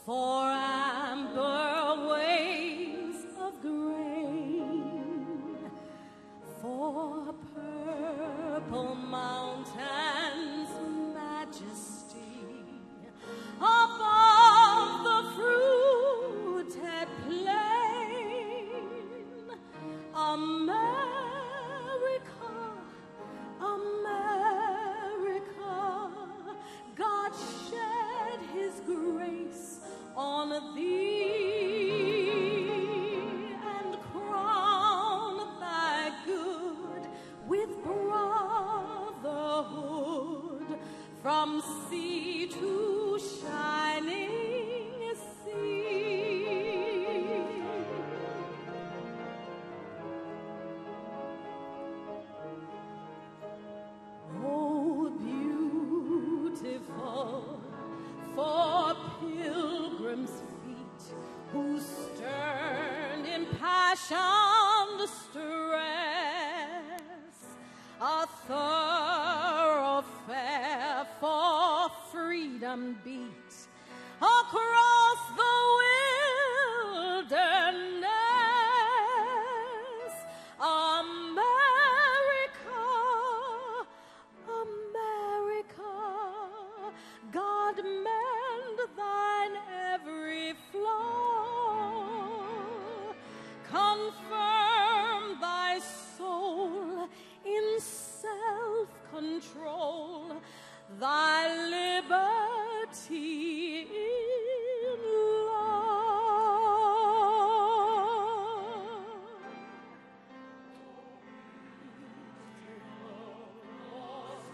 for amber waves of grain, for purple mountains' majesty, above the fruited plain. America, America, God shed his grace on thee and crown thy good with brotherhood from sea to shining sea. Oh, beautiful for pilgrims' feet who stern impassioned stress, a thoroughfare for freedom beat across the wilderness. America, America, God mend thine every flaw, confirm thy soul in self-control, thy liberty in love.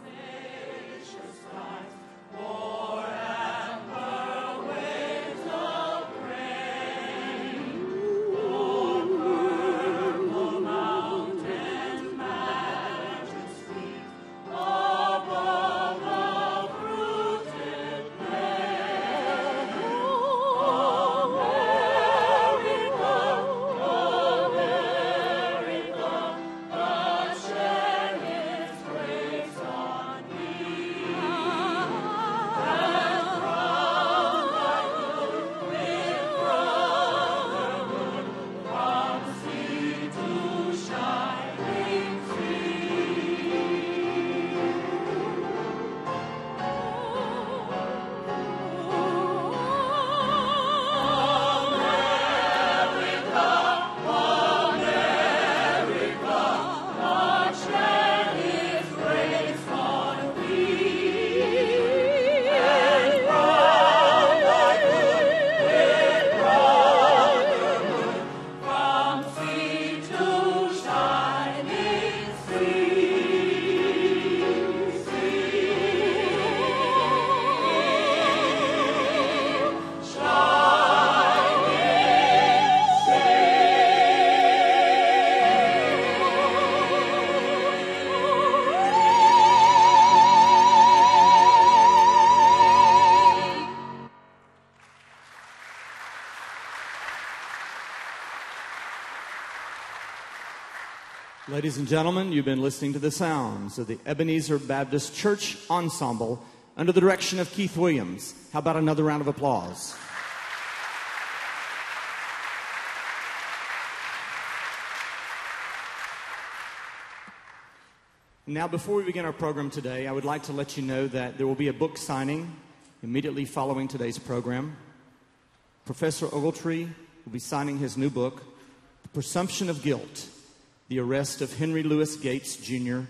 Spacious skies, for amber waves of grain, for purple mountains' majesty, above the fruited plain. America, America, God shed his grace on thee, and crown thy good with brotherhood from sea to shining Ladies and gentlemen, you've been listening to the sounds of the Ebenezer Baptist Church Ensemble under the direction of Keith Williams. How about another round of applause? Now, before we begin our program today, I would like to let you know that there will be a book signing immediately following today's program. Professor Ogletree will be signing his new book, The Presumption of Guilt: The Arrest of Henry Louis Gates, Jr.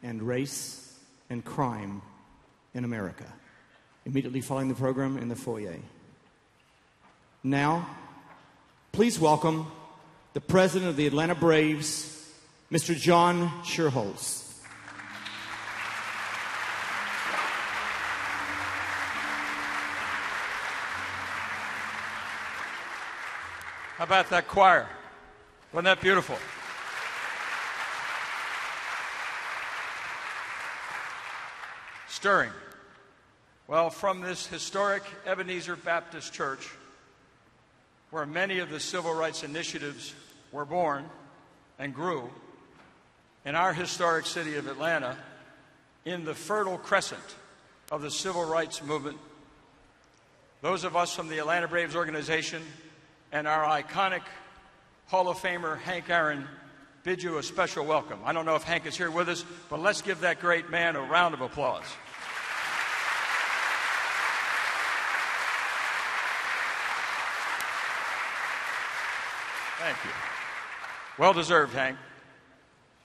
and Race and Crime in America, immediately following the program in the foyer. Now, please welcome the president of the Atlanta Braves, Mr. John Schuerholz. How about that choir? Wasn't that beautiful? Stirring. Well, from this historic Ebenezer Baptist Church, where many of the civil rights initiatives were born and grew, in our historic city of Atlanta, in the Fertile Crescent of the civil rights movement, those of us from the Atlanta Braves organization and our iconic Hall of Famer, Hank Aaron, bid you a special welcome. I don't know if Hank is here with us, but let's give that great man a round of applause. Thank you. Well deserved, Hank.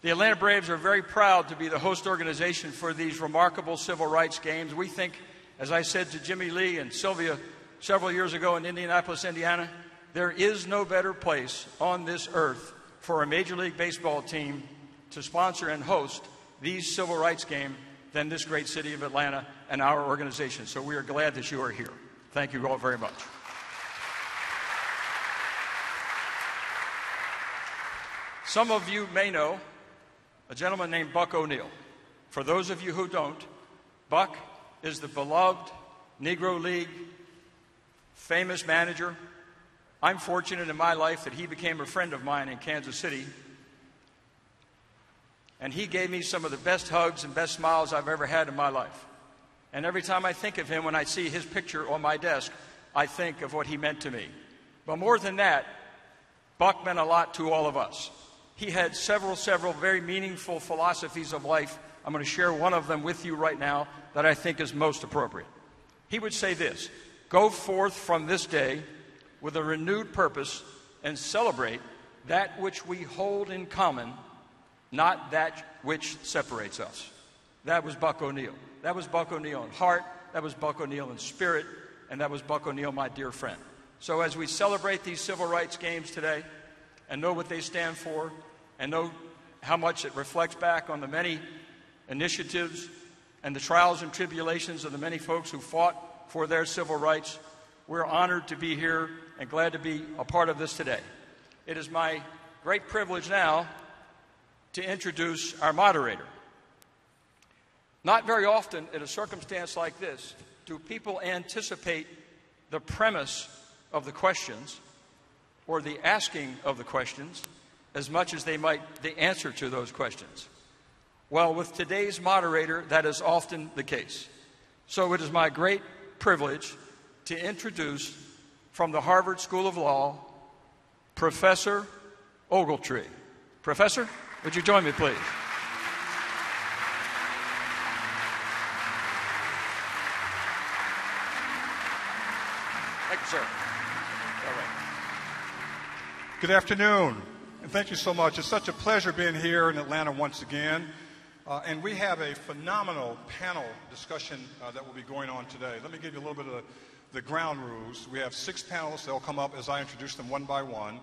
The Atlanta Braves are very proud to be the host organization for these remarkable civil rights games. We think, as I said to Jimmy Lee and Sylvia several years ago in Indianapolis, Indiana, there is no better place on this earth for a Major League Baseball team to sponsor and host these civil rights games than this great city of Atlanta and our organization. So we are glad that you are here. Thank you all very much. Some of you may know a gentleman named Buck O'Neil. For those of you who don't, Buck is the beloved Negro League famous manager. I'm fortunate in my life that he became a friend of mine in Kansas City. And he gave me some of the best hugs and best smiles I've ever had in my life. And every time I think of him, when I see his picture on my desk, I think of what he meant to me. But more than that, Buck meant a lot to all of us. He had several very meaningful philosophies of life. I'm going to share one of them with you right now that I think is most appropriate. He would say this: go forth from this day with a renewed purpose and celebrate that which we hold in common, not that which separates us. That was Buck O'Neil. That was Buck O'Neil in heart, that was Buck O'Neil in spirit, and that was Buck O'Neil, my dear friend. So as we celebrate these civil rights games today and know what they stand for and know how much it reflects back on the many initiatives and the trials and tribulations of the many folks who fought for their civil rights, we're honored to be here and glad to be a part of this today. It is my great privilege now to introduce our moderator. Not very often in a circumstance like this do people anticipate the premise of the questions or the asking of the questions as much as they might the answer to those questions. Well, with today's moderator, that is often the case. So it is my great privilege to introduce from the Harvard School of Law, Professor Ogletree. Professor, would you join me, please? Thank you, sir. All right. Good afternoon, and thank you so much. It's such a pleasure being here in Atlanta once again. And we have a phenomenal panel discussion that will be going on today. Let me give you a little bit of the ground rules. We have 6 panelists. They'll come up as I introduce them one by one.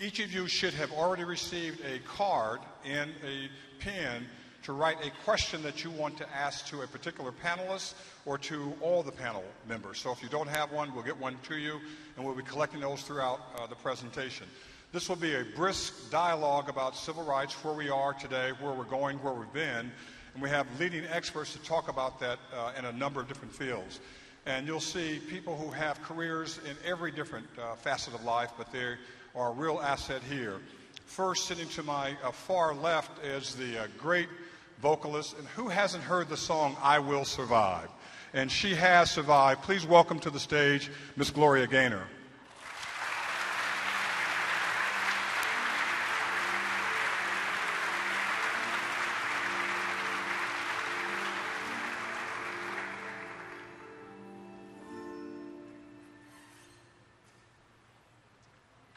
Each of you should have already received a card and a pen to write a question that you want to ask to a particular panelist or to all the panel members. So if you don't have one, we'll get one to you, and we'll be collecting those throughout the presentation. This will be a brisk dialogue about civil rights, where we are today, where we're going, where we've been, and we have leading experts to talk about that in a number of different fields. And you'll see people who have careers in every different facet of life, but they are a real asset here. First, sitting to my far left is the great vocalist, and who hasn't heard the song I Will Survive? And she has survived. Please welcome to the stage Miss Gloria Gaynor.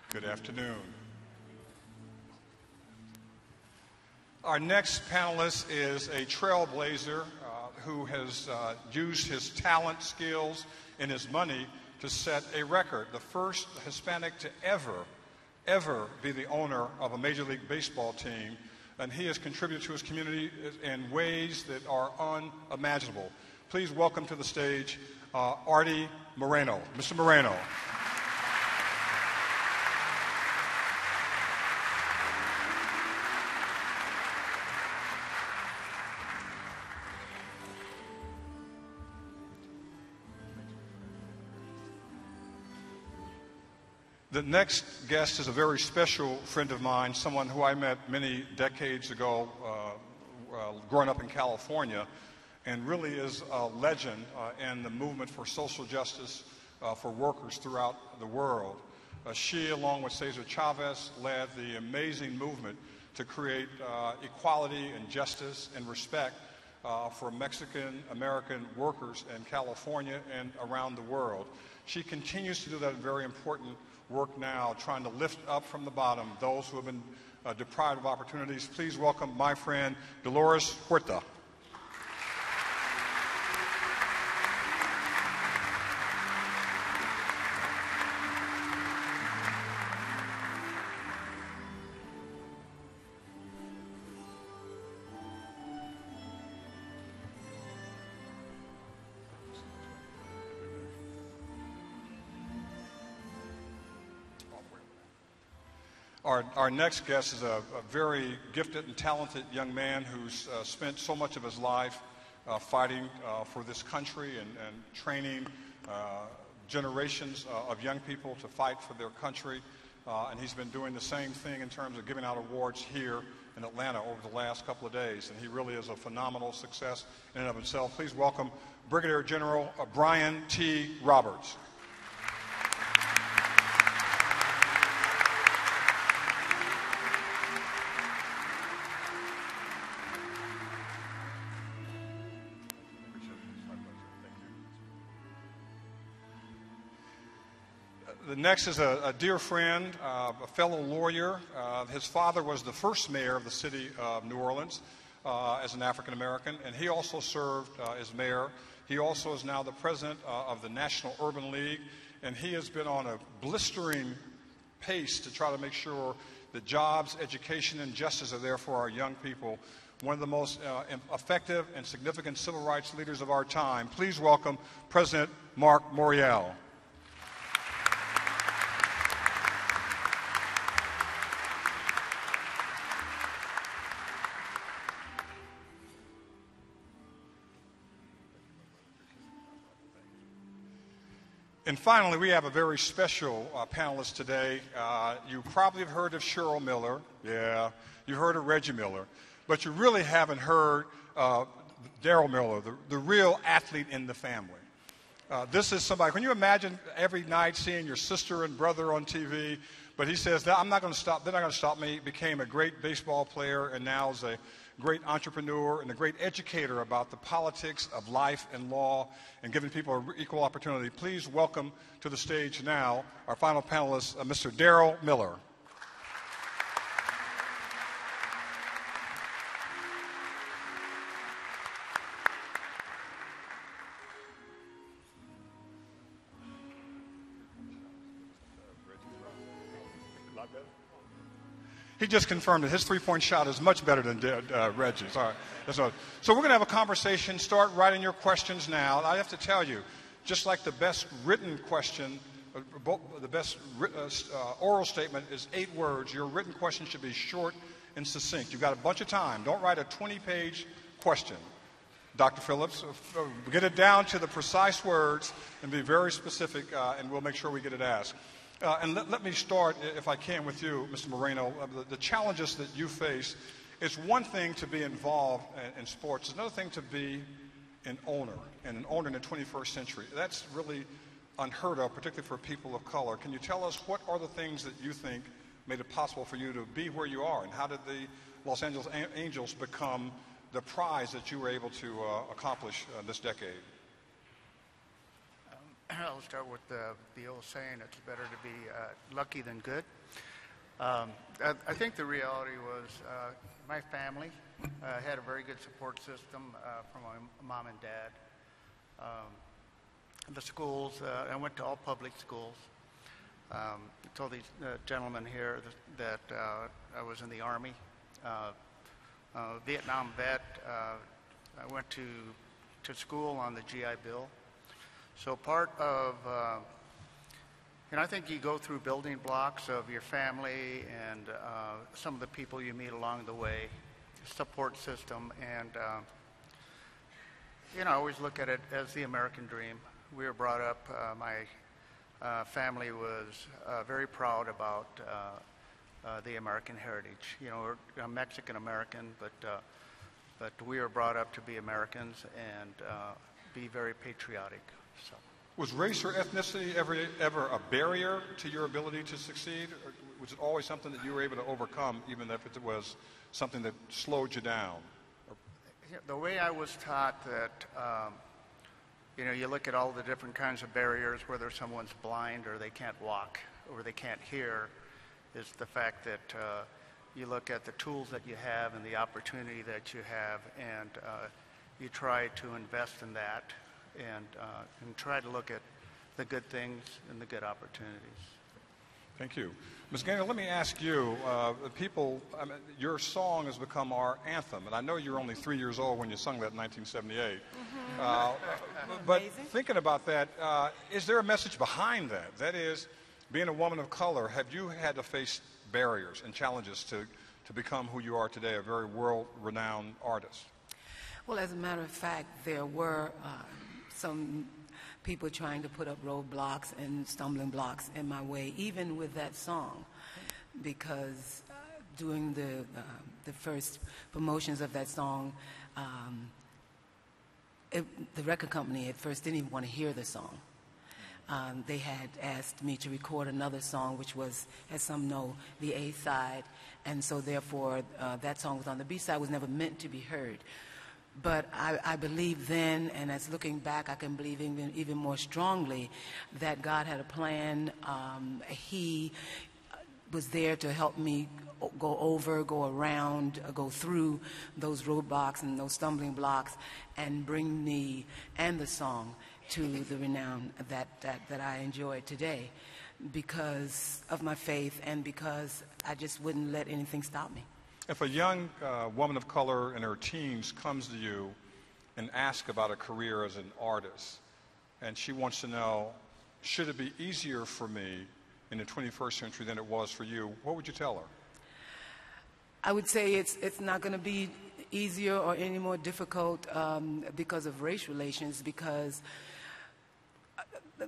Good afternoon. Our next panelist is a trailblazer who has used his talent, skills, and his money to set a record. The first Hispanic to ever be the owner of a Major League Baseball team, and he has contributed to his community in ways that are unimaginable. Please welcome to the stage Artie Moreno. Mr. Moreno. The next guest is a very special friend of mine, someone who I met many decades ago growing up in California, and really is a legend in the movement for social justice for workers throughout the world. She, along with Cesar Chavez, led the amazing movement to create equality and justice and respect for Mexican-American workers in California and around the world. She continues to do that very important work now, trying to lift up from the bottom those who have been deprived of opportunities. Please welcome my friend Dolores Huerta. Our next guest is a very gifted and talented young man who's spent so much of his life fighting for this country and training generations of young people to fight for their country. And he's been doing the same thing in terms of giving out awards here in Atlanta over the last couple of days. And he really is a phenomenal success in and of himself. Please welcome Brigadier General Brian T. Roberts. The next is a dear friend, a fellow lawyer. His father was the first mayor of the city of New Orleans as an African American, and he also served as mayor. He also is now the president of the National Urban League, and he has been on a blistering pace to try to make sure that jobs, education, and justice are there for our young people. One of the most effective and significant civil rights leaders of our time. Please welcome President Marc Morial. And finally, we have a very special panelist today. You probably have heard of Cheryl Miller. Yeah, you've heard of Reggie Miller. But you really haven't heard Daryl Miller, the real athlete in the family. This is somebody, can you imagine every night seeing your sister and brother on TV? But he says, I'm not going to stop. They're not going to stop me. He became a great baseball player and now is a great entrepreneur and a great educator about the politics of life and law and giving people equal opportunity. Please welcome to the stage now our final panelist, Mr. Daryl Miller. He just confirmed that his three-point shot is much better than Reggie's. All right. So we're going to have a conversation. Start writing your questions now. I have to tell you, just like the best written question, the best oral statement is 8 words, your written question should be short and succinct. You've got a bunch of time. Don't write a 20-page question. Dr. Phillips, get it down to the precise words and be very specific, and we'll make sure we get it asked. And let me start, if I can, with you, Mr. Moreno. The challenges that you face, it's one thing to be involved in sports. It's another thing to be an owner, and an owner in the 21st century. That's really unheard of, particularly for people of color. Can you tell us what are the things that you think made it possible for you to be where you are, and how did the Los Angeles Angels become the prize that you were able to accomplish this decade? I'll start with the old saying, it's better to be lucky than good. I think the reality was my family had a very good support system from my mom and dad. The schools, I went to all public schools. I told these gentlemen here that I was in the Army. Vietnam vet. I went to school on the GI Bill. So part of, I think you go through building blocks of your family and some of the people you meet along the way, support system, and I always look at it as the American dream. We were brought up, my family was very proud about the American heritage. We're Mexican American, but we were brought up to be Americans and be very patriotic. So Was race or ethnicity ever a barrier to your ability to succeed? Or was it always something that you were able to overcome, even if it was something that slowed you down? The way I was taught that, you look at all the different kinds of barriers, whether someone's blind or they can't walk or they can't hear, is the fact that you look at the tools that you have and the opportunity that you have, and you try to invest in that and try to look at the good things and the good opportunities. Thank you. Ms. Gaynor, let me ask you, your song has become our anthem, and I know you were only 3 years old when you sung that in 1978. But thinking about that, is there a message behind that? That is, being a woman of color, have you had to face barriers and challenges to become who you are today, a very world-renowned artist? Well, as a matter of fact, there were some people trying to put up roadblocks and stumbling blocks in my way, even with that song, because during the first promotions of that song, the record company at first didn't even want to hear the song. They had asked me to record another song, which was, as some know, the A side, and so therefore that song was on the B side, was never meant to be heard. But I believe then, and as looking back, I can believe even more strongly that God had a plan. He was there to help me go around, go through those roadblocks and those stumbling blocks, and bring me and the song to the renown that I enjoy today, because of my faith and because I just wouldn't let anything stop me. If a young woman of color in her teens comes to you and asks about a career as an artist, and she wants to know, should it be easier for me in the 21st century than it was for you, what would you tell her? I would say it's not going to be easier or any more difficult because of race relations, because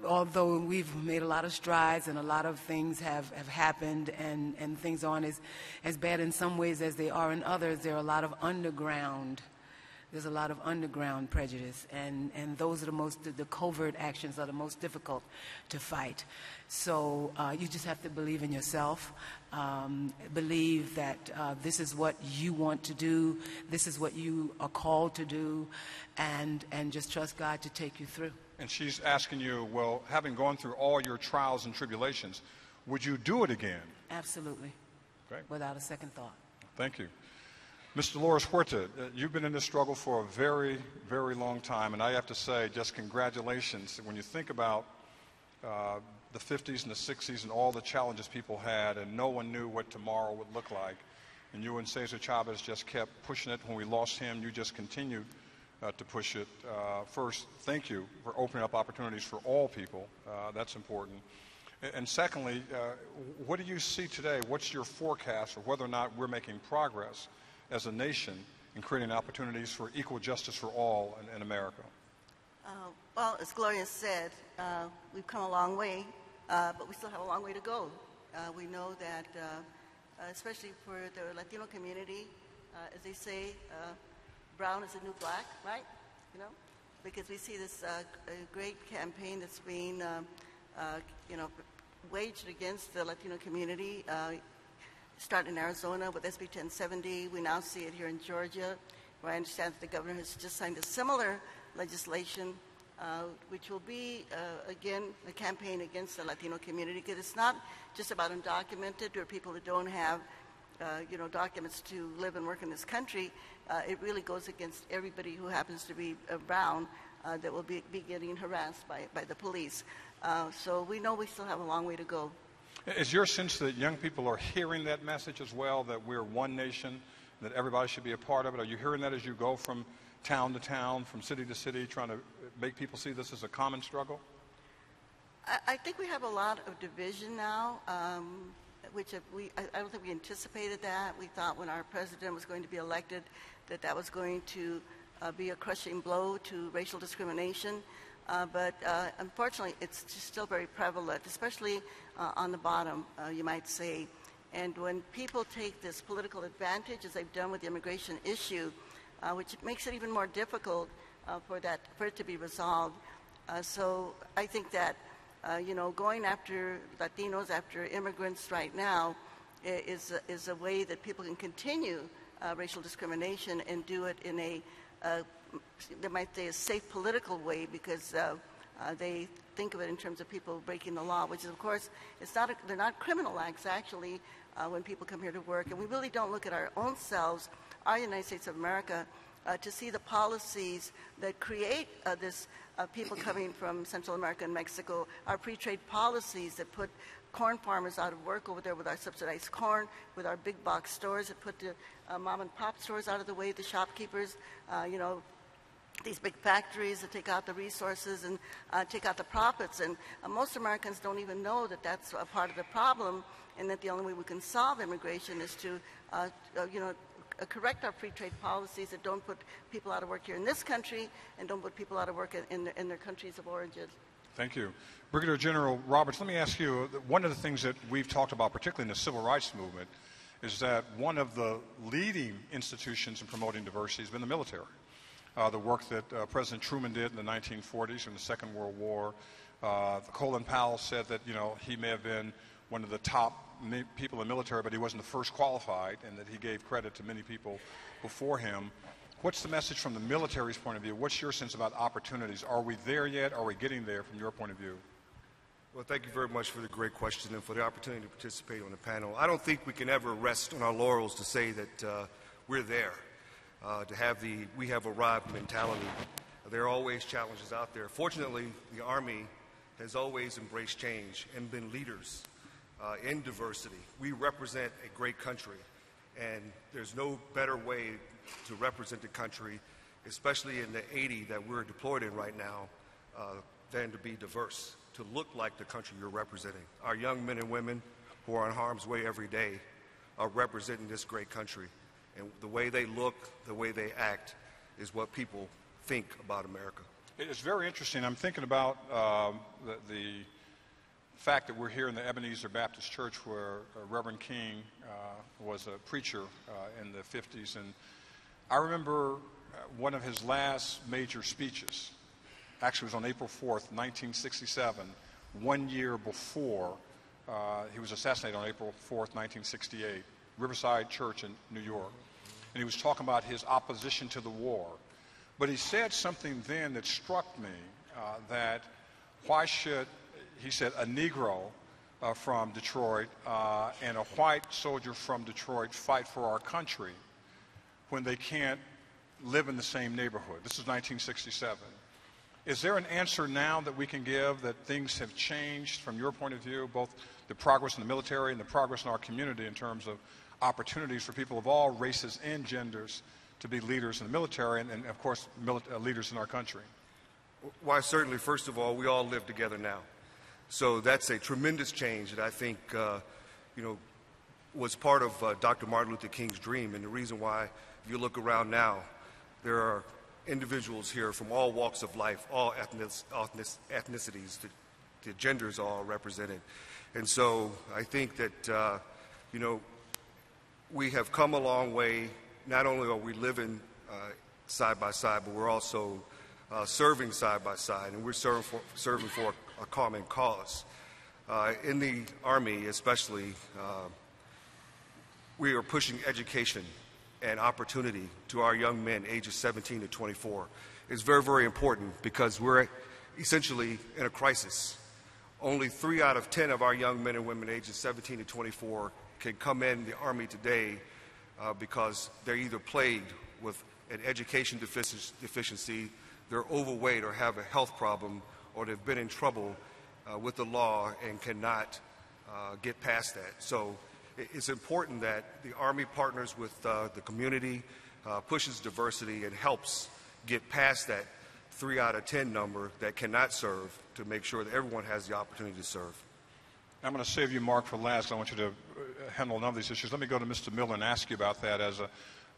although we've made a lot of strides and a lot of things have happened, and things aren't as bad in some ways as they are in others, there's a lot of underground prejudice, and those are the covert actions are the most difficult to fight. So you just have to believe in yourself, believe that this is what you want to do, this is what you are called to do, and just trust God to take you through. And she's asking you, well, having gone through all your trials and tribulations, would you do it again? Absolutely. Great. Without a second thought. Thank you. Mr. Dolores Huerta, you've been in this struggle for a very, very long time, and I have to say, just congratulations. When you think about the 50s and the 60s and all the challenges people had, and no one knew what tomorrow would look like, and you and Cesar Chavez just kept pushing it. When we lost him, you just continued to push it. First, thank you for opening up opportunities for all people. That's important. And secondly, what do you see today? What's your forecast of whether or not we're making progress as a nation in creating opportunities for equal justice for all in America? Well, as Gloria said, we've come a long way, but we still have a long way to go. We know that, especially for the Latino community, as they say, brown is the new black, right? You know, because we see this great campaign that's being, waged against the Latino community. Started in Arizona with SB 1070. We now see it here in Georgia, where I understand that the governor has just signed a similar legislation, which will be, again, a campaign against the Latino community, because it's not just about undocumented or people that don't have documents to live and work in this country. It really goes against everybody who happens to be brown that will be getting harassed by the police. So we know we still have a long way to go. Is your sense that young people are hearing that message as well, that we're one nation, that everybody should be a part of it? Are you hearing that as you go from town to town, from city to city, trying to make people see this as a common struggle? I think we have a lot of division now. Which I don't think we anticipated that. We thought when our president was going to be elected that was going to be a crushing blow to racial discrimination. But unfortunately, it's just still very prevalent, especially on the bottom, you might say. And when people take this political advantage, as they've done with the immigration issue, which makes it even more difficult for it to be resolved, So I think that, going after Latinos, after immigrants right now is a way that people can continue racial discrimination and do it in a, they might say, a safe political way, because they think of it in terms of people breaking the law, which is, of course, they're not criminal acts, actually, when people come here to work. And we really don't look at our own selves, our United States of America, to see the policies that create this people coming from Central America and Mexico, our free trade policies that put corn farmers out of work over there with our subsidized corn, with our big box stores that put the mom and pop stores out of the way, the shopkeepers, these big factories that take out the resources and take out the profits. And most Americans don't even know that that's a part of the problem, and that the only way we can solve immigration is to, correct our free trade policies that don't put people out of work here in this country and don't put people out of work in their countries of origin. Thank you. Brigadier General Roberts, let me ask you, one of the things that we've talked about, particularly in the civil rights movement, is that one of the leading institutions in promoting diversity has been the military. The work that President Truman did in the 1940s in the Second World War. Colin Powell said that, he may have been one of the top people in the military, but he wasn't the first qualified, and that he gave credit to many people before him. What's the message from the military's point of view? What's your sense about opportunities? Are we there yet? Are we getting there from your point of view? Well, thank you very much for the great question and for the opportunity to participate on the panel. I don't think we can ever rest on our laurels to say that we're there, to have we have arrived mentality. There are always challenges out there. Fortunately, the Army has always embraced change and been leaders in diversity. We represent a great country, and there's no better way to represent the country, especially in the 80 that we're deployed in right now, than to be diverse, to look like the country you're representing. Our young men and women who are in harm's way every day are representing this great country. And the way they look, the way they act, is what people think about America. It's very interesting. I'm thinking about the fact that we're here in the Ebenezer Baptist Church, where Reverend King was a preacher in the 50s. And I remember one of his last major speeches, actually was on April 4th, 1967, 1 year before he was assassinated on April 4th, 1968, Riverside Church in New York. And he was talking about his opposition to the war. But he said something then that struck me, that why should, he said, a Negro from Detroit and a white soldier from Detroit fight for our country when they can't live in the same neighborhood? This is 1967. Is there an answer now that we can give that things have changed from your point of view, both the progress in the military and the progress in our community in terms of opportunities for people of all races and genders to be leaders in the military and of course, leaders in our country? Why, certainly, first of all, we all live together now. So that's a tremendous change that I think, was part of Dr. Martin Luther King's dream. And the reason why, if you look around now, there are individuals here from all walks of life, all ethnicities, the genders are all represented. And so I think that, we have come a long way. Not only are we living side by side, but we're also serving side by side, and we're serving for a common cause. In the Army especially, we are pushing education and opportunity to our young men ages 17 to 24. It's very, very important because we're essentially in a crisis. Only 3 out of 10 of our young men and women ages 17 to 24 can come in the Army today because they're either plagued with an education deficiency, they're overweight or have a health problem, or they've been in trouble with the law and cannot get past that. So it's important that the Army partners with the community, pushes diversity, and helps get past that 3 out of 10 number that cannot serve to make sure that everyone has the opportunity to serve. I'm going to save you, Mark, for last. I want you to handle none of these issues. Let me go to Mr. Miller and ask you about that as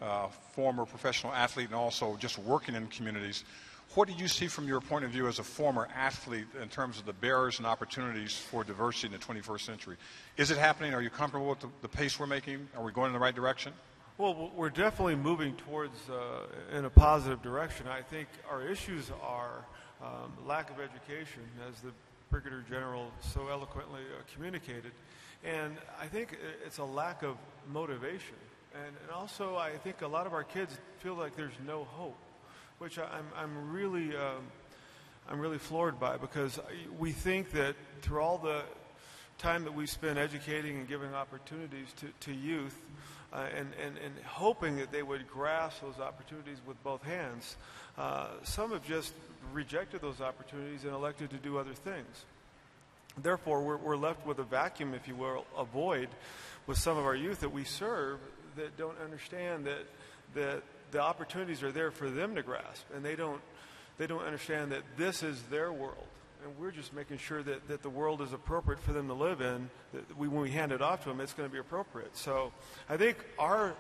a former professional athlete and also just working in communities. What do you see from your point of view as a former athlete in terms of the barriers and opportunities for diversity in the 21st century? Is it happening? Are you comfortable with the pace we're making? Are we going in the right direction? Well, we're definitely moving towards in a positive direction. I think our issues are lack of education, as the Brigadier General so eloquently communicated. And I think it's a lack of motivation. And also, I think a lot of our kids feel like there's no hope, which I'm really floored by, because we think that through all the time that we spend educating and giving opportunities to youth, and hoping that they would grasp those opportunities with both hands, some have just rejected those opportunities and elected to do other things. Therefore, we're left with a vacuum, if you will, a void with some of our youth that we serve that don't understand that the opportunities are there for them to grasp, and they don't understand that this is their world. And we're just making sure that the world is appropriate for them to live in, that when we hand it off to them, it's going to be appropriate. So I think our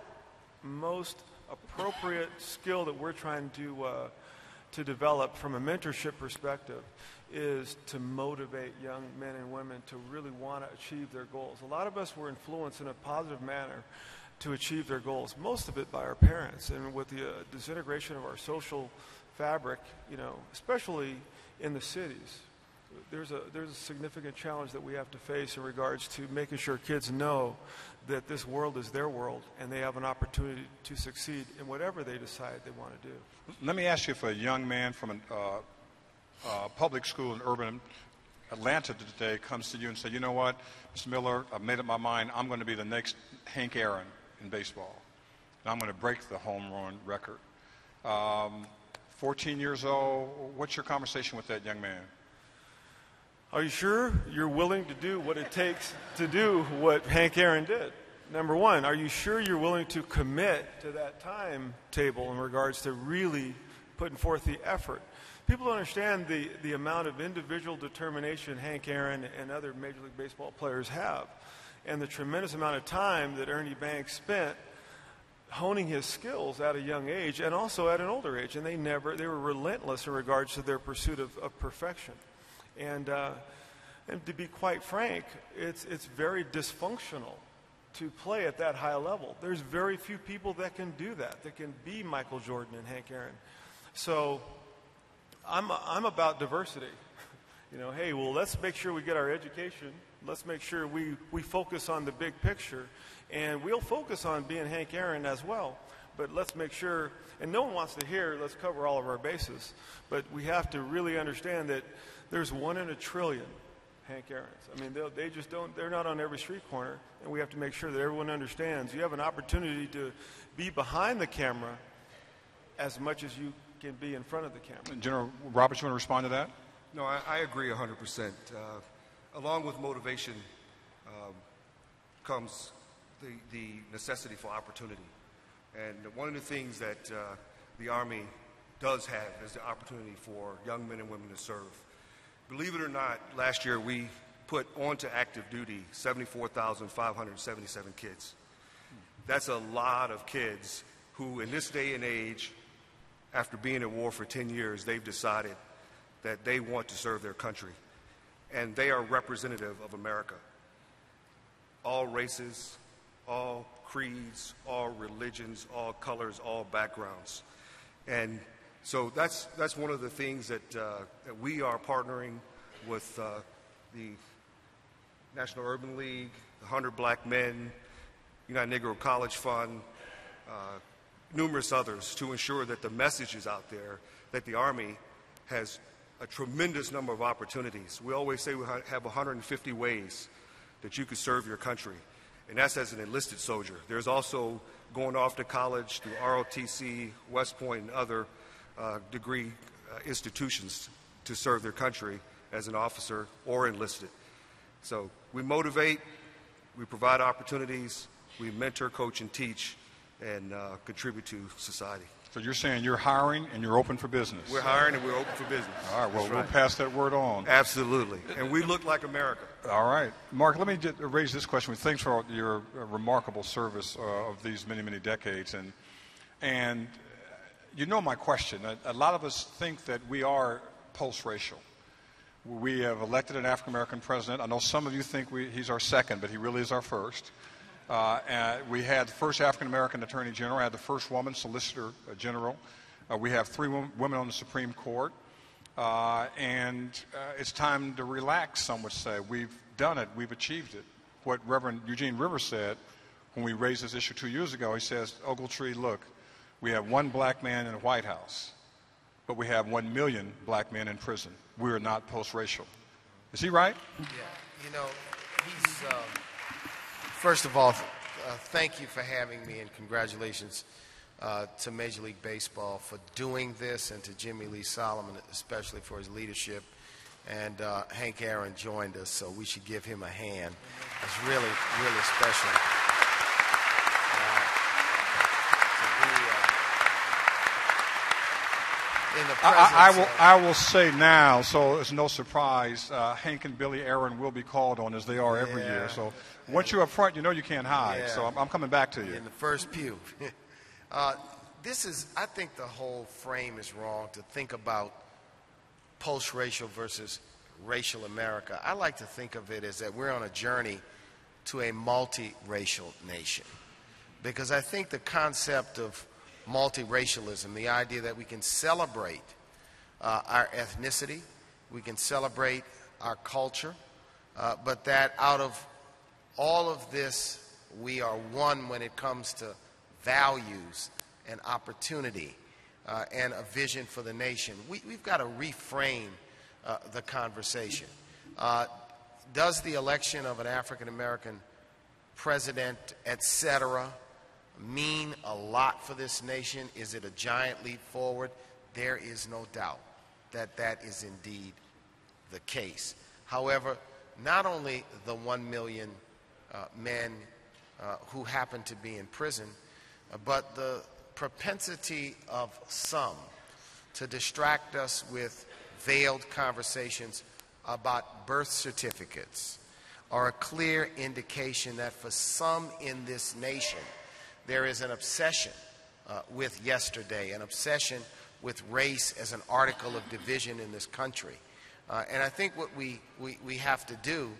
most appropriate skill that we're trying to develop from a mentorship perspective is to motivate young men and women to really want to achieve their goals. A lot of us were influenced in a positive manner to achieve their goals, most of it by our parents. And with the disintegration of our social fabric, especially in the cities, there's a significant challenge that we have to face in regards to making sure kids know that this world is their world and they have an opportunity to succeed in whatever they decide they want to do. Let me ask you, if a young man from a public school in urban Atlanta today comes to you and says, you know what, Mr. Miller, I've made up my mind, I'm going to be the next Hank Aaron in baseball, and I'm going to break the home run record. 14 years old, what's your conversation with that young man? Are you sure you're willing to do what it takes to do what Hank Aaron did? Number one, are you sure you're willing to commit to that timetable in regards to really putting forth the effort? People don't understand the amount of individual determination Hank Aaron and other Major League Baseball players have, and the tremendous amount of time that Ernie Banks spent honing his skills at a young age and also at an older age. And they were relentless in regards to their pursuit of perfection. And to be quite frank, it's very dysfunctional to play at that high level. There's very few people that can do that can be Michael Jordan and Hank Aaron. So I'm about diversity. Hey, well, let's make sure we get our education. Let's make sure we focus on the big picture. And we'll focus on being Hank Aaron as well. But let's make sure, and no one wants to hear, let's cover all of our bases. But we have to really understand that there's 1 in a trillion Hank Aarons. I mean, they just don't, they're not on every street corner. And we have to make sure that everyone understands you have an opportunity to be behind the camera as much as you can be in front of the camera. General Roberts, you want to respond to that? No, I agree 100%. Along with motivation comes the necessity for opportunity. And one of the things that the Army does have is the opportunity for young men and women to serve. Believe it or not, last year we put onto active duty 74,577 kids. That's a lot of kids who, in this day and age, after being at war for 10 years, they've decided that they want to serve their country. And they are representative of America. All races, all creeds, all religions, all colors, all backgrounds. And so that's one of the things that we are partnering with the National Urban League, the 100 Black Men, United Negro College Fund, numerous others, to ensure that the message is out there that the Army has a tremendous number of opportunities. We always say we have 150 ways that you could serve your country, and that's as an enlisted soldier. There's also going off to college through ROTC, West Point, and other degree institutions to serve their country as an officer or enlisted. So we motivate, we provide opportunities, we mentor, coach, and teach, and contribute to society. So you're saying you're hiring and you're open for business? We're hiring and we're open for business. All right, well, That's we'll right. pass that word on. Absolutely. And we look like America. All right. Mark, let me raise this question. Thanks for your remarkable service of these many, many decades. And you know my question. A lot of us think that we are post-racial. We have elected an African-American president. I know some of you think he's our second, but he really is our first. And we had the first African-American attorney general, had the first woman solicitor general. We have 3 women on the Supreme Court. and it's time to relax, some would say. We've done it. We've achieved it. What Reverend Eugene Rivers said when we raised this issue 2 years ago, he says, Ogletree, look, we have one black man in the White House, but we have 1 million black men in prison. We are not post-racial. Is he right? Yeah. You know, he's, first of all, thank you for having me, and congratulations to Major League Baseball for doing this, and to Jimmy Lee Solomon especially for his leadership. And Hank Aaron joined us, so we should give him a hand. It's really, really special. I will say now, so it's no surprise, Hank and Billy Aaron will be called on as they are every year. So once you're up front, you know you can't hide. Yeah. So I'm coming back to you. In the first pew. This is, I think the whole frame is wrong to think about post-racial versus racial America. I like to think of it as that we're on a journey to a multiracial nation. Because I think the concept of multiracialism, the idea that we can celebrate our ethnicity, we can celebrate our culture, but that out of all of this, we are one when it comes to values and opportunity and a vision for the nation. We've got to reframe the conversation. Does the election of an African-American president, etc., mean a lot for this nation? Is it a giant leap forward? There is no doubt that that is indeed the case. However, not only the 1 million men who happen to be in prison, but the propensity of some to distract us with veiled conversations about birth certificates are a clear indication that for some in this nation, there is an obsession with yesterday, an obsession with race as an article of division in this country. And I think what we have to do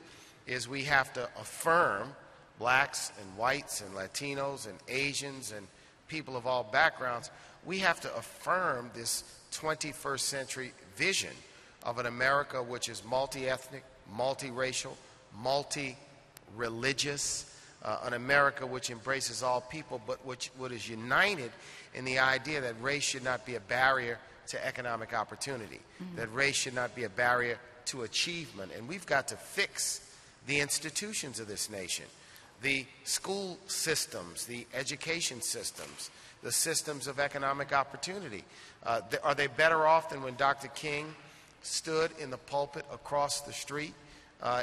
is we have to affirm blacks and whites and Latinos and Asians and people of all backgrounds. We have to affirm this 21st century vision of an America which is multi-ethnic, multiracial, multi-religious, an America which embraces all people, but which is united in the idea that race should not be a barrier to economic opportunity, that race should not be a barrier to achievement. And we've got to fix the institutions of this nation, the school systems, the education systems, the systems of economic opportunity. Are they better off than when Dr. King stood in the pulpit across the street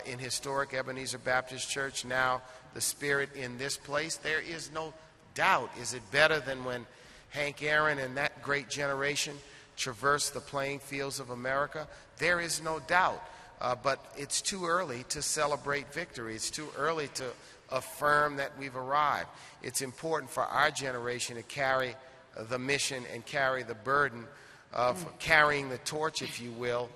in historic Ebenezer Baptist Church, now the Spirit in this place? There is no doubt. Is it better than when Hank Aaron and that great generation traversed the playing fields of America? There is no doubt. But it's too early to celebrate victory. It's too early to affirm that we've arrived. It's important for our generation to carry the mission and carry the burden of carrying the torch, if you will,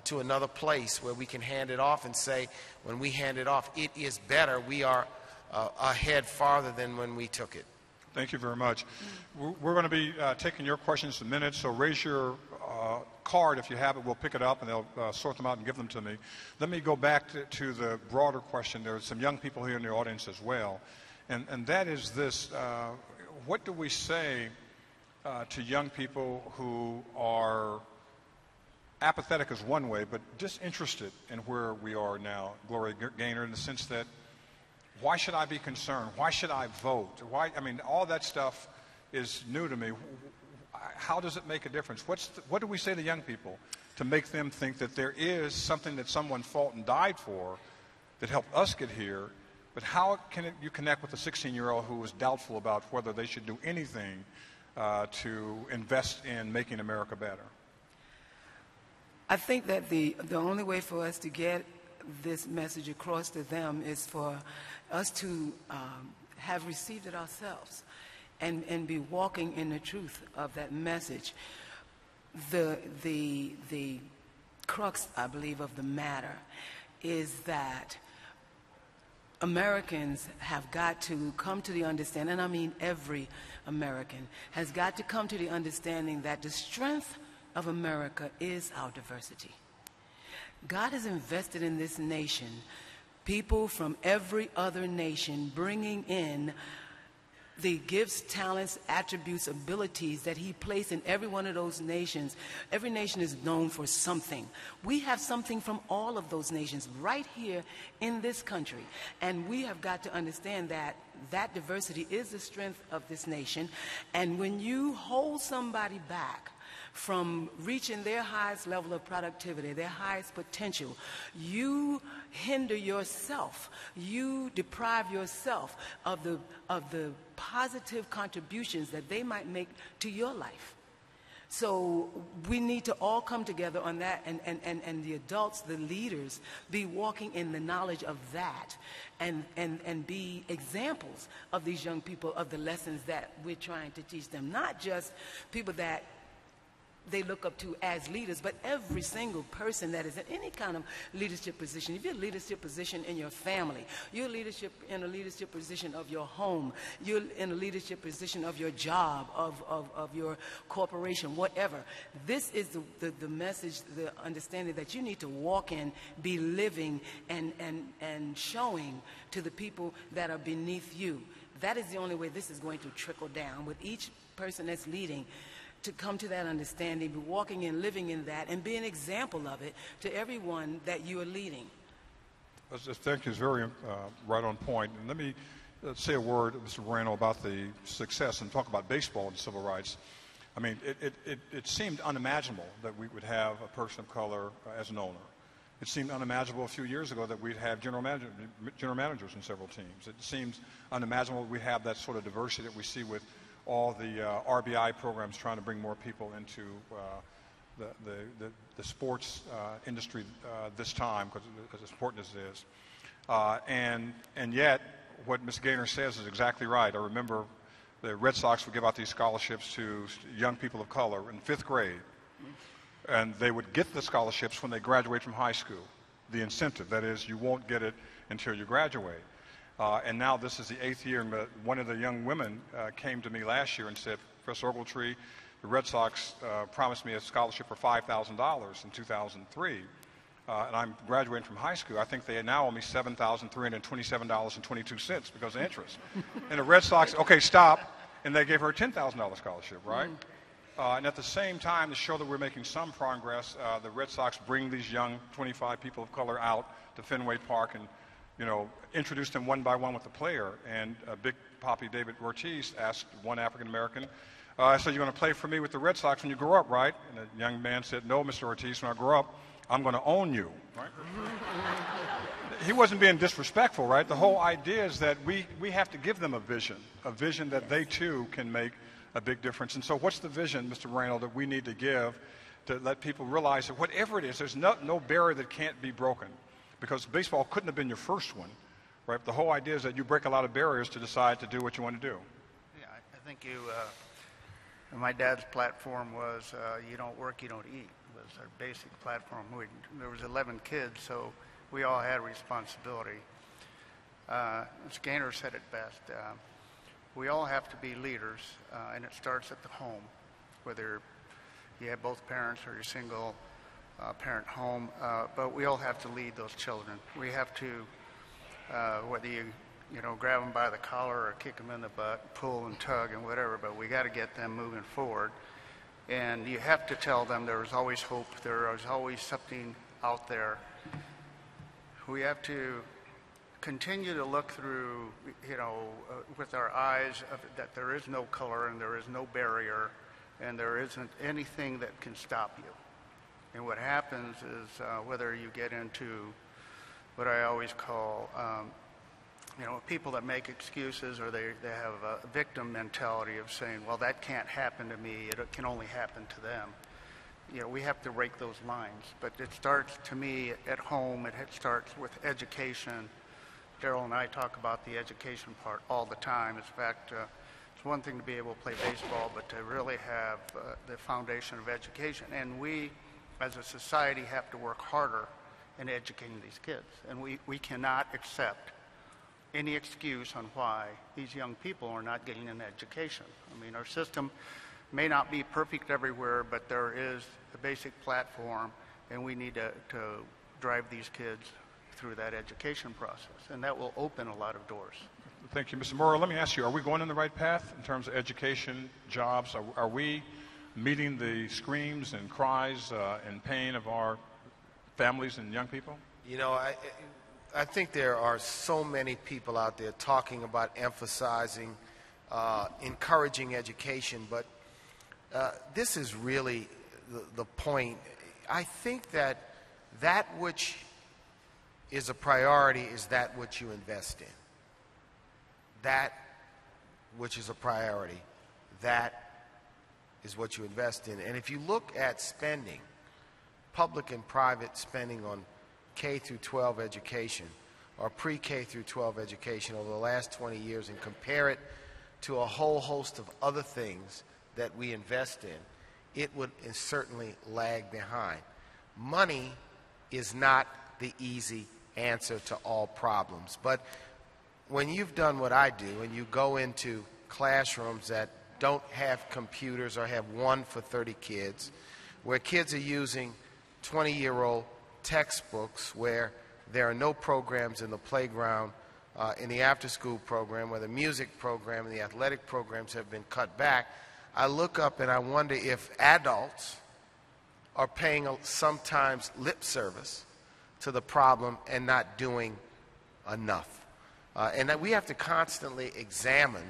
to another place where we can hand it off and say, when we hand it off, it is better. We are ahead farther than when we took it. Thank you very much. We're going to be taking your questions in a minute, so raise your card if you have it. We'll pick it up and they'll sort them out and give them to me. Let me go back to the broader question. There are some young people here in the audience as well, and that is this. What do we say to young people who are apathetic is one way, but disinterested in where we are now, Gloria Gaynor, in the sense that, why should I be concerned? Why should I vote? Why? I mean, all that stuff is new to me. How does it make a difference? What do we say to young people to make them think that there is something that someone fought and died for that helped us get here, but how can you connect with a 16-year-old who is doubtful about whether they should do anything to invest in making America better? I think that the only way for us to get this message across to them is for us to have received it ourselves and be walking in the truth of that message. The crux, I believe, of the matter is that Americans have got to come to the understanding, and I mean every American, has got to come to the understanding that the strength of America is our diversity. God has invested in this nation people from every other nation, bringing in the gifts, talents, attributes, abilities that he placed in every one of those nations. Every nation is known for something. We have something from all of those nations right here in this country. And we have got to understand that that diversity is the strength of this nation. And when you hold somebody back from reaching their highest level of productivity, their highest potential, you hinder yourself. You deprive yourself of the positive contributions that they might make to your life. So we need to all come together on that, and the adults, the leaders, be walking in the knowledge of that and be examples of these young people, of the lessons that we're trying to teach them. Not just people that they look up to as leaders, but every single person that is in any kind of leadership position. If you're in a leadership position in your family, you're in a leadership position of your home, you're in a leadership position of your job, of your corporation, whatever. This is the message, the understanding that you need to walk in, be living, and showing to the people that are beneath you. That is the only way this is going to trickle down, with each person that's leading to come to that understanding, be walking in, living in that, and be an example of it to everyone that you are leading. Thank you. It's very right on point. And let me say a word, Mr. Moreno, about the success and talk about baseball and civil rights. I mean, it seemed unimaginable that we would have a person of color as an owner. It seemed unimaginable a few years ago that we'd have general managers in several teams. It seems unimaginable we have that sort of diversity that we see with all the RBI programs trying to bring more people into the sports industry this time, because as important as it is. And yet, what Ms. Gaynor says is exactly right. I remember the Red Sox would give out these scholarships to young people of color in 5th grade, and they would get the scholarships when they graduate from high school. The incentive, that is, you won't get it until you graduate. And now this is the 8th year, and one of the young women came to me last year and said, Professor Ogletree, the Red Sox promised me a scholarship for $5,000 in 2003, and I'm graduating from high school. I think they now owe me $7,327.22 because of interest. And the Red Sox, okay, stop, and they gave her a $10,000 scholarship, right? And at the same time, to show that we're making some progress, the Red Sox bring these young 25 people of color out to Fenway Park and introduced them one by one with the player. And Big Papi David Ortiz asked one African American, so you're going to play for me with the Red Sox when you grow up, right? And the young man said, no, Mr. Ortiz, when I grow up, I'm going to own you, right? He wasn't being disrespectful, right? The whole idea is that we have to give them a vision that they too can make a big difference. And so what's the vision, Mr. Moreno, that we need to give to let people realize that whatever it is, there's no barrier that can't be broken? Because baseball couldn't have been your first one, right? The whole idea is that you break a lot of barriers to decide to do what you want to do. Yeah, I think my dad's platform was you don't work, you don't eat, was our basic platform. There was 11 kids, so we all had a responsibility. Ms. Gaynor said it best. We all have to be leaders, and it starts at the home, whether you have both parents or you're single, parent home, but we all have to lead those children. We have to, whether you grab them by the collar or kick them in the butt, pull and tug and whatever, but we got to get them moving forward. And you have to tell them there is always hope, there is always something out there. We have to continue to look through, with our eyes that there is no color and there is no barrier and there isn't anything that can stop you. And what happens is whether you get into what I always call, people that make excuses, or they have a victim mentality of saying, well, that can't happen to me, it can only happen to them. We have to break those lines. But it starts, to me, at home. It starts with education. Darrell and I talk about the education part all the time. In fact, it's one thing to be able to play baseball, but to really have the foundation of education. And we, as a society, have to work harder in educating these kids. And we cannot accept any excuse on why these young people are not getting an education. I mean, our system may not be perfect everywhere, but there is a basic platform, and we need to drive these kids through that education process, and that will open a lot of doors. Thank you, Mr. Mora. Let me ask you, are we going in the right path in terms of education, jobs? Are we meeting the screams and cries and pain of our families and young people? You know, I think there are so many people out there talking about emphasizing, encouraging education, but this is really the point. I think that which is a priority is that which you invest in. That which is a priority, that is what you invest in. And if you look at spending, public and private spending on K through 12 education or pre-K through 12 education over the last 20 years and compare it to a whole host of other things that we invest in, it would certainly lag behind. Money is not the easy answer to all problems, but when you've done what I do and you go into classrooms that don't have computers or have one for 30 kids, where kids are using 20-year-old textbooks, where there are no programs in the playground, in the after-school program, where the music program and the athletic programs have been cut back, I look up and I wonder if adults are paying sometimes lip service to the problem and not doing enough. And that we have to constantly examine,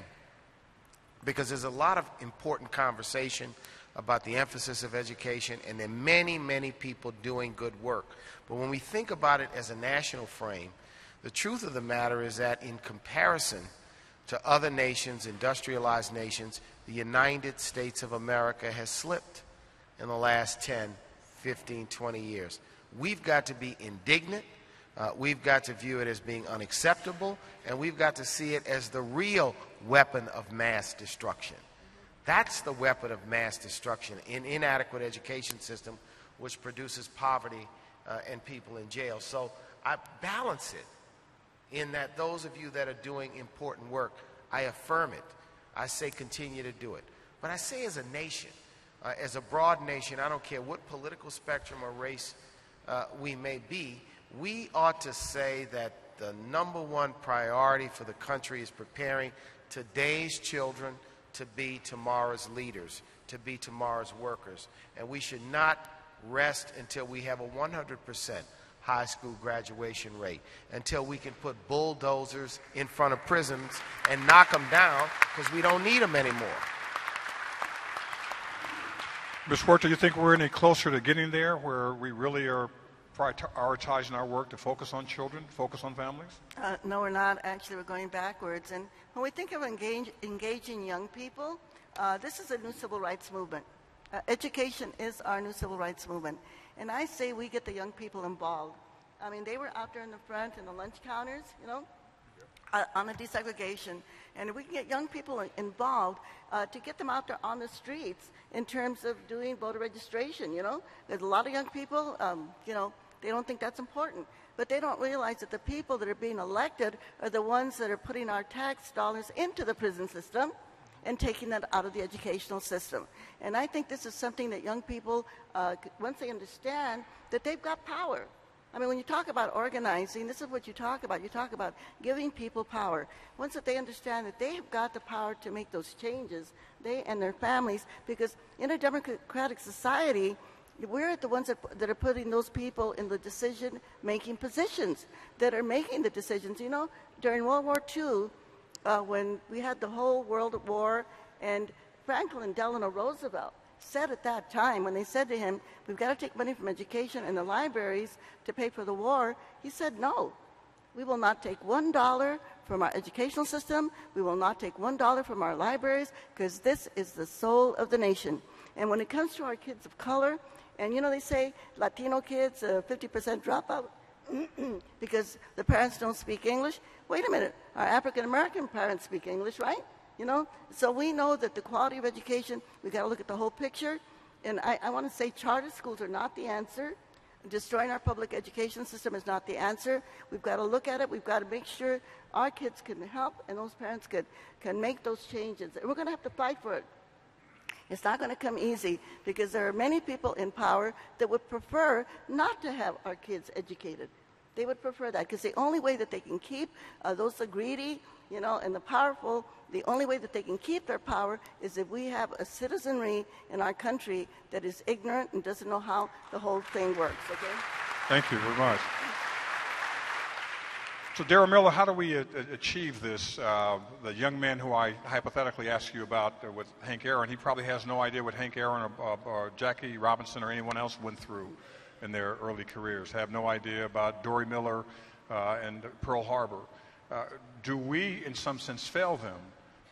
because there's a lot of important conversation about the emphasis of education, and there are many, many people doing good work. But when we think about it as a national frame, the truth of the matter is that in comparison to other nations, industrialized nations, the United States of America has slipped in the last 10, 15, 20 years. We've got to be indignant. We've got to view it as being unacceptable, and we've got to see it as the real weapon of mass destruction. That's the weapon of mass destruction, an inadequate education system which produces poverty and people in jail. So I balance it in that those of you that are doing important work, I affirm it. I say continue to do it. But I say as a nation, as a broad nation, I don't care what political spectrum or race we may be, we ought to say that the number one priority for the country is preparing today's children to be tomorrow's leaders, to be tomorrow's workers. And we should not rest until we have a 100% high school graduation rate, until we can put bulldozers in front of prisons and knock them down because we don't need them anymore. Ms. Huerta, do you think we're any closer to getting there, where we really are prioritizing our work to focus on children, focus on families? No, we're not. Actually, we're going backwards. And when we think of engaging young people, this is a new civil rights movement. Education is our new civil rights movement. And I say we get the young people involved. I mean, they were out there in the front in the lunch counters, you know, on the desegregation. And if we can get young people involved to get them out there on the streets in terms of doing voter registration, you know. There's a lot of young people, you know, they don't think that's important. But they don't realize that the people that are being elected are the ones that are putting our tax dollars into the prison system and taking that out of the educational system. And I think this is something that young people, once they understand that they've got power. I mean, when you talk about organizing, this is what you talk about. You talk about giving people power. Once that they understand that they have got the power to make those changes, they and their families, because in a democratic society, we're the ones that are putting those people in the decision-making positions, that are making the decisions. You know, during World War II, when we had the whole world at war, and Franklin Delano Roosevelt said at that time, when they said to him, we've got to take money from education and the libraries to pay for the war, he said, no, we will not take $1 from our educational system, we will not take $1 from our libraries, because this is the soul of the nation. And when it comes to our kids of color, and you know, they say Latino kids, 50% dropout because the parents don't speak English. Wait a minute, our African American parents speak English, right? You know, so we know that the quality of education, we've got to look at the whole picture. And I want to say charter schools are not the answer. Destroying our public education system is not the answer. We've got to look at it. We've got to make sure our kids can help and those parents can make those changes. And we're going to have to fight for it. It's not going to come easy because there are many people in power that would prefer not to have our kids educated. They would prefer that because the only way that they can keep those that are greedy, and the powerful, the only way that they can keep their power is if we have a citizenry in our country that is ignorant and doesn't know how the whole thing works, okay? Thank you very much. So, Darrell Miller, how do we achieve this? The young man who I hypothetically asked you about with Hank Aaron, he probably has no idea what Hank Aaron or Jackie Robinson or anyone else went through in their early careers, have no idea about Dory Miller and Pearl Harbor. Do we, in some sense, fail them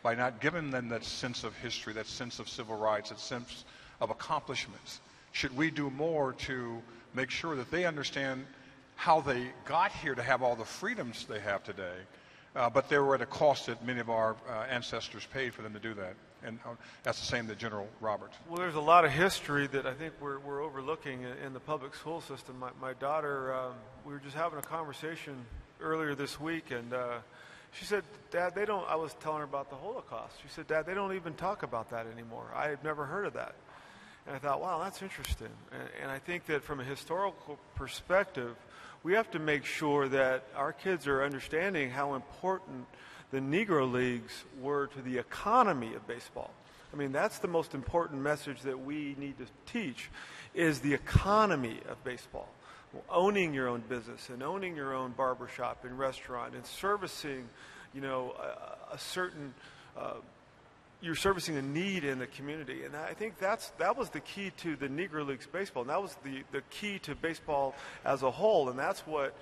by not giving them that sense of history, that sense of civil rights, that sense of accomplishments? Should we do more to make sure that they understand how they got here to have all the freedoms they have today, but they were at a cost that many of our ancestors paid for them to do that? And that's the same to General Roberts. Well, there's a lot of history that I think we're overlooking in the public school system. My daughter, we were just having a conversation earlier this week, and she said, Dad, I was telling her about the Holocaust. She said, Dad, they don't even talk about that anymore. I had never heard of that. And I thought, wow, that's interesting. And I think that from a historical perspective, we have to make sure that our kids are understanding how important the Negro Leagues were to the economy of baseball. I mean, that's the most important message that we need to teach, is the economy of baseball. Owning your own business and owning your own barbershop and restaurant and servicing, a certain, you're servicing a need in the community. And I think that was the key to the Negro Leagues baseball. And that was the key to baseball as a whole. And that's what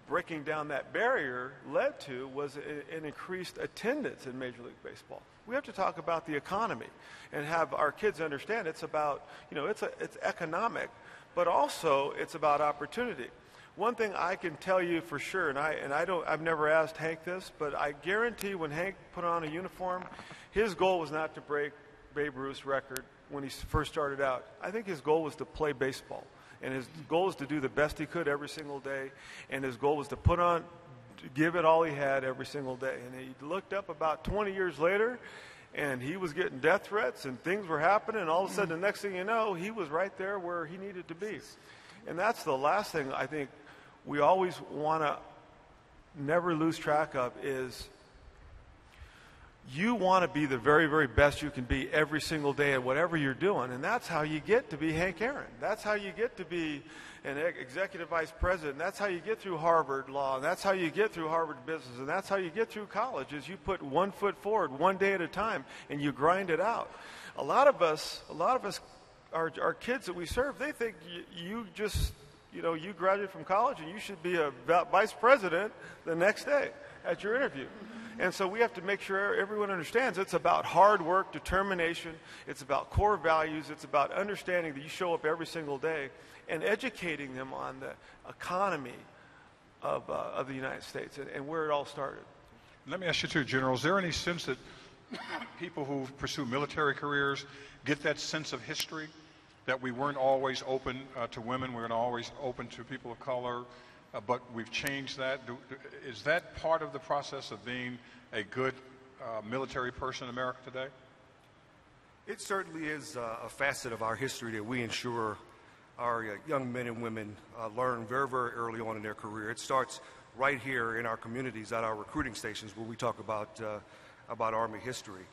breaking down that barrier led to, was an increased attendance in Major League Baseball. We have to talk about the economy and have our kids understand it's about, it's economic, but also it's about opportunity. One thing I can tell you for sure, and I've never asked Hank this, but I guarantee when Hank put on a uniform, his goal was not to break Babe Ruth's record when he first started out. I think his goal was to play baseball. And his goal was to do the best he could every single day. And his goal was to give it all he had every single day. And he looked up about 20 years later, and he was getting death threats, and things were happening. And all of a sudden, the next thing you know, he was right there where he needed to be. And that's the last thing I think we always want to never lose track of, is you want to be the very, very best you can be every single day at whatever you're doing. And that's how you get to be Hank Aaron. That's how you get to be an executive vice president. That's how you get through Harvard Law. And that's how you get through Harvard Business. And that's how you get through college, is you put one foot forward one day at a time and you grind it out. A lot of us, our kids that we serve, they think you graduate from college and you should be a vice president the next day at your interview. And so we have to make sure everyone understands it's about hard work, determination, it's about core values, it's about understanding that you show up every single day, and educating them on the economy of the United States and where it all started. Let me ask you too, General, is there any sense that people who pursue military careers get that sense of history, that we weren't always open to women, we weren't always open to people of color, but we've changed that? Is that part of the process of being a good military person in America today? It certainly is a facet of our history that we ensure our young men and women learn very, very early on in their career. It starts right here in our communities at our recruiting stations where we talk about Army history.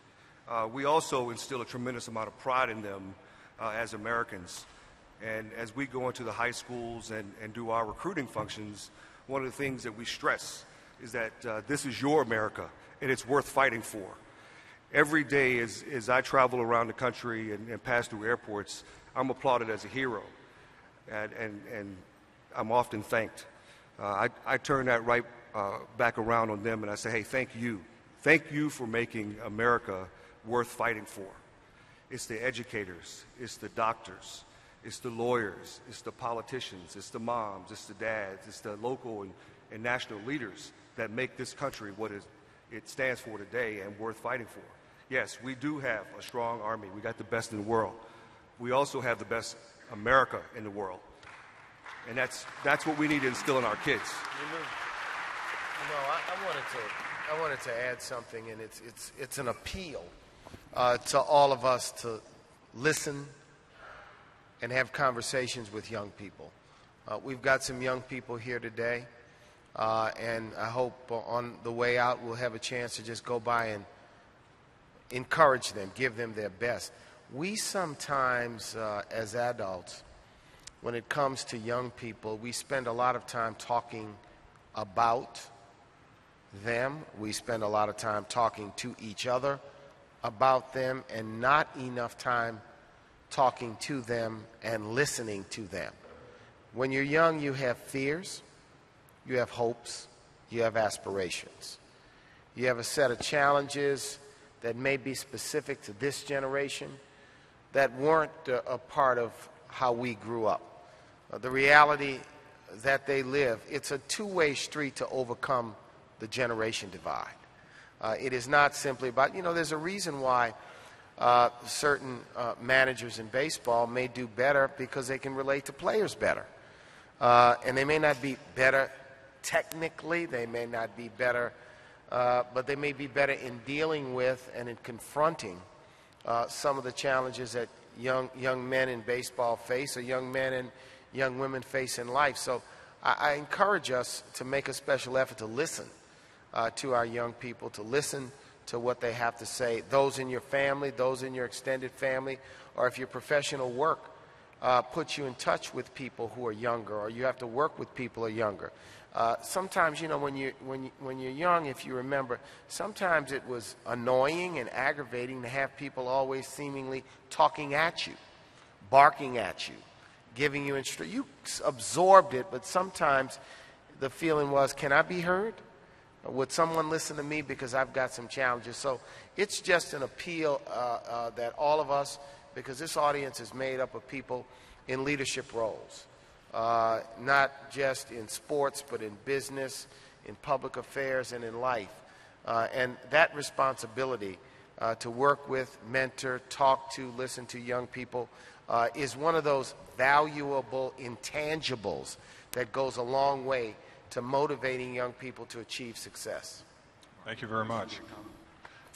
We also instill a tremendous amount of pride in them as Americans. And as we go into the high schools and do our recruiting functions, one of the things that we stress is that this is your America, and it's worth fighting for. Every day as I travel around the country and pass through airports, I'm applauded as a hero, and I'm often thanked. I turn that right back around on them, and I say, hey, thank you. Thank you for making America worth fighting for. It's the educators, it's the doctors, it's the lawyers, it's the politicians, it's the moms, it's the dads, it's the local and national leaders that make this country what it stands for today and worth fighting for. Yes, we do have a strong Army. We got the best in the world. We also have the best America in the world. And that's what we need to instill in our kids. I wanted to add something, and it's an appeal to all of us to listen, and have conversations with young people. We've got some young people here today, and I hope on the way out we'll have a chance to just go by and encourage them, give them their best. We sometimes, as adults, when it comes to young people, we spend a lot of time talking about them. We spend a lot of time talking to each other about them, and not enough time talking to them and listening to them. When you're young, you have fears, you have hopes, you have aspirations. You have a set of challenges that may be specific to this generation that weren't a part of how we grew up. The reality that they live, it's a two-way street to overcome the generation divide. It is not simply about, there's a reason why certain managers in baseball may do better because they can relate to players better. And they may not be better technically, they may not be better, but they may be better in dealing with and in confronting some of the challenges that young men in baseball face, or young men and young women face in life. So I encourage us to make a special effort to listen to our young people, to listen to what they have to say, those in your family, those in your extended family, or if your professional work puts you in touch with people who are younger, or you have to work with people who are younger. Sometimes, when you're young, if you remember, sometimes it was annoying and aggravating to have people always seemingly talking at you, barking at you, giving you instructions. You absorbed it, but sometimes the feeling was, can I be heard? Would someone listen to me because I've got some challenges? So it's just an appeal that all of us, because this audience is made up of people in leadership roles, not just in sports, but in business, in public affairs, and in life. And that responsibility to work with, mentor, talk to, listen to young people is one of those valuable intangibles that goes a long way to motivating young people to achieve success. Thank you very much.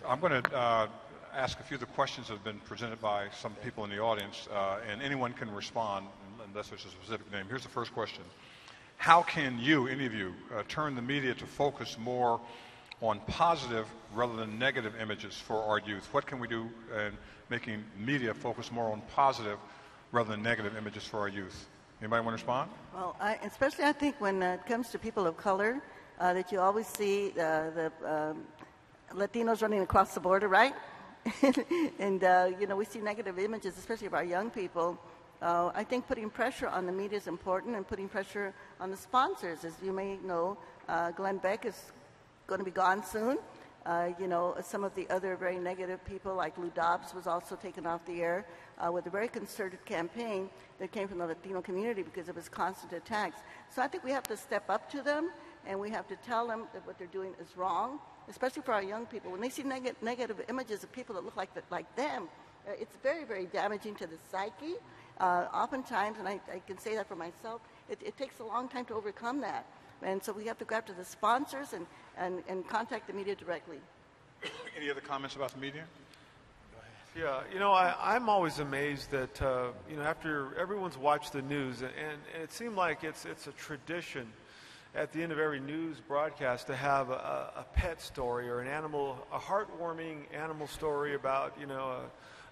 I'm going to ask a few of the questions that have been presented by some people in the audience, and anyone can respond unless there's a specific name. Here's the first question. How can you, any of you, turn the media to focus more on positive rather than negative images for our youth? What can we do in making media focus more on positive rather than negative images for our youth? Anybody want to respond? Well, especially I think when it comes to people of color, that you always see the Latinos running across the border, right? And, we see negative images, especially of our young people. I think putting pressure on the media is important, and putting pressure on the sponsors. As you may know, Glenn Beck is going to be gone soon. Some of the other very negative people, like Lou Dobbs, was also taken off the air with a very concerted campaign that came from the Latino community because of his constant attacks. So I think we have to step up to them, and we have to tell them that what they're doing is wrong, especially for our young people. When they see negative images of people that look like them, it's very, very damaging to the psyche. Oftentimes, and I can say that for myself, it takes a long time to overcome that. And so we have to go after the sponsors and contact the media directly. Any other comments about the media? Yeah, I'm always amazed that, after everyone's watched the news, and it seemed like it's a tradition at the end of every news broadcast to have a pet story or a heartwarming animal story about,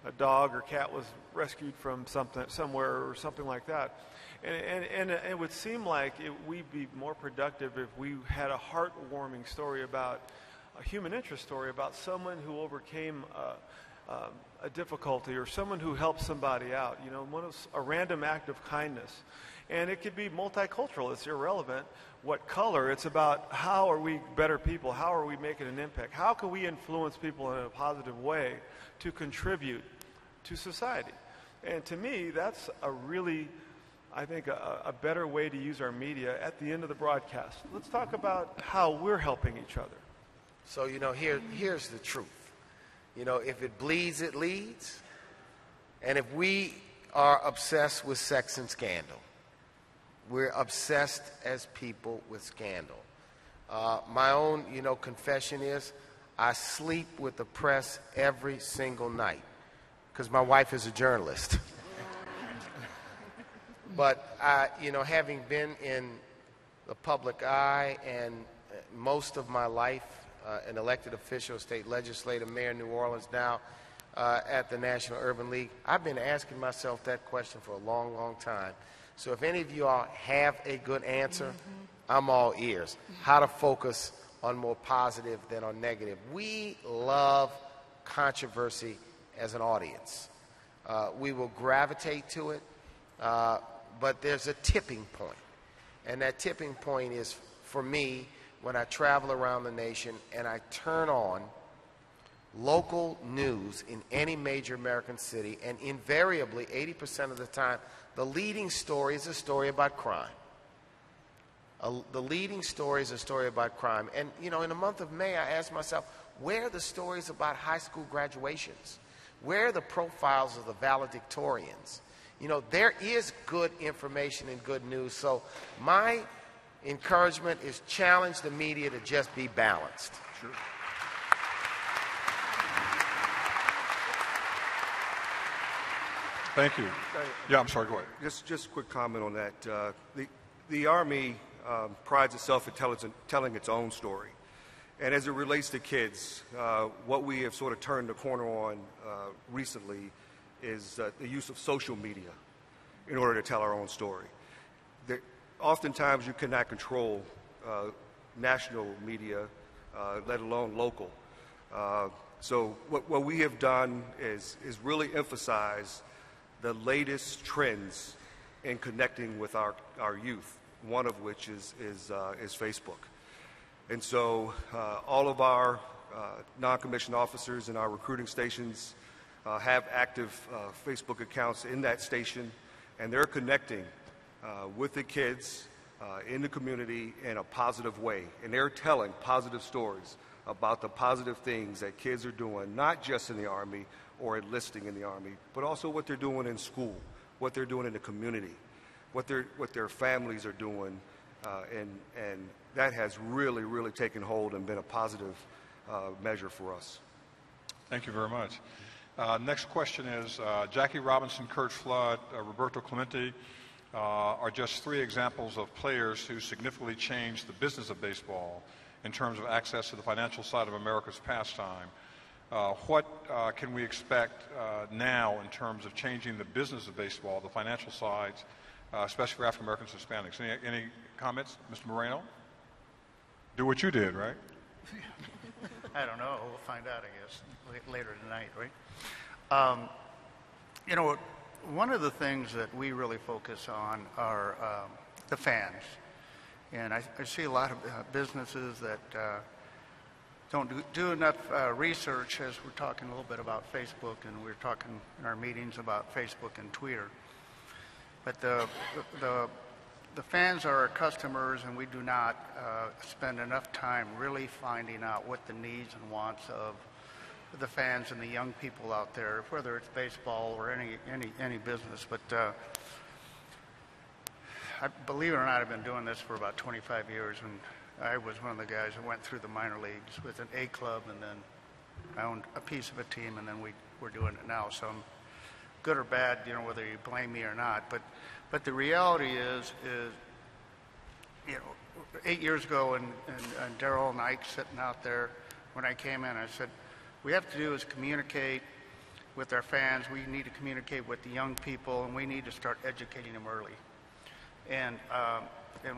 a dog or cat was rescued from somewhere or something like that. And it would seem like we'd be more productive if we had a heartwarming story about a human interest story about someone who overcame a difficulty or someone who helped somebody out. A random act of kindness. And it could be multicultural. It's irrelevant what color. It's about how are we better people? How are we making an impact? How can we influence people in a positive way to contribute to society? And to me, that's I think a better way to use our media at the end of the broadcast. Let's talk about how we're helping each other. So, here's the truth. If it bleeds, it leads. And if we are obsessed with sex and scandal, we're obsessed as people with scandal. My own, confession is I sleep with the press every single night because my wife is a journalist. But, having been in the public eye and most of my life, an elected official, state legislator, mayor of New Orleans, now at the National Urban League, I've been asking myself that question for a long, long time. So if any of you all have a good answer, I'm all ears. How to focus on more positive than on negative. We love controversy as an audience. We will gravitate to it, but there's a tipping point. And that tipping point is, for me, when I travel around the nation and I turn on local news in any major American city, and invariably, 80% of the time, the leading story is a story about crime. The leading story is a story about crime. And, in the month of May, I asked myself, where are the stories about high school graduations? Where are the profiles of the valedictorians? There is good information and good news. So my encouragement is challenge the media to just be balanced. Sure. Thank you. Yeah, I'm sorry, go ahead. Just a quick comment on that. The Army prides itself in telling its own story. And as it relates to kids, what we have sort of turned the corner on recently is the use of social media in order to tell our own story. Oftentimes you cannot control national media, let alone local. So what we have done is really emphasize the latest trends in connecting with our youth, one of which is Facebook. And so all of our non-commissioned officers in our recruiting stations have active Facebook accounts in that station, and they're connecting with the kids in the community in a positive way. And they're telling positive stories about the positive things that kids are doing, not just in the Army or enlisting in the Army, but also what they're doing in school, what they're doing in the community, what their families are doing, and that has really, really taken hold and been a positive measure for us. Thank you very much. Next question is, Jackie Robinson, Kurt Flood, Roberto Clemente are just three examples of players who significantly changed the business of baseball in terms of access to the financial side of America's pastime. What can we expect now in terms of changing the business of baseball, the financial sides, especially for African Americans and Hispanics? Any comments, Mr. Moreno? Do what you did, right? I don't know. We'll find out, I guess, later tonight, right? One of the things that we really focus on are the fans. And I see a lot of businesses that don't do enough research, as we're talking a little bit about Facebook, and we're talking in our meetings about Facebook and Twitter. But the fans are our customers, and we do not spend enough time really finding out what the needs and wants of the fans and the young people out there, whether it's baseball or any business. But believe it or not, I've been doing this for about 25 years, and I was one of the guys who went through the minor leagues with an A club, and then I owned a piece of a team, and then we're doing it now. So I'm good or bad, whether you blame me or not. But the reality is 8 years ago, and Darrell and Ike sitting out there, when I came in, I said, we have to do is communicate with our fans. We need to communicate with the young people, and we need to start educating them early. And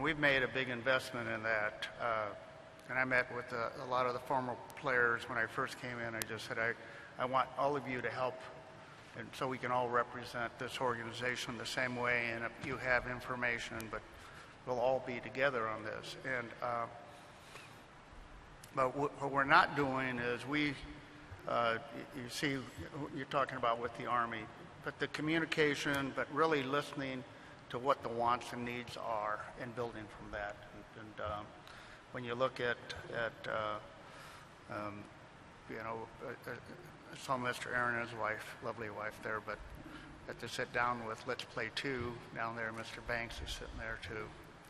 we've made a big investment in that. And I met with a lot of the former players when I first came in. I just said, I want all of you to help, and so we can all represent this organization the same way. And if you have information, but we'll all be together on this. And but what we're not doing is you see, you're talking about with the Army, but the communication, but really listening to what the wants and needs are and building from that. And when you look at I saw Mr. Aaron and his wife, lovely wife there, but got to sit down with Let's Play 2 down there. Mr. Banks is sitting there too.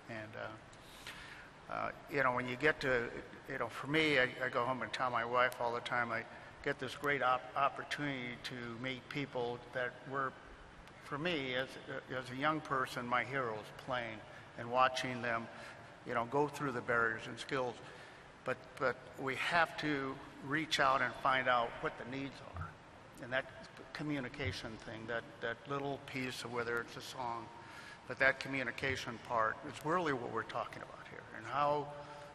And when you get to, for me, I go home and tell my wife all the time, get this great opportunity to meet people that were, for me, as a young person, my heroes playing and watching them, go through the barriers and skills. But we have to reach out and find out what the needs are. And that communication thing, that little piece of whether it's a song, but that communication part is really what we're talking about here. And how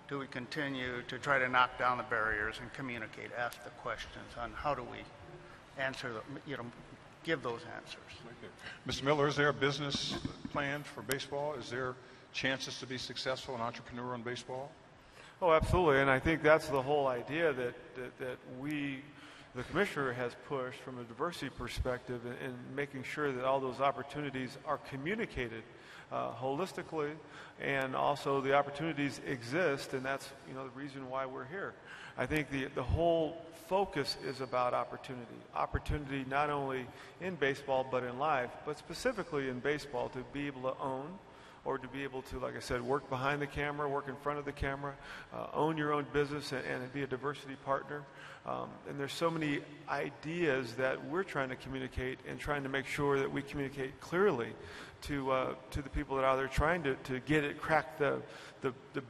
do we continue to try to knock down the barriers and communicate, ask the questions on how do we answer, give those answers. Mr. Miller, is there a business plan for baseball? Is there chances to be successful, an entrepreneur in baseball? Oh, absolutely, and I think that's the whole idea that we, the commissioner, has pushed from a diversity perspective in making sure that all those opportunities are communicated holistically, and also the opportunities exist, and that's the reason why we're here. I think the whole focus is about opportunity not only in baseball but in life, but specifically in baseball, to be able to own, or to be able to, like I said, work behind the camera, work in front of the camera, own your own business, and be a diversity partner. And there's so many ideas that we're trying to communicate, and trying to make sure that we communicate clearly to the people that are there trying to crack the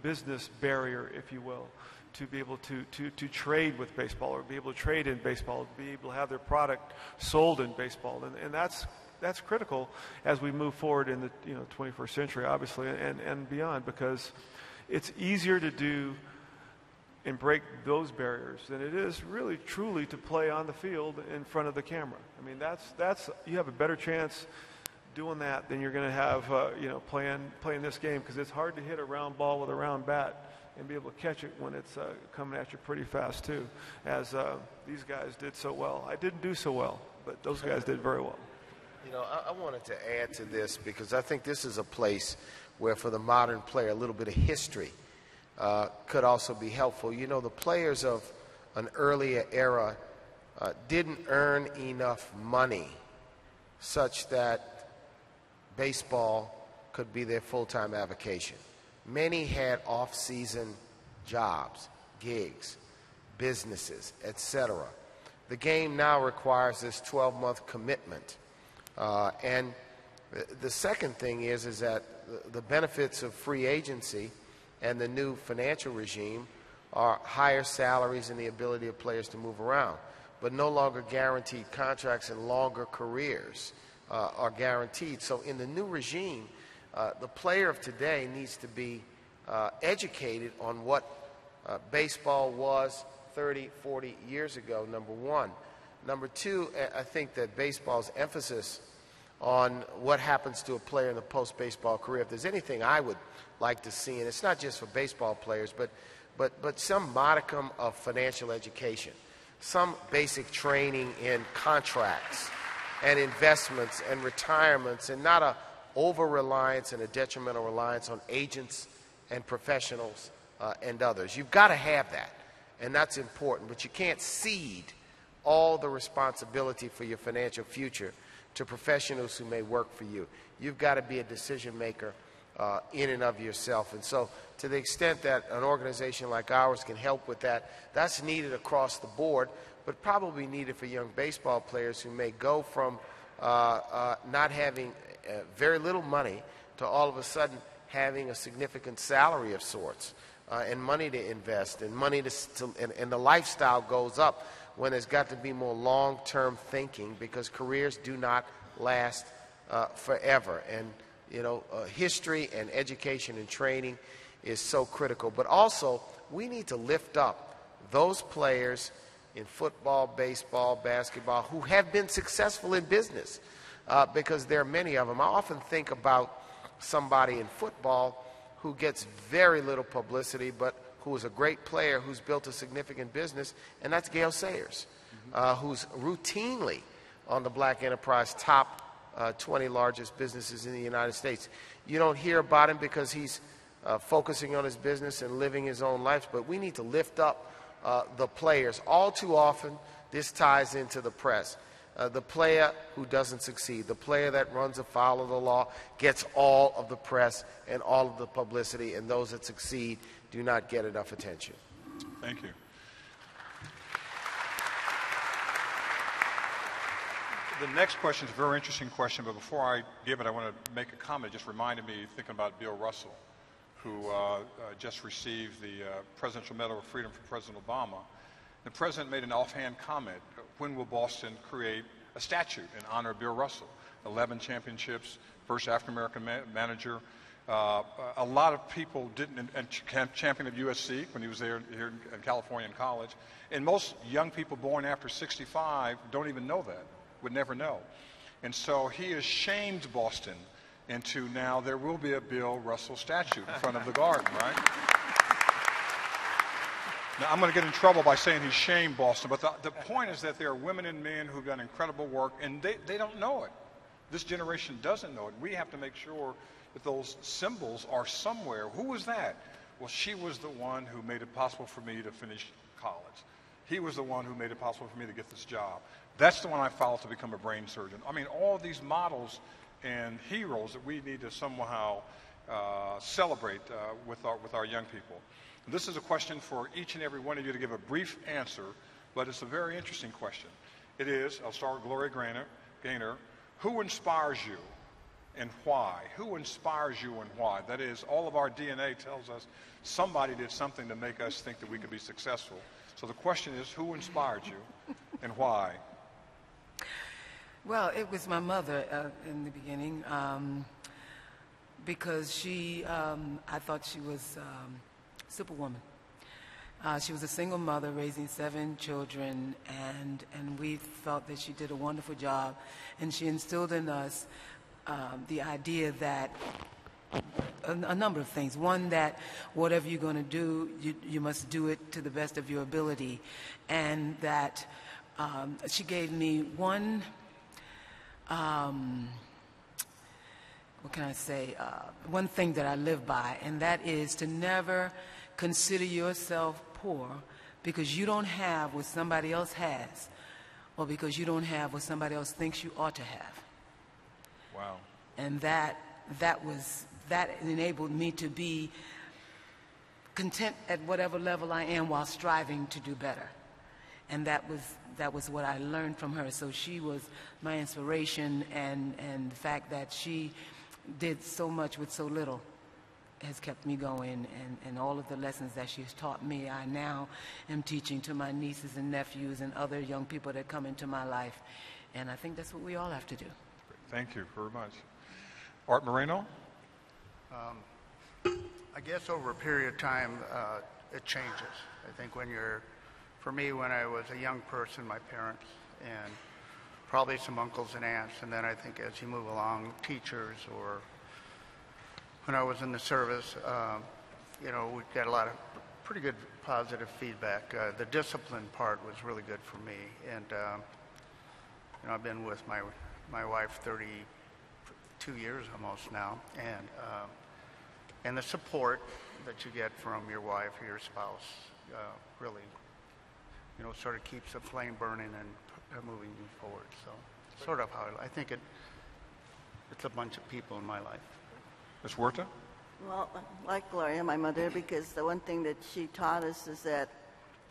business barrier, if you will, to be able to trade with baseball, or be able to trade in baseball, to be able to have their product sold in baseball. And that's critical as we move forward in the 21st century, obviously, and beyond, because it's easier to do and break those barriers than it is really truly to play on the field in front of the camera. I mean, that's you have a better chance doing that than you're going to have playing this game, because it's hard to hit a round ball with a round bat and be able to catch it when it's coming at you pretty fast too, as these guys did so well. I didn't do so well, but those guys did very well. I wanted to add to this, because I think this is a place where, for the modern player, a little bit of history could also be helpful. The players of an earlier era didn't earn enough money such that baseball could be their full-time avocation. Many had off-season jobs, gigs, businesses, etc. The game now requires this 12-month commitment. And the second thing is that the benefits of free agency and the new financial regime are higher salaries and the ability of players to move around, but no longer guaranteed contracts, and longer careers are guaranteed. So in the new regime, the player of today needs to be educated on what baseball was 30, 40 years ago, number one. Number two, I think that baseball's emphasis on what happens to a player in the post-baseball career, if there's anything I would like to see, and it's not just for baseball players, but some modicum of financial education, some basic training in contracts and investments and retirements, and not a over-reliance and a detrimental reliance on agents and professionals and others. You've got to have that, and that's important, but you can't cede all the responsibility for your financial future to professionals who may work for you. You've got to be a decision maker in and of yourself. And so to the extent that an organization like ours can help with that, that's needed across the board, but probably needed for young baseball players who may go from not having very little money to all of a sudden having a significant salary of sorts, and money to invest, and money and the lifestyle goes up when there's got to be more long-term thinking, because careers do not last forever. And history and education and training is so critical. But also, we need to lift up those players in football, baseball, basketball who have been successful in business, because there are many of them. I often think about somebody in football who gets very little publicity, but who is a great player who's built a significant business, and that's Gale Sayers, who's routinely on the Black Enterprise top 20 largest businesses in the United States. You don't hear about him because he's focusing on his business and living his own life, but we need to lift up the players. All too often, this ties into the press. The player who doesn't succeed, the player that runs afoul of the law, gets all of the press and all of the publicity, and those that succeed do not get enough attention. Thank you. The next question is a very interesting question, but before I give it, I want to make a comment. It just reminded me, thinking about Bill Russell, who just received the Presidential Medal of Freedom from President Obama. The president made an offhand comment: when will Boston create a statue in honor of Bill Russell? 11 championships, first African-American manager. A lot of people didn't, and champion of USC when he was there here in California in college. And most young people born after 65 don't even know that, would never know. And so he has shamed Boston into now there will be a Bill Russell statue in front of the garden, right? Now, I'm going to get in trouble by saying he shamed Boston, but the point is that there are women and men who've done incredible work, and they don't know it. This generation doesn't know it. We have to make sure that those symbols are somewhere. Who was that? Well, she was the one who made it possible for me to finish college. He was the one who made it possible for me to get this job. That's the one I followed to become a brain surgeon. I mean, all these models and heroes that we need to somehow celebrate with our young people. This is a question for each and every one of you to give a brief answer, but it's a very interesting question. It is, I'll start with Gloria Gaynor. Who inspires you and why? Who inspires you and why? That is, all of our DNA tells us somebody did something to make us think that we could be successful. So the question is, who inspired you and why? Well, it was my mother in the beginning because she, I thought she was Superwoman. She was a single mother raising 7 children, and we felt that she did a wonderful job. And she instilled in us the idea that a number of things. One, that whatever you're going to do, you must do it to the best of your ability. And that she gave me one, what can I say, one thing that I live by, and that is to never consider yourself poor because you don't have what somebody else has, or because you don't have what somebody else thinks you ought to have. Wow. And that enabled me to be content at whatever level I am while striving to do better. And that was what I learned from her. So she was my inspiration, and the fact that she did so much with so little has kept me going, and all of the lessons that she's taught me, I now am teaching to my nieces and nephews and other young people that come into my life. And I think that's what we all have to do. Thank you very much. Art Moreno? I guess over a period of time, it changes. I think for me, when I was a young person, my parents and probably some uncles and aunts, and then I think as you move along, teachers, or when I was in the service, we got a lot of pretty good positive feedback. The discipline part was really good for me, and I've been with my wife 32 years almost now, and the support that you get from your wife or your spouse really, sort of keeps the flame burning and moving you forward. So, sort of how I think it's a bunch of people in my life. Ms. Huerta? Well, like Gloria, my mother, because the one thing that she taught us is that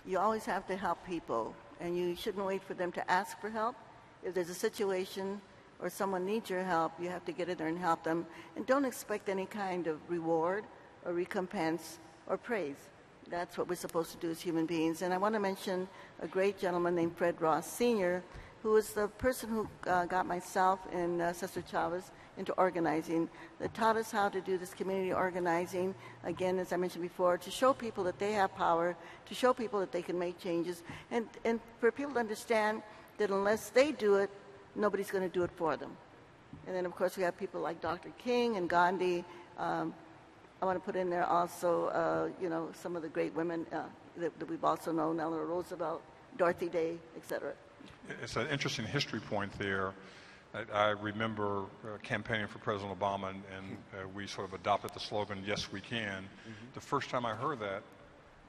you always have to help people, and you shouldn't wait for them to ask for help. If there's a situation or someone needs your help, you have to get in there and help them, and don't expect any kind of reward or recompense or praise. That's what we're supposed to do as human beings. And I want to mention a great gentleman named Fred Ross Sr., who was the person who got myself and Cesar Chavez into organizing, that taught us how to do this community organizing, again, as I mentioned before, to show people that they have power, to show people that they can make changes, and for people to understand that unless they do it, nobody's going to do it for them. And then, of course, we have people like Dr. King and Gandhi. I want to put in there also, some of the great women that we've also known, Eleanor Roosevelt, Dorothy Day, etc. It's an interesting history point there. I remember campaigning for President Obama, and we sort of adopted the slogan, "Yes, we can." Mm-hmm. The first time I heard that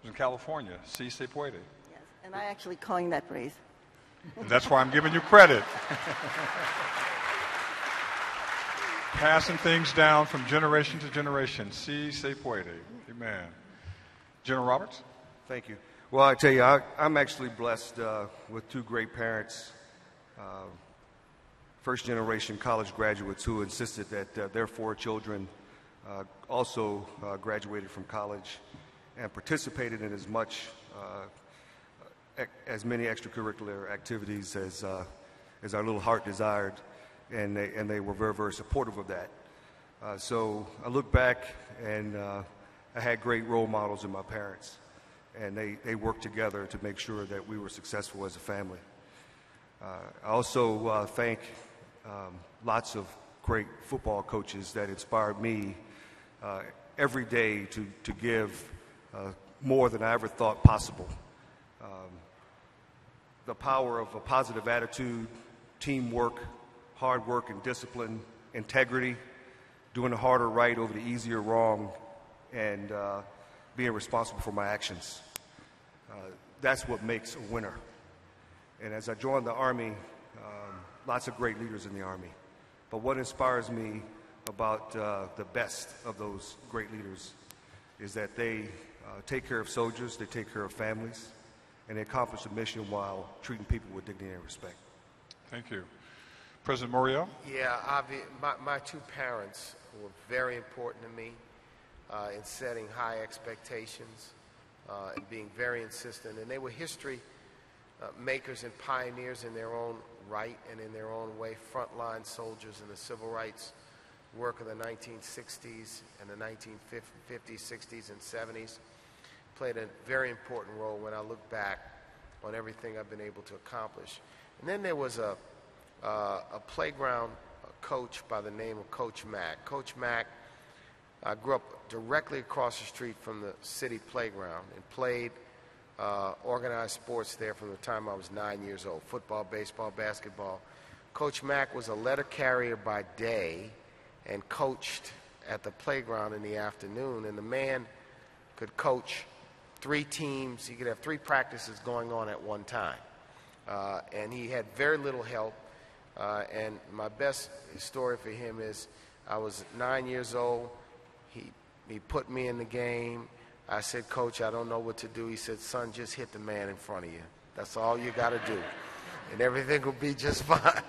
was in California, "Si se puede." Yes, and I actually coined that phrase. And that's why I'm giving you credit. Passing things down from generation to generation. Si se puede. Amen. General Roberts? Thank you. Well, I tell you, I'm actually blessed with 2 great parents. first-generation college graduates who insisted that their 4 children also graduated from college and participated in as many extracurricular activities as our little heart desired, and they were very, very supportive of that. So I look back, and I had great role models in my parents, and they worked together to make sure that we were successful as a family. I also thank lots of great football coaches that inspired me every day to give more than I ever thought possible. The power of a positive attitude, teamwork, hard work and discipline, integrity, doing the harder right over the easier wrong, and being responsible for my actions. That's what makes a winner. And as I joined the Army, lots of great leaders in the Army. But what inspires me about the best of those great leaders is that they take care of soldiers, they take care of families, and they accomplish the mission while treating people with dignity and respect. Thank you. President Muriel? Yeah, my 2 parents were very important to me in setting high expectations and being very insistent. And they were history makers and pioneers in their own right and in their own way, frontline soldiers in the civil rights work of the 1960s and the 1950s, 60s, and 70s. Played a very important role when I look back on everything I've been able to accomplish. And then there was a playground coach by the name of Coach Mack. Coach Mack, I grew up directly across the street from the city playground and played organized sports there from the time I was 9 years old, football, baseball, basketball. Coach Mack was a letter carrier by day and coached at the playground in the afternoon, and the man could coach 3 teams. He could have 3 practices going on at one time. And he had very little help. And my best story for him is I was 9 years old. He put me in the game. I said, Coach, I don't know what to do. He said, son, just hit the man in front of you. That's all you got to do. And everything will be just fine.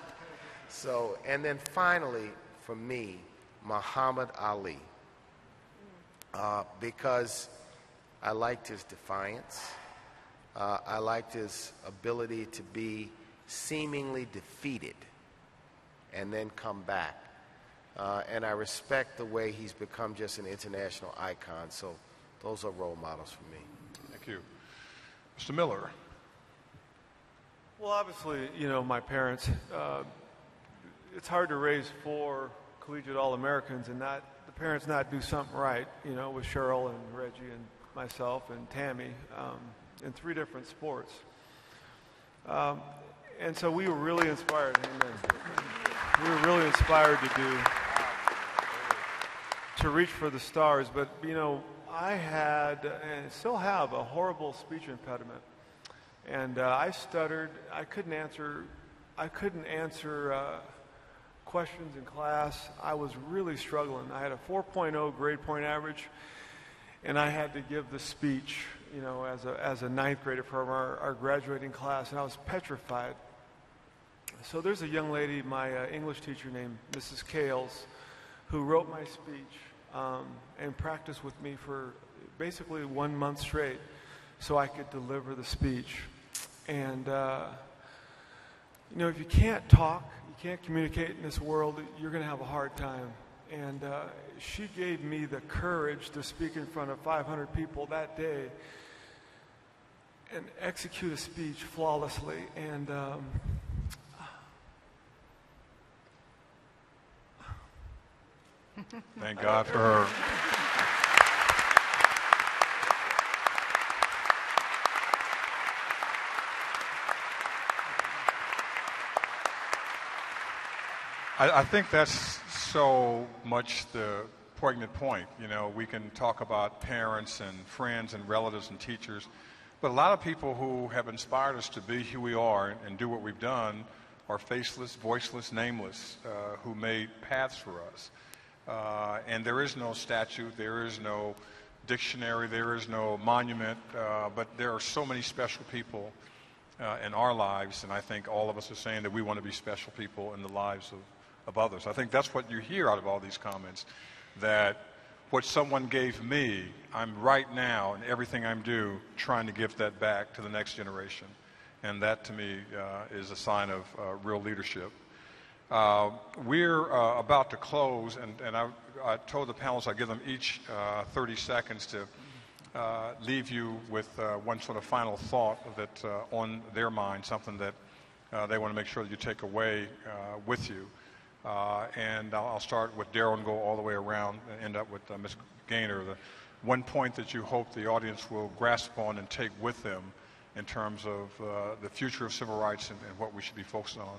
So, and then finally, for me, Muhammad Ali. Because I liked his defiance. I liked his ability to be seemingly defeated and then come back. And I respect the way he's become just an international icon. So those are role models for me. Thank you. Mr. Miller. Well, obviously, my parents, it's hard to raise 4 collegiate All-Americans and the parents not do something right, with Cheryl and Reggie and myself and Tammy in 3 different sports. And so we were really inspired. We were really inspired to reach for the stars. But, I had and still have a horrible speech impediment. And I stuttered. I couldn't answer questions in class. I was really struggling. I had a 4.0 grade point average, and I had to give the speech, as a 9th grader for our graduating class, and I was petrified. So there's a young lady, my English teacher named Mrs. Kales, who wrote my speech and practiced with me for basically 1 month straight so I could deliver the speech. And, if you can't talk, you can't communicate in this world, you're going to have a hard time. And she gave me the courage to speak in front of 500 people that day and execute a speech flawlessly. And thank God for her. I think that's so much the poignant point. We can talk about parents and friends and relatives and teachers, but a lot of people who have inspired us to be who we are and do what we've done are faceless, voiceless, nameless, who made paths for us. And there is no statue, there is no dictionary, there is no monument, but there are so many special people in our lives, and I think all of us are saying that we want to be special people in the lives of others. I think that's what you hear out of all these comments, that what someone gave me, I'm right now in everything I'm doing trying to give that back to the next generation. And that, to me, is a sign of real leadership. We're about to close, and I told the panelists I'd give them each 30 seconds to leave you with one sort of final thought that on their mind, something that they want to make sure that you take away with you. And I'll start with Daryl and go all the way around and end up with Ms. Gaynor. The one point that you hope the audience will grasp on and take with them in terms of the future of civil rights and what we should be focusing on.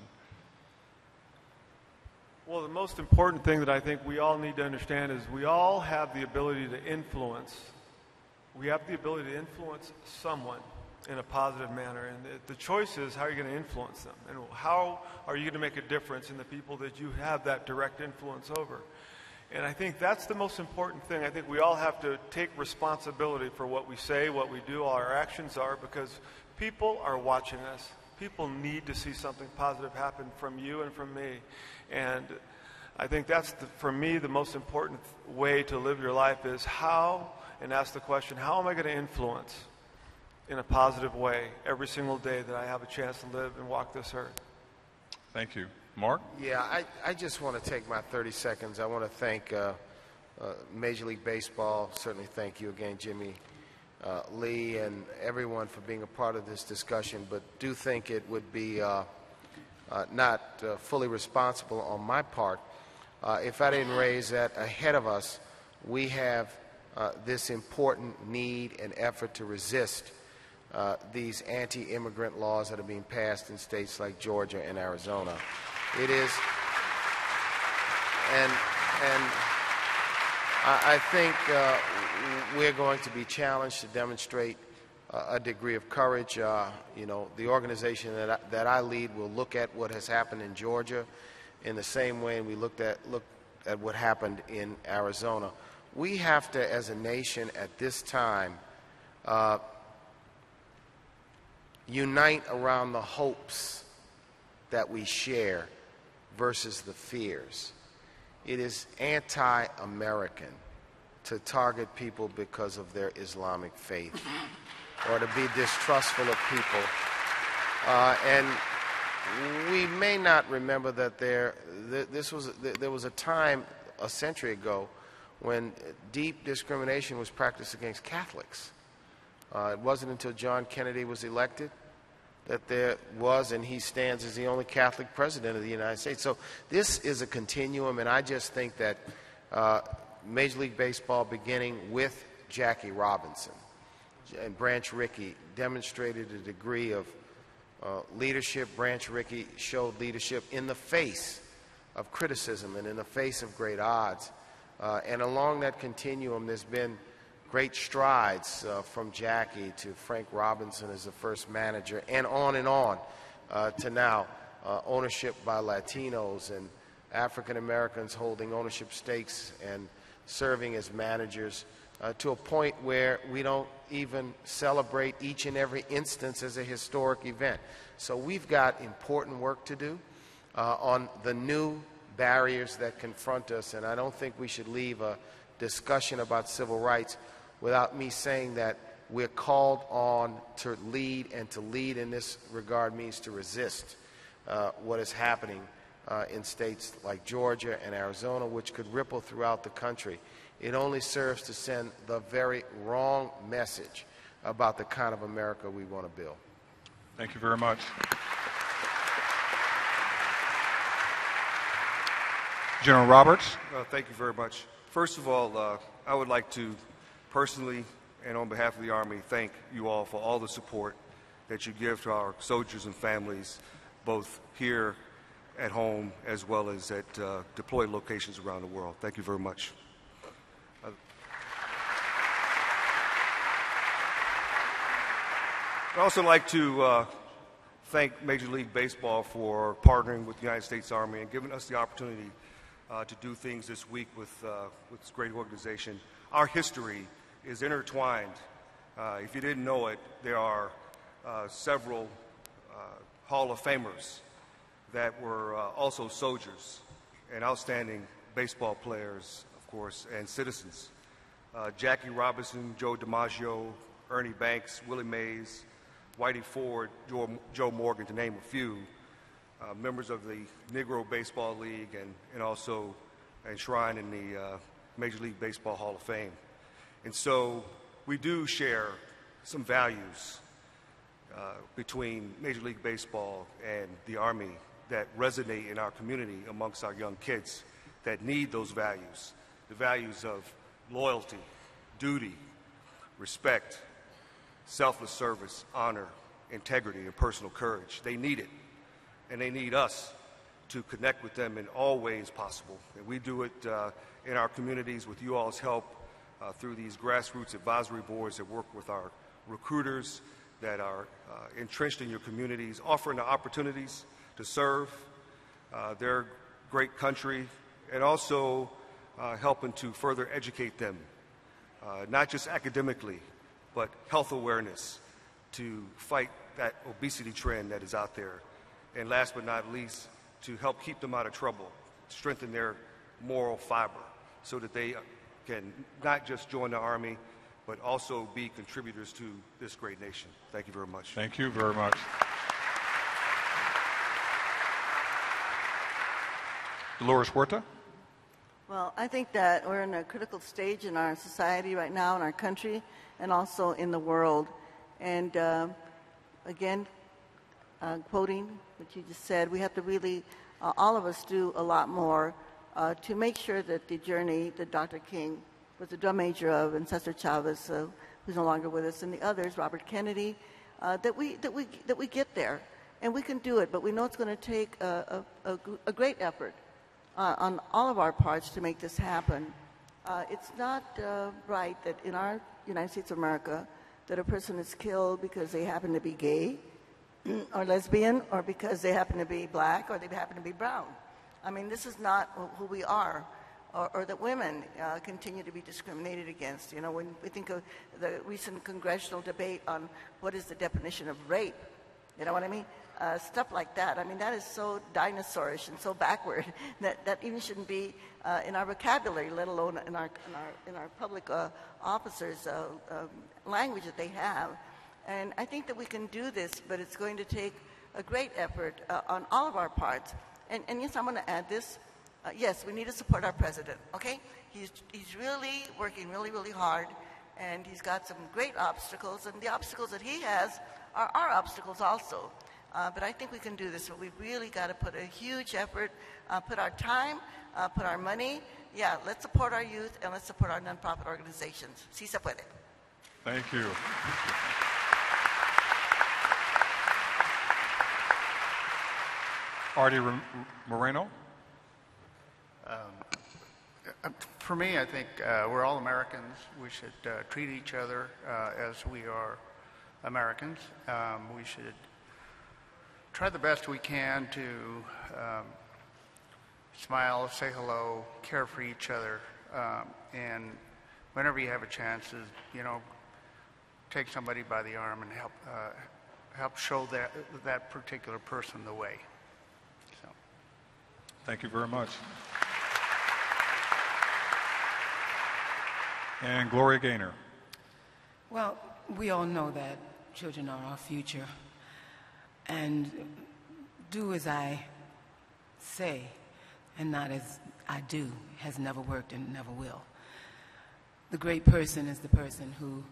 Well, the most important thing that I think we all need to understand is we all have the ability to influence. We have the ability to influence someone in a positive manner. And the choice is, how are you going to influence them? And how are you going to make a difference in the people that you have that direct influence over? And I think that's the most important thing. I think we all have to take responsibility for what we say, what we do, all our actions are, because people are watching us. People need to see something positive happen from you and from me. And I think that's, for me, the most important way to live your life is how, and ask the question, how am I going to influence in a positive way every single day that I have a chance to live and walk this earth? Thank you. Mark? Yeah, I just want to take my 30 seconds. I want to thank Major League Baseball. Certainly thank you again, Jimmy Lee, and everyone for being a part of this discussion, but do think it would be not fully responsible on my part if I didn't raise that ahead of us. We have this important need and effort to resist these anti-immigrant laws that are being passed in states like Georgia and Arizona. It is, and I think we're going to be challenged to demonstrate a degree of courage. You know, the organization that I lead will look at what has happened in Georgia in the same way we looked at what happened in Arizona. We have to, as a nation at this time, unite around the hopes that we share versus the fears. It is anti-American to target people because of their Islamic faith or to be distrustful of people. And we may not remember that there was a time a century ago when deep discrimination was practiced against Catholics. It wasn't until John Kennedy was elected that there was, and he stands as the only Catholic president of the United States. So this is a continuum, and I just think that Major League Baseball, beginning with Jackie Robinson and Branch Rickey, demonstrated a degree of leadership. Branch Rickey showed leadership in the face of criticism and in the face of great odds. And along that continuum, there's been great strides from Jackie to Frank Robinson as the first manager, and on to now ownership by Latinos and African Americans holding ownership stakes and serving as managers to a point where we don't even celebrate each and every instance as a historic event. So we've got important work to do on the new barriers that confront us, and I don't think we should leave a discussion about civil rights without me saying that we're called on to lead, and to lead in this regard means to resist what is happening in states like Georgia and Arizona, which could ripple throughout the country. It only serves to send the very wrong message about the kind of America we want to build. Thank you very much. General Roberts. Thank you very much. First of all, I would like to personally and on behalf of the Army thank you all for all the support that you give to our soldiers and families, both here at home as well as at deployed locations around the world. Thank you very much. I'd also like to thank Major League Baseball for partnering with the United States Army and giving us the opportunity to do things this week with this great organization. Our history is intertwined. If you didn't know it, there are several Hall of Famers that were also soldiers and outstanding baseball players, of course, and citizens. Jackie Robinson, Joe DiMaggio, Ernie Banks, Willie Mays, Whitey Ford, Joe Morgan, to name a few, members of the Negro Baseball League and also enshrined in the Major League Baseball Hall of Fame. And so we do share some values between Major League Baseball and the Army that resonate in our community amongst our young kids that need those values, the values of loyalty, duty, respect, selfless service, honor, integrity, and personal courage. They need it, and they need us to connect with them in all ways possible. And we do it in our communities with you all's help through these grassroots advisory boards that work with our recruiters that are entrenched in your communities, offering the opportunities to serve their great country, and also helping to further educate them, not just academically, but health awareness to fight that obesity trend that is out there. And last but not least, to help keep them out of trouble, strengthen their moral fiber so that they can not just join the Army, but also be contributors to this great nation. Thank you very much. Thank you very much. Dolores Huerta. Well, I think that we're in a critical stage in our society right now, in our country, and also in the world. And again, quoting what you just said, we have to really, all of us, do a lot more to make sure that the journey that Dr. King was a drum major of, and Cesar Chavez, who's no longer with us, and the others, Robert Kennedy, that we get there, and we can do it. But we know it's going to take a great effort on all of our parts to make this happen. It's not right that in our United States of America that a person is killed because they happen to be gay or lesbian, or because they happen to be black, or they happen to be brown. I mean, this is not who we are, or that women continue to be discriminated against. You know, when we think of the recent congressional debate on what is the definition of rape, you know what I mean? Stuff like that. I mean, that is so dinosaurish and so backward that even shouldn't be in our vocabulary, let alone in our public officers' language that they have. And I think that we can do this, but it's going to take a great effort on all of our parts. And yes, I'm going to add this. Yes, we need to support our president, okay? He's really working really, really hard, and he's got some great obstacles, and the obstacles that he has are our obstacles also. But I think we can do this, but we've really got to put a huge effort, put our time, put our money. Yeah, let's support our youth, and let's support our nonprofit organizations. Si se puede. Thank you. Artie Moreno. For me, I think we're all Americans. We should treat each other as we are Americans. We should try the best we can to smile, say hello, care for each other, and whenever you have a chance, you know, take somebody by the arm and help show that particular person the way. So. Thank you very much. And Gloria Gaynor. Well, we all know that children are our future. And do as I say and not as I do has never worked and never will. The great person is the person who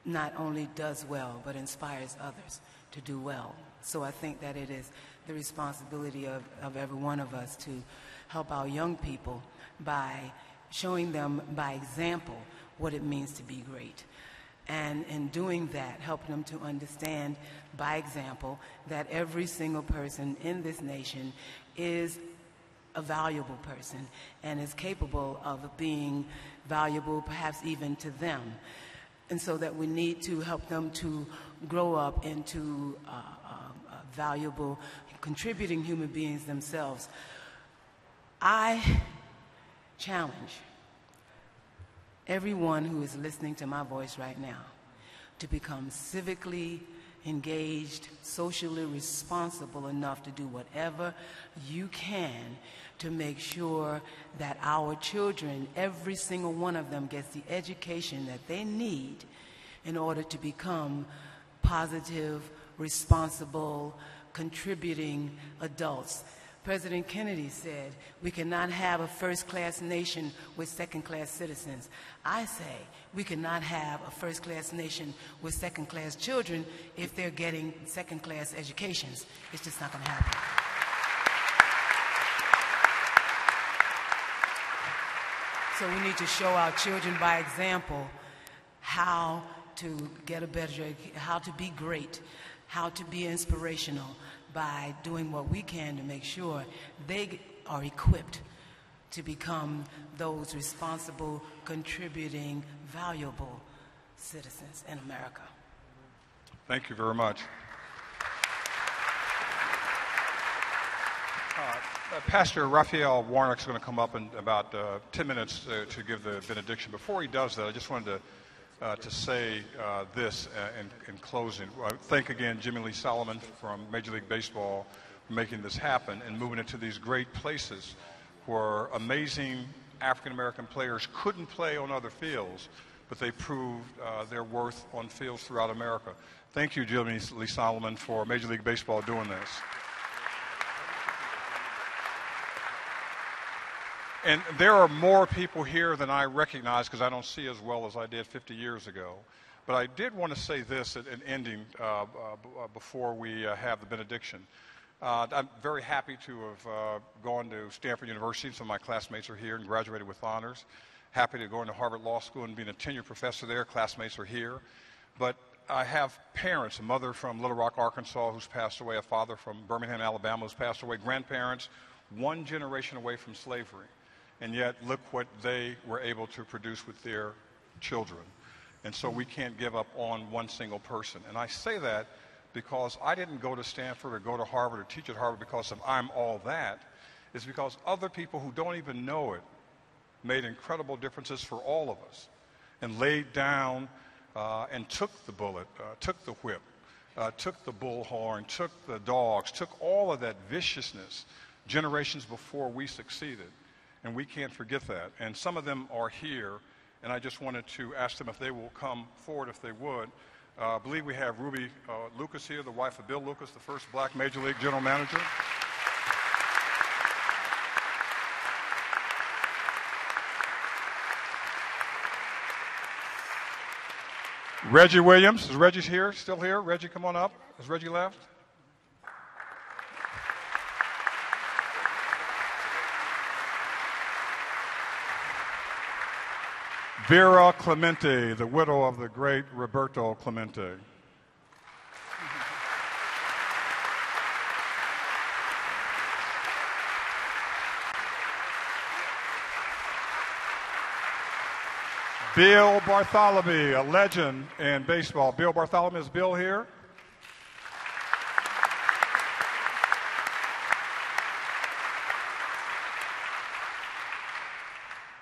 not only does well, but inspires others to do well. So I think that it is the responsibility of every one of us to help our young people by showing them by example what it means to be great. And in doing that, helping them to understand by example that every single person in this nation is a valuable person and is capable of being valuable perhaps even to them. And so that we need to help them to grow up into valuable, contributing human beings themselves. I challenge everyone who is listening to my voice right now to become civically engaged, socially responsible enough to do whatever you can to make sure that our children, every single one of them, gets the education that they need in order to become positive, responsible, contributing adults. President Kennedy said, we cannot have a first-class nation with second-class citizens. I say we cannot have a first-class nation with second-class children if they're getting second-class educations. It's just not going to happen. So we need to show our children by example how to get a better, how to be great, how to be inspirational, by doing what we can to make sure they are equipped to become those responsible, contributing, valuable citizens in America. Thank you very much. Pastor Raphael Warnock is going to come up in about 10 minutes to give the benediction. Before he does that, I just wanted to say this in closing. Thank again Jimmy Lee Solomon from Major League Baseball for making this happen and moving it to these great places where amazing African-American players couldn't play on other fields, but they proved their worth on fields throughout America. Thank you, Jimmy Lee Solomon, for Major League Baseball doing this. And there are more people here than I recognize because I don't see as well as I did 50 years ago. But I did want to say this in ending before we have the benediction. I'm very happy to have gone to Stanford University. Some of my classmates are here and graduated with honors. Happy to go into Harvard Law School and being a tenured professor there. Classmates are here. But I have parents, a mother from Little Rock, Arkansas, who's passed away, a father from Birmingham, Alabama, who's passed away, grandparents, one generation away from slavery. And yet, look what they were able to produce with their children. And so we can't give up on one single person. And I say that because I didn't go to Stanford or go to Harvard or teach at Harvard because of I'm all that. It's because other people who don't even know it made incredible differences for all of us and laid down and took the bullet, took the whip, took the bullhorn, took the dogs, took all of that viciousness generations before we succeeded. And we can't forget that. And some of them are here, and I just wanted to ask them if they will come forward, if they would. I believe we have Ruby Lucas here, the wife of Bill Lucas, the first black Major League general manager. Reggie Williams. Is Reggie here? Still here? Reggie, come on up. Has Reggie left? Vera Clemente, the widow of the great Roberto Clemente. Bill Bartholomew, a legend in baseball. Bill Bartholomew, is Bill here?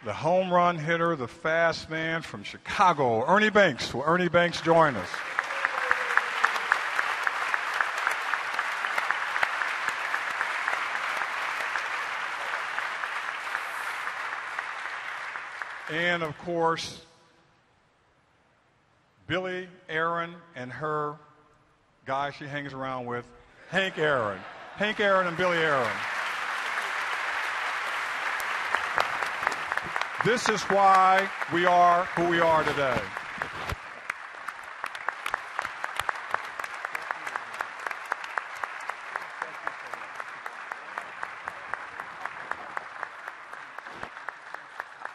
The home run hitter, the fast man from Chicago, Ernie Banks. Will Ernie Banks join us? And, of course, Billy Aaron and her guy she hangs around with, Hank Aaron. Hank Aaron and Billy Aaron. This is why we are who we are today.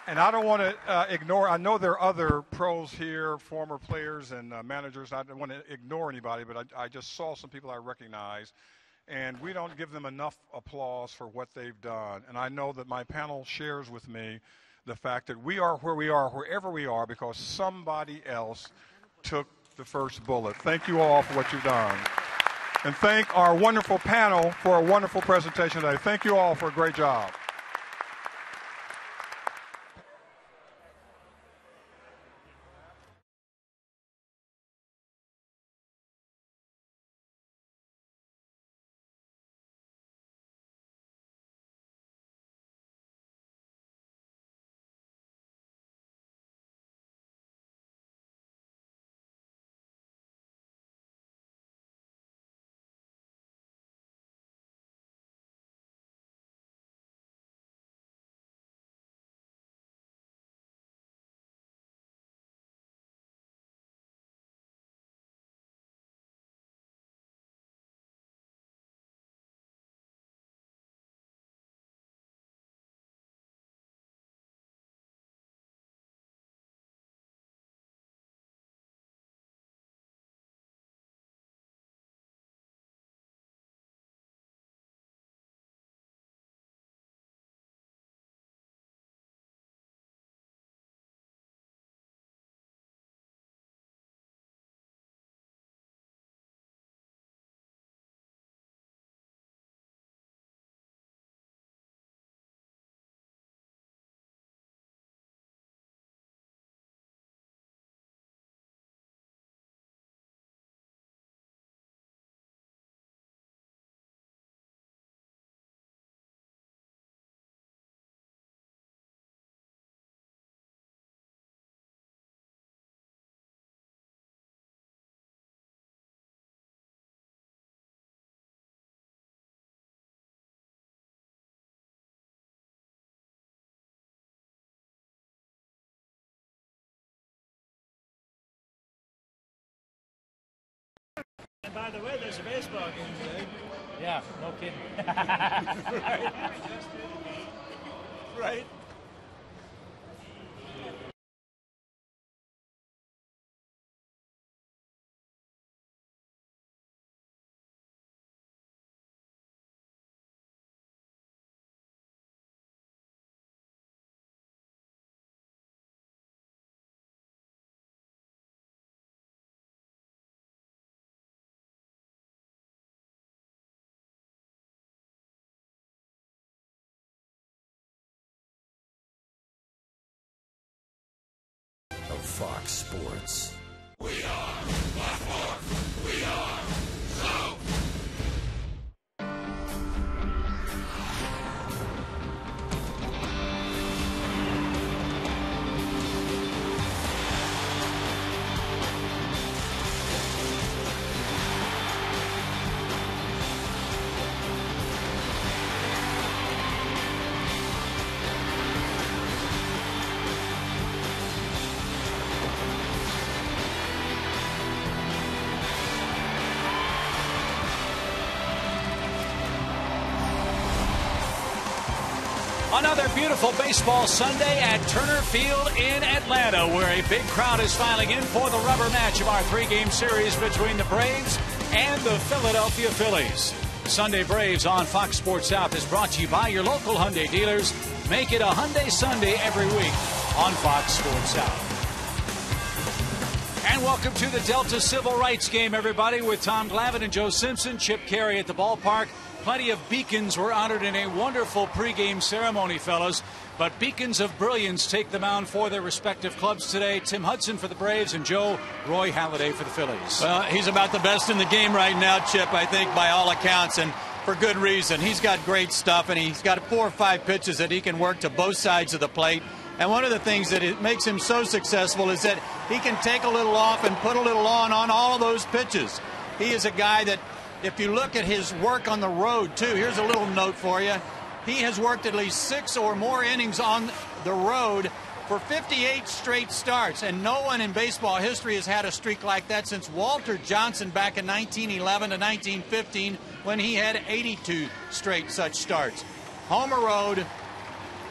And I don't want to ignore, I know there are other pros here, former players and managers. I don't want to ignore anybody, but I just saw some people I recognize. And we don't give them enough applause for what they've done. And I know that my panel shares with me the fact that we are where we are, wherever we are, because somebody else took the first bullet. Thank you all for what you've done. And thank our wonderful panel for a wonderful presentation today. Thank you all for a great job. And by the way, there's a baseball game today. Yeah, no kidding. Right. Right. Of Fox Sports. We are Black Hawk. We are so. Another beautiful baseball Sunday at Turner Field in Atlanta, where a big crowd is filing in for the rubber match of our three-game series between the Braves and the Philadelphia Phillies. Sunday Braves on Fox Sports South is brought to you by your local Hyundai dealers. Make it a Hyundai Sunday every week on Fox Sports South. And welcome to the Delta Civil Rights Game, everybody, with Tom Glavine and Joe Simpson, Chip Carey at the ballpark. Plenty of beacons were honored in a wonderful pregame ceremony, fellas. But beacons of brilliance take the mound for their respective clubs today. Tim Hudson for the Braves and Roy Halladay for the Phillies. Well, he's about the best in the game right now, Chip, I think, by all accounts, and for good reason. He's got great stuff, and he's got 4 or 5 pitches that he can work to both sides of the plate. And one of the things that it makes him so successful is that he can take a little off and put a little on all of those pitches. He is a guy that, if you look at his work on the road, too, here's a little note for you. He has worked at least 6 or more innings on the road for 58 straight starts, and no one in baseball history has had a streak like that since Walter Johnson back in 1911 to 1915, when he had 82 straight such starts. Home or road,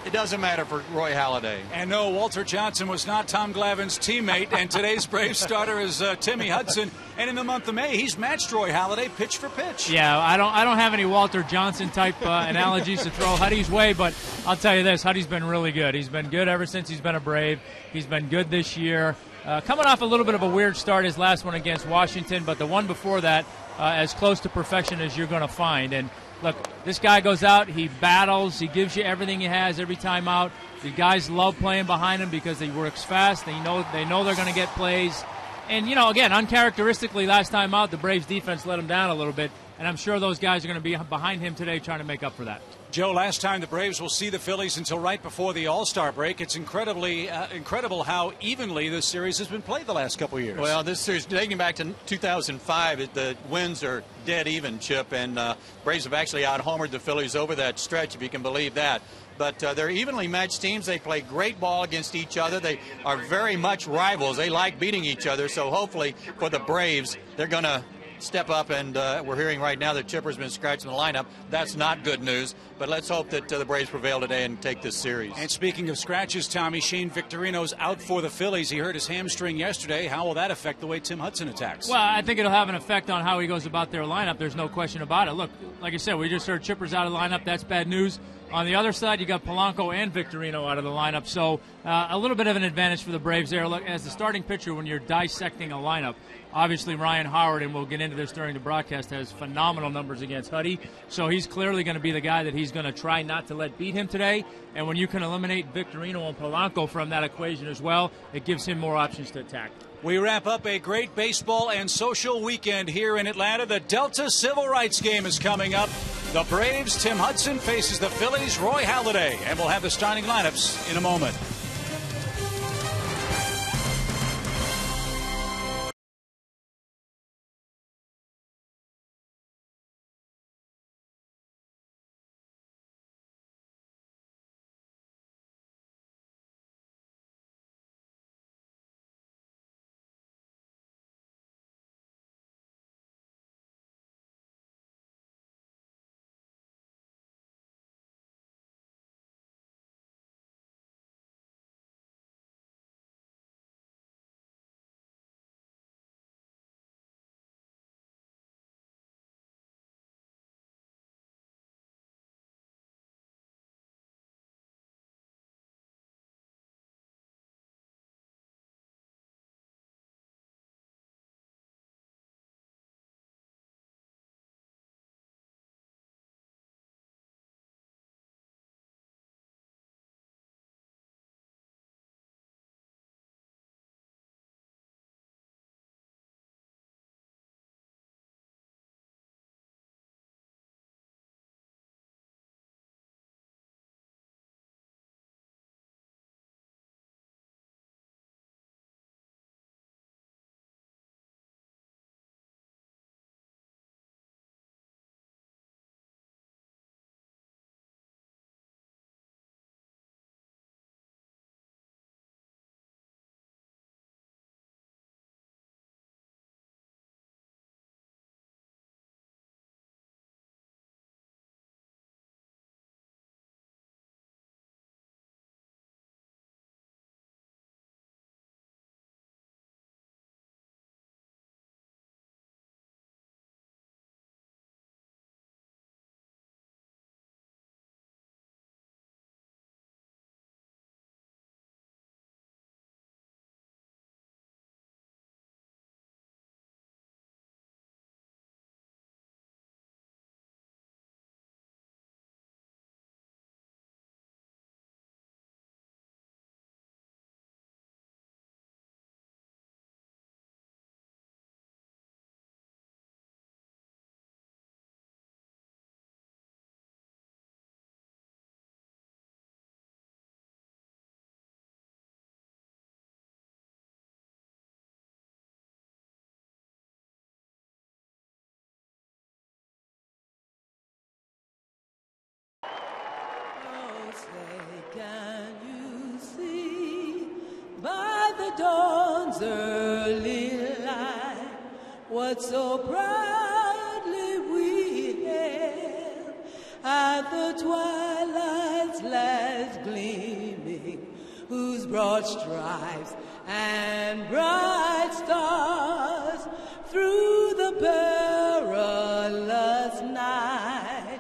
it doesn't matter for Roy Halladay. And no, Walter Johnson was not Tom Glavine's teammate, and today's Braves starter is Timmy Hudson. And in the month of May, he's matched Roy Halladay pitch for pitch. Yeah, I don't have any Walter Johnson type analogies to throw Huddy's way, but I'll tell you this: Huddy's been really good. He's been good ever since he's been a Brave. He's been good this year. Coming off a little bit of a weird start, his last one against Washington, but the one before that, as close to perfection as you're going to find. And look, this guy goes out, he battles, he gives you everything he has every time out. The guys love playing behind him because he works fast. They know they're going to get plays. And, you know, again, uncharacteristically, last time out, the Braves defense let him down a little bit. And I'm sure those guys are going to be behind him today trying to make up for that. Joe, last time the Braves will see the Phillies until right before the All-Star break. It's incredible how evenly this series has been played the last couple of years. Well, this series, dating back to 2005, the wins are dead even, Chip, and Braves have actually out-homered the Phillies over that stretch, if you can believe that. But they're evenly matched teams. They play great ball against each other. They are very much rivals. They like beating each other, so hopefully for the Braves, they're going to step up, and we're hearing right now that Chipper's been scratched in the lineup. That's not good news, but let's hope that the Braves prevail today and take this series. And speaking of scratches, Tommy, Shane Victorino's out for the Phillies. He hurt his hamstring yesterday. How will that affect the way Tim Hudson attacks? Well, I think it'll have an effect on how he goes about their lineup. There's no question about it. Look, like I said, we just heard Chipper's out of the lineup. That's bad news. On the other side, you got Polanco and Victorino out of the lineup, so a little bit of an advantage for the Braves there. Look, as the starting pitcher, when you're dissecting a lineup, obviously Ryan Howard, and we'll get into this during the broadcast, has phenomenal numbers against Huddy, so he's clearly going to be the guy that he's going to try not to let beat him today. And when you can eliminate Victorino and Polanco from that equation as well, it gives him more options to attack. We wrap up a great baseball and social weekend here in Atlanta. The Delta Civil Rights Game is coming up. The Braves, Tim Hudson faces the Phillies, Roy Halladay, and we'll have the starting lineups in a moment. say, can you see by the dawn's early light what so proudly we hailed at the twilight's last gleaming, whose broad stripes and bright stars through the perilous night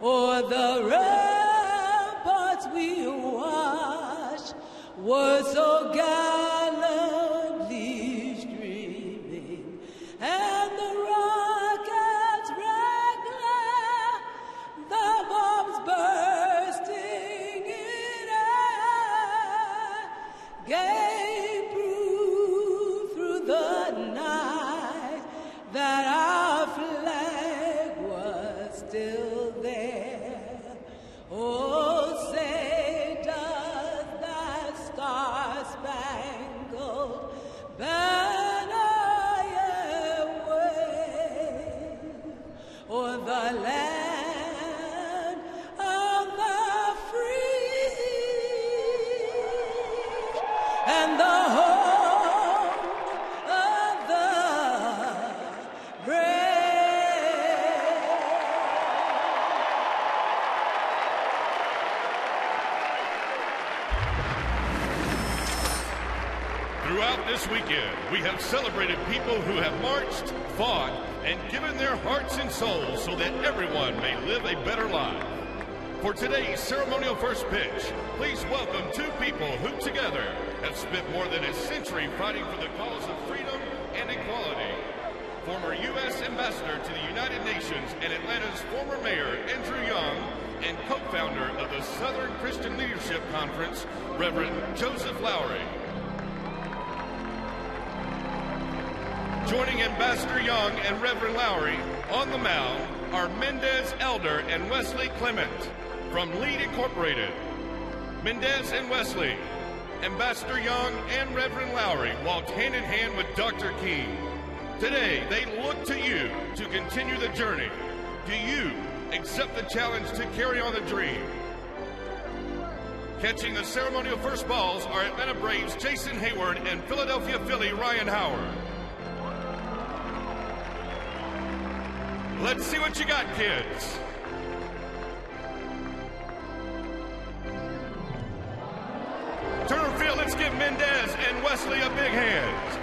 o'er the ramparts we watched were so gallantly streaming, and the rockets' red glare, the bombs bursting in air, gave proof through the night that our flag was still there. Oh, say does that star-spangled banner yet wave o'er the land of the free and the home of the brave? Throughout this weekend, we have celebrated people who have marched, fought, and given their hearts and souls so that everyone may live a better life. For today's ceremonial first pitch, please welcome two people who together have spent more than a century fighting for the cause of freedom and equality. Former U.S. Ambassador to the United Nations and Atlanta's former Mayor, Andrew Young, and co-founder of the Southern Christian Leadership Conference, Reverend Joseph Lowry. Joining Ambassador Young and Reverend Lowry on the mound are Mendez Elder and Wesley Clement from Lead Incorporated. Mendez and Wesley, Ambassador Young and Reverend Lowry walked hand in hand with Dr. King. Today, they look to you to continue the journey. Do you accept the challenge to carry on the dream? Catching the ceremonial first balls are Atlanta Braves Jason Hayward and Philadelphia Philly Ryan Howard. Let's see what you got, kids. Turner Field, let's give Mendez and Wesley a big hand.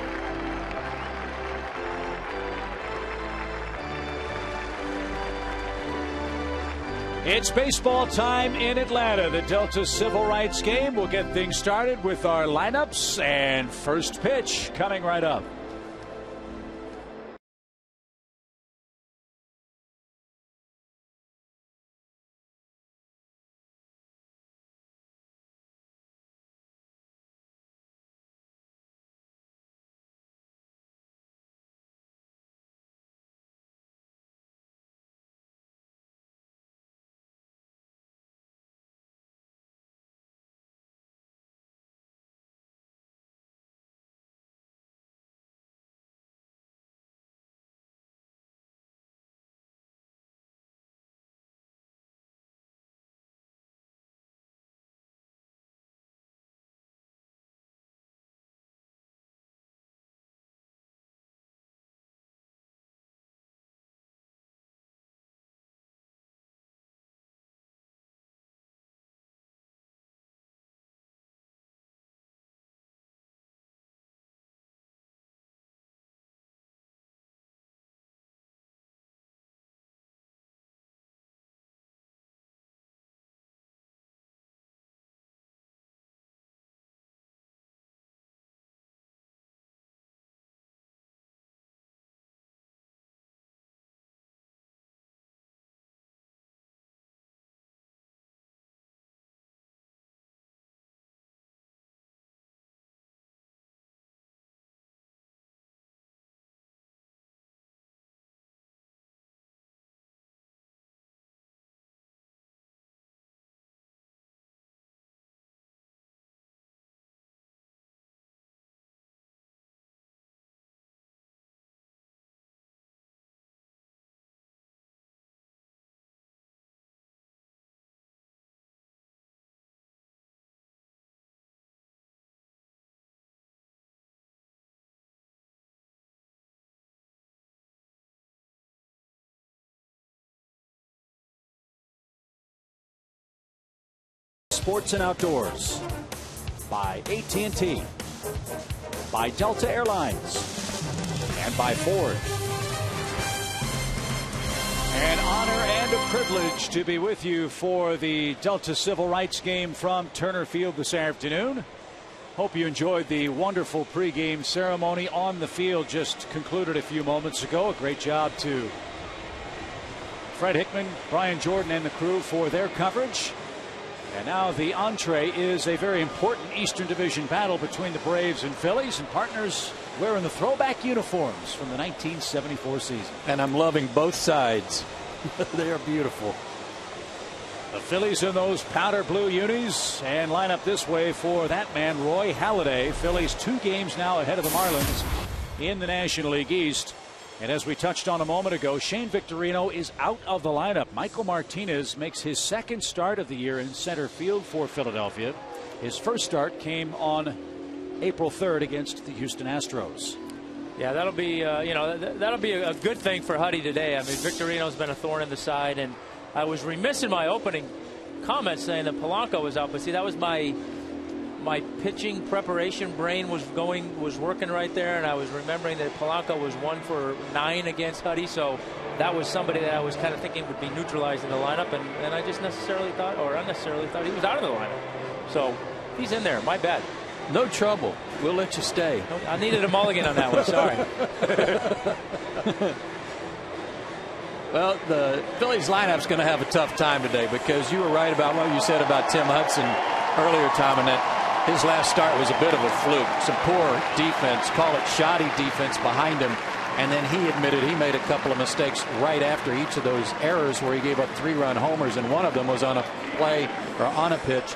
It's baseball time in Atlanta. The Delta Civil Rights game will get things started with our lineups and first pitch coming right up. Sports and Outdoors, by AT&T, by Delta Airlines, and by Ford. An honor and a privilege to be with you for the Delta Civil Rights game from Turner Field this afternoon. Hope you enjoyed the wonderful pregame ceremony on the field just concluded a few moments ago. A great job to Fred Hickman, Brian Jordan, and the crew for their coverage. And now the entree is a very important Eastern Division battle between the Braves and Phillies, and partners wearing the throwback uniforms from the 1974 season. And I'm loving both sides. They are beautiful. The Phillies in those powder blue unis and line up this way for that man, Roy Halladay. Phillies 2 games now ahead of the Marlins in the National League East. And as we touched on a moment ago, Shane Victorino is out of the lineup. Michael Martinez makes his second start of the year in center field for Philadelphia. His first start came on April 3rd against the Houston Astros. Yeah, that'll be that'll be a good thing for Huddy today. I mean, Victorino's been a thorn in the side, and I was remiss in my opening comments saying that Polanco was out, but see, that was my pitching preparation brain was working right there, and I was remembering that Polanco was 1 for 9 against Huddy, so that was somebody that I was kind of thinking would be neutralized in the lineup, and I just unnecessarily thought he was out of the lineup. So he's in there. My bad. No trouble. We'll let you stay. I needed a mulligan on that one. Sorry. Well, the Phillies lineup's going to have a tough time today because you were right about what you said about Tim Hudson earlier, Tom, and that his last start was a bit of a fluke. Some poor defense, call it shoddy defense behind him. And then he admitted he made a couple of mistakes right after each of those errors where he gave up 3-run homers, and one of them was on a play or on a pitch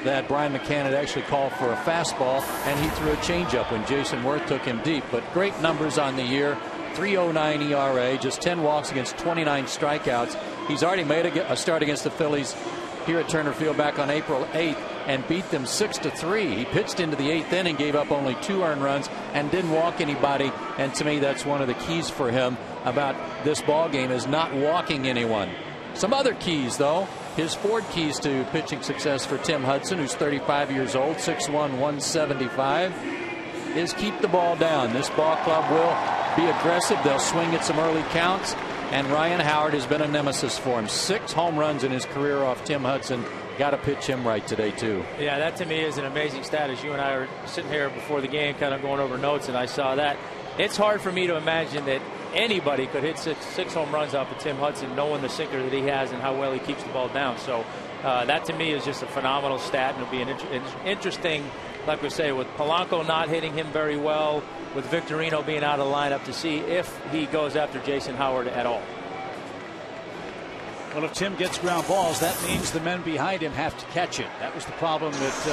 that Brian McCann had actually called for a fastball, and he threw a changeup when Jason Worth took him deep. But great numbers on the year. 3.09 ERA, just 10 walks against 29 strikeouts. He's already made a start against the Phillies here at Turner Field back on April 8th and beat them 6-3. He pitched into the 8th inning, gave up only 2 earned runs, and didn't walk anybody. And to me, that's one of the keys for him about this ball game is not walking anyone. Some other keys, though. His Ford keys to pitching success for Tim Hudson, who's 35 years old, 6'1", 175, is keep the ball down. This ball club will be aggressive. They'll swing at some early counts. And Ryan Howard has been a nemesis for him. 6 home runs in his career off Tim Hudson. Got to pitch him right today, too. Yeah, that to me is an amazing stat. As you and I were sitting here before the game kind of going over notes, and I saw that. It's hard for me to imagine that anybody could hit six home runs off of Tim Hudson, knowing the sinker that he has and how well he keeps the ball down. So that to me is just a phenomenal stat, and it'll be an interesting, like we say, with Polanco not hitting him very well, with Victorino being out of the lineup, to see if he goes after Jason Howard at all. Well, if Tim gets ground balls, that means the men behind him have to catch it. That was the problem that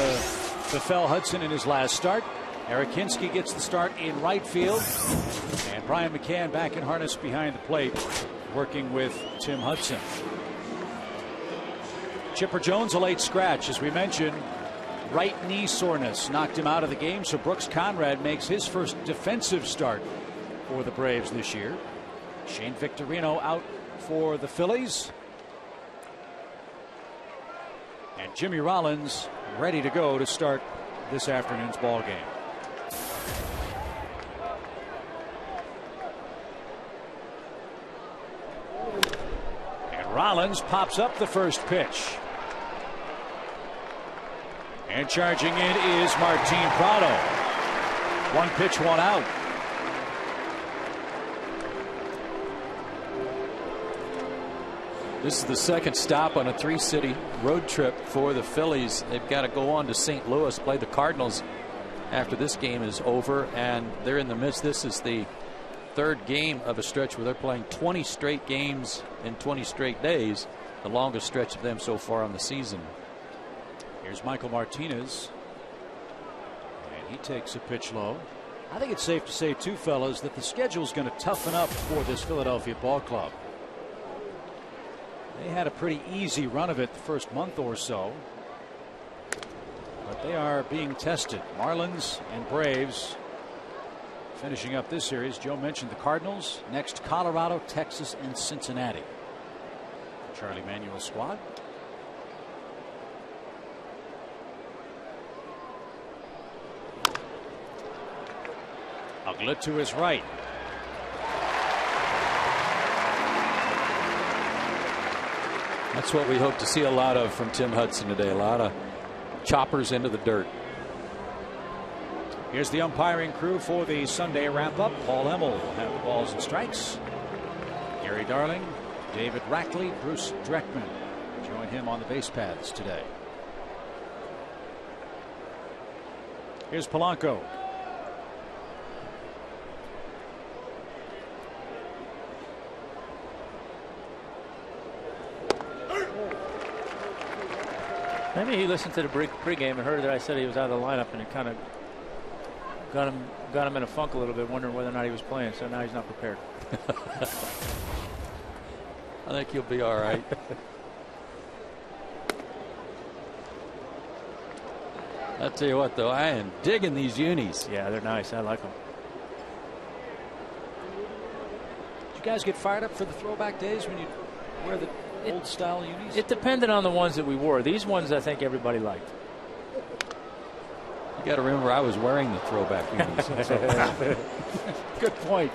befell Hudson in his last start. Eric Hinsky gets the start in right field, and Brian McCann back in harness behind the plate, working with Tim Hudson. Chipper Jones, a late scratch, as we mentioned. Right knee soreness knocked him out of the game, so Brooks Conrad makes his first defensive start for the Braves this year. Shane Victorino out for the Phillies. And Jimmy Rollins ready to go to start this afternoon's ball game. And Rollins pops up the first pitch. And charging in is Martin Prado. 1 pitch, 1 out. This is the second stop on a 3-city road trip for the Phillies. They've got to go on to St. Louis, play the Cardinals after this game is over, and they're in the midst. This is the 3rd game of a stretch where they're playing 20 straight games in 20 straight days, the longest stretch of them so far on the season. Here's Michael Martinez, and he takes a pitch low. I think it's safe to say, too, fellas, that the schedule is going to toughen up for this Philadelphia ball club. They had a pretty easy run of it the first month or so, but they are being tested. Marlins and Braves finishing up this series. Joe mentioned the Cardinals. Next, Colorado, Texas, and Cincinnati. Charlie Manuel's squad. Uggla to his right. That's what we hope to see a lot of from Tim Hudson today. A lot of choppers into the dirt. Here's the umpiring crew for the Sunday wrap-up. Paul Hemmel will have the balls and strikes. Gary Darling, David Rackley, Bruce Dreckman join him on the base paths today. Here's Polanco. Maybe he listened to the pregame and heard that I said he was out of the lineup, and it kind of got him in a funk a little bit, wondering whether or not he was playing. So now he's not prepared. I think he'll be all right. I'll tell you what, though, I am digging these unis. Yeah, they're nice. I like them. Did you guys get fired up for the throwback days when you wear the old style unis? It depended on the ones that we wore. These ones I think everybody liked. You got to remember I was wearing the throwback unis. Good point.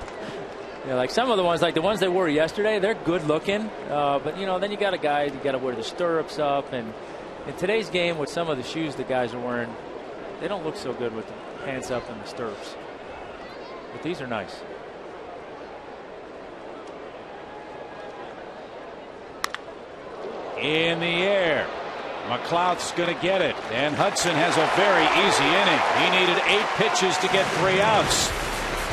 Yeah, like some of the ones, like the ones they wore yesterday, they're good looking. But you know, then you got a guy, you got to wear the stirrups up, and in today's game with some of the shoes the guys are wearing, they don't look so good with the pants up and the stirrups. But these are nice. In the air. McLouth's going to get it. And Hudson has a very easy inning. He needed 8 pitches to get 3 outs.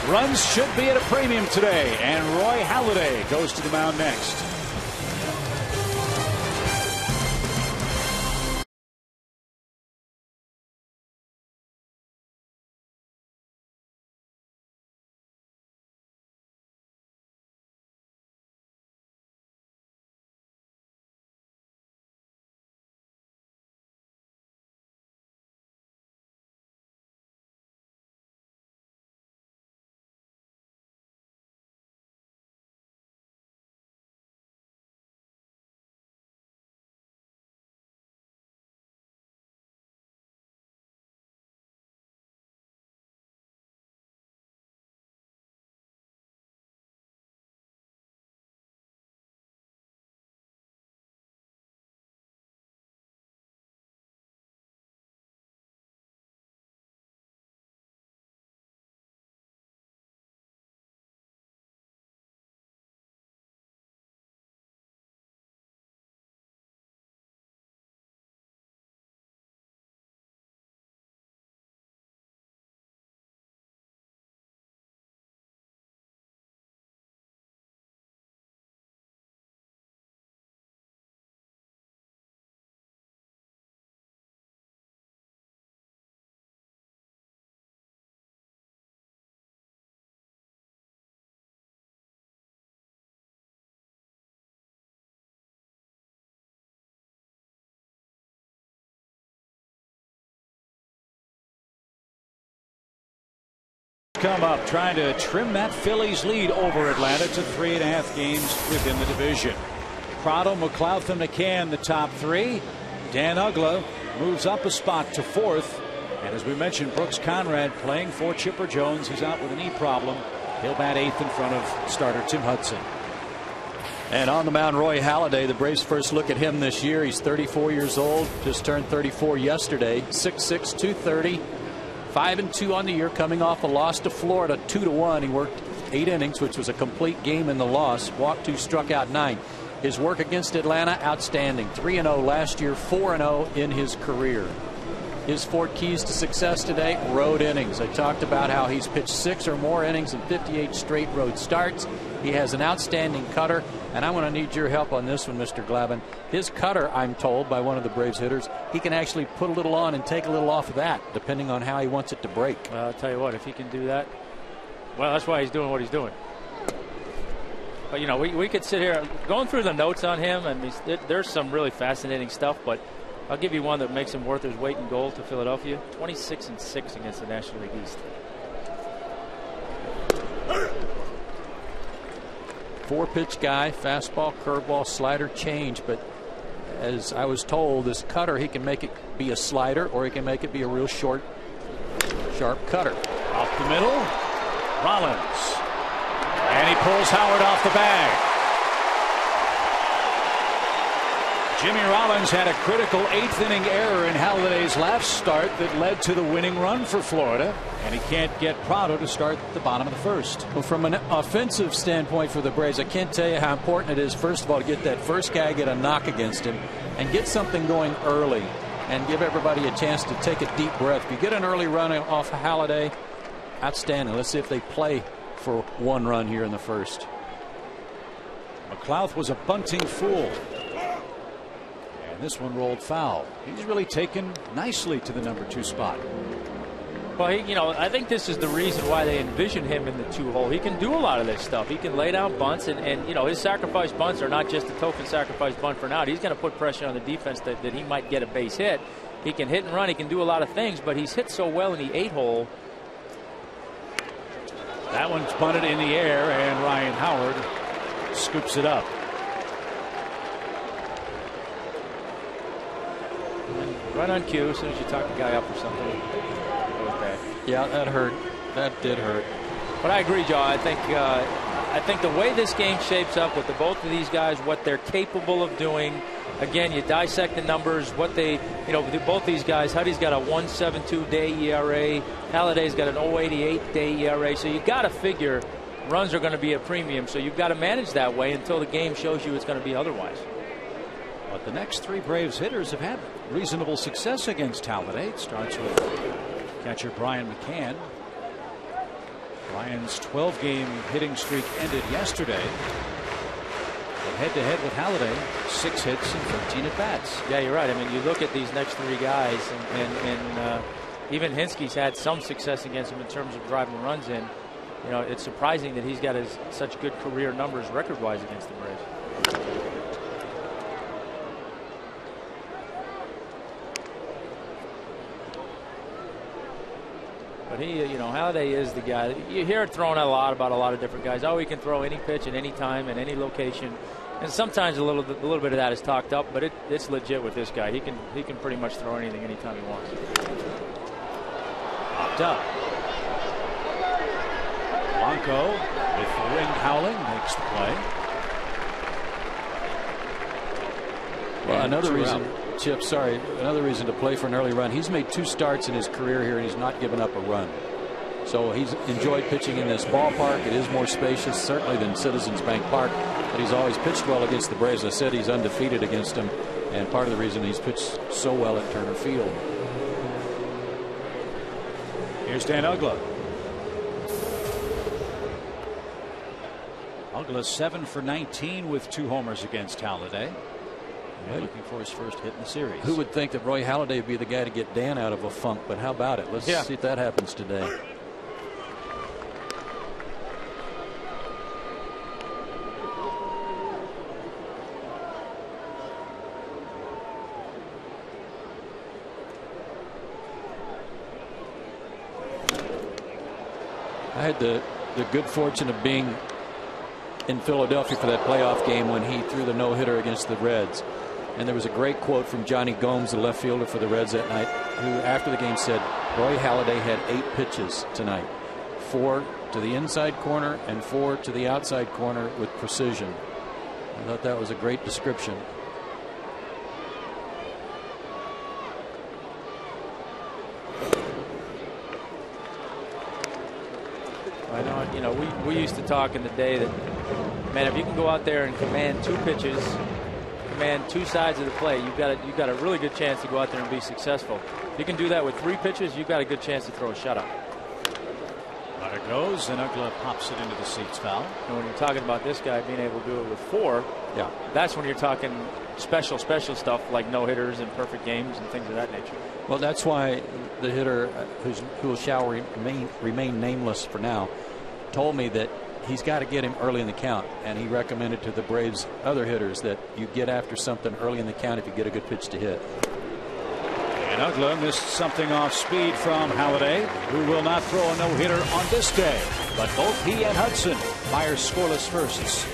Runs should be at a premium today. And Roy Halladay goes to the mound next. Come up trying to trim that Phillies lead over Atlanta to 3.5 games within the division. Prado, McLouth, and McCann the top 3. Dan Uggla moves up a spot to 4th. And as we mentioned, Brooks Conrad playing for Chipper Jones. He's out with a knee problem. He'll bat 8th in front of starter Tim Hudson. And on the mound, Roy Halladay, the Braves' first look at him this year. He's 34 years old, just turned 34 yesterday. 6'6", 230. 5-2 on the year, coming off a loss to Florida 2-1. He worked 8 innings, which was a complete game in the loss. Walked 2, struck out 9. His work against Atlanta, outstanding. 3-0 last year, 4-0 in his career. His 4 keys to success today: road innings. I talked about how he's pitched 6 or more innings in 58 straight road starts. He has an outstanding cutter, and I'm going to need your help on this one, Mr. Glavine. His cutter, I'm told by one of the Braves hitters, he can actually put a little on and take a little off of that, depending on how he wants it to break. Well, I'll tell you what, if he can do that, well, that's why he's doing what he's doing. But, you know, we could sit here going through the notes on him, and there's some really fascinating stuff, but I'll give you one that makes him worth his weight in gold to Philadelphia. 26-6 against the National League East. 4-pitch guy, fastball, curveball, slider, change. But as I was told, this cutter, he can make it be a slider, or he can make it be a real short, sharp cutter. Off the middle. Rollins. And he pulls Howard off the bag. Jimmy Rollins had a critical 8th inning error in Halliday's last start that led to the winning run for Florida, and he can't get Prado to start the bottom of the first. Well, from an offensive standpoint for the Braves, I can't tell you how important it is, first of all, to get that first guy, get a knock against him, and get something going early and give everybody a chance to take a deep breath. If you get an early run off of Halladay, outstanding. Let's see if they play for one run here in the first. McLouth was a bunting fool. This one rolled foul. He's really taken nicely to the number 2 spot. Well, I think this is the reason why they envision him in the 2-hole. He can do a lot of this stuff. He can lay down bunts, and his sacrifice bunts are not just a token sacrifice bunt for now. He's going to put pressure on the defense that he might get a base hit. He can hit and run. He can do a lot of things, but he's hit so well in the 8-hole. That one's bunted in the air, and Ryan Howard scoops it up. Right on cue, as soon as you talk the guy up or something, it goes back. Yeah, that hurt. That did hurt. But I agree, Joe. I think the way this game shapes up with both of these guys, what they're capable of doing. Again, you dissect the numbers, what they, both these guys. Huddy's got a 1.72 day ERA. Halliday's got an 0.88 day ERA. So you got to figure runs are going to be a premium. So you've got to manage that way until the game shows you it's going to be otherwise. But the next 3 Braves hitters have had reasonable success against Halladay. It starts with catcher Brian McCann. Brian's 12-game hitting streak ended yesterday. But head-to-head with Halladay, 6 hits and 13 at-bats. Yeah, you're right. I mean, you look at these next 3 guys, and even Hinsky's had some success against him in terms of driving runs in. It's surprising that he's got such good career numbers record-wise against the Braves. But he, Halladay is the guy. You hear it thrown out a lot about a lot of different guys. Oh, he can throw any pitch at any time in any location, and sometimes a little bit of that is talked up. But it's legit with this guy. He can pretty much throw anything anytime he wants. Popped up. Blanco with the wind howling makes the play. Well, another reason. Chip, another reason to play for an early run. He's made 2 starts in his career here, and he's not given up a run. So he's enjoyed pitching in this ballpark. It is more spacious, certainly, than Citizens Bank Park, but he's always pitched well against the Braves. I said he's undefeated against them, and part of the reason he's pitched so well at Turner Field. Here's Dan Uggla. Uggla 7 for 19 with 2 homers against Halladay. Looking for his first hit in the series. Who would think that Roy Halladay would be the guy to get Dan out of a funk? But how about it? Let's see if that happens today. I had the good fortune of being in Philadelphia for that playoff game when he threw the no-hitter against the Reds. And there was a great quote from Johnny Gomes, the left fielder for the Reds that night, who after the game said Roy Halladay had 8 pitches tonight, 4 to the inside corner and 4 to the outside corner with precision. I thought that was a great description. I know, we used to talk in the day that, man, if you can go out there and command 2 pitches, command 2 sides of the play, you've got a really good chance to go out there and be successful. If you can do that with 3 pitches, you've got a good chance to throw a shutout. Out it goes, and Uggla pops it into the seats foul. And when you're talking about this guy being able to do it with 4, that's when you're talking special stuff like no-hitters and perfect games and things of that nature. Well, that's why the hitter who shall remain nameless for now told me that he's got to get him early in the count, and he recommended to the Braves other hitters that you get after something early in the count if you get a good pitch to hit. And Uggla missed something off speed from Halladay, who will not throw a no-hitter on this day. But both he and Hudson fire scoreless firsts.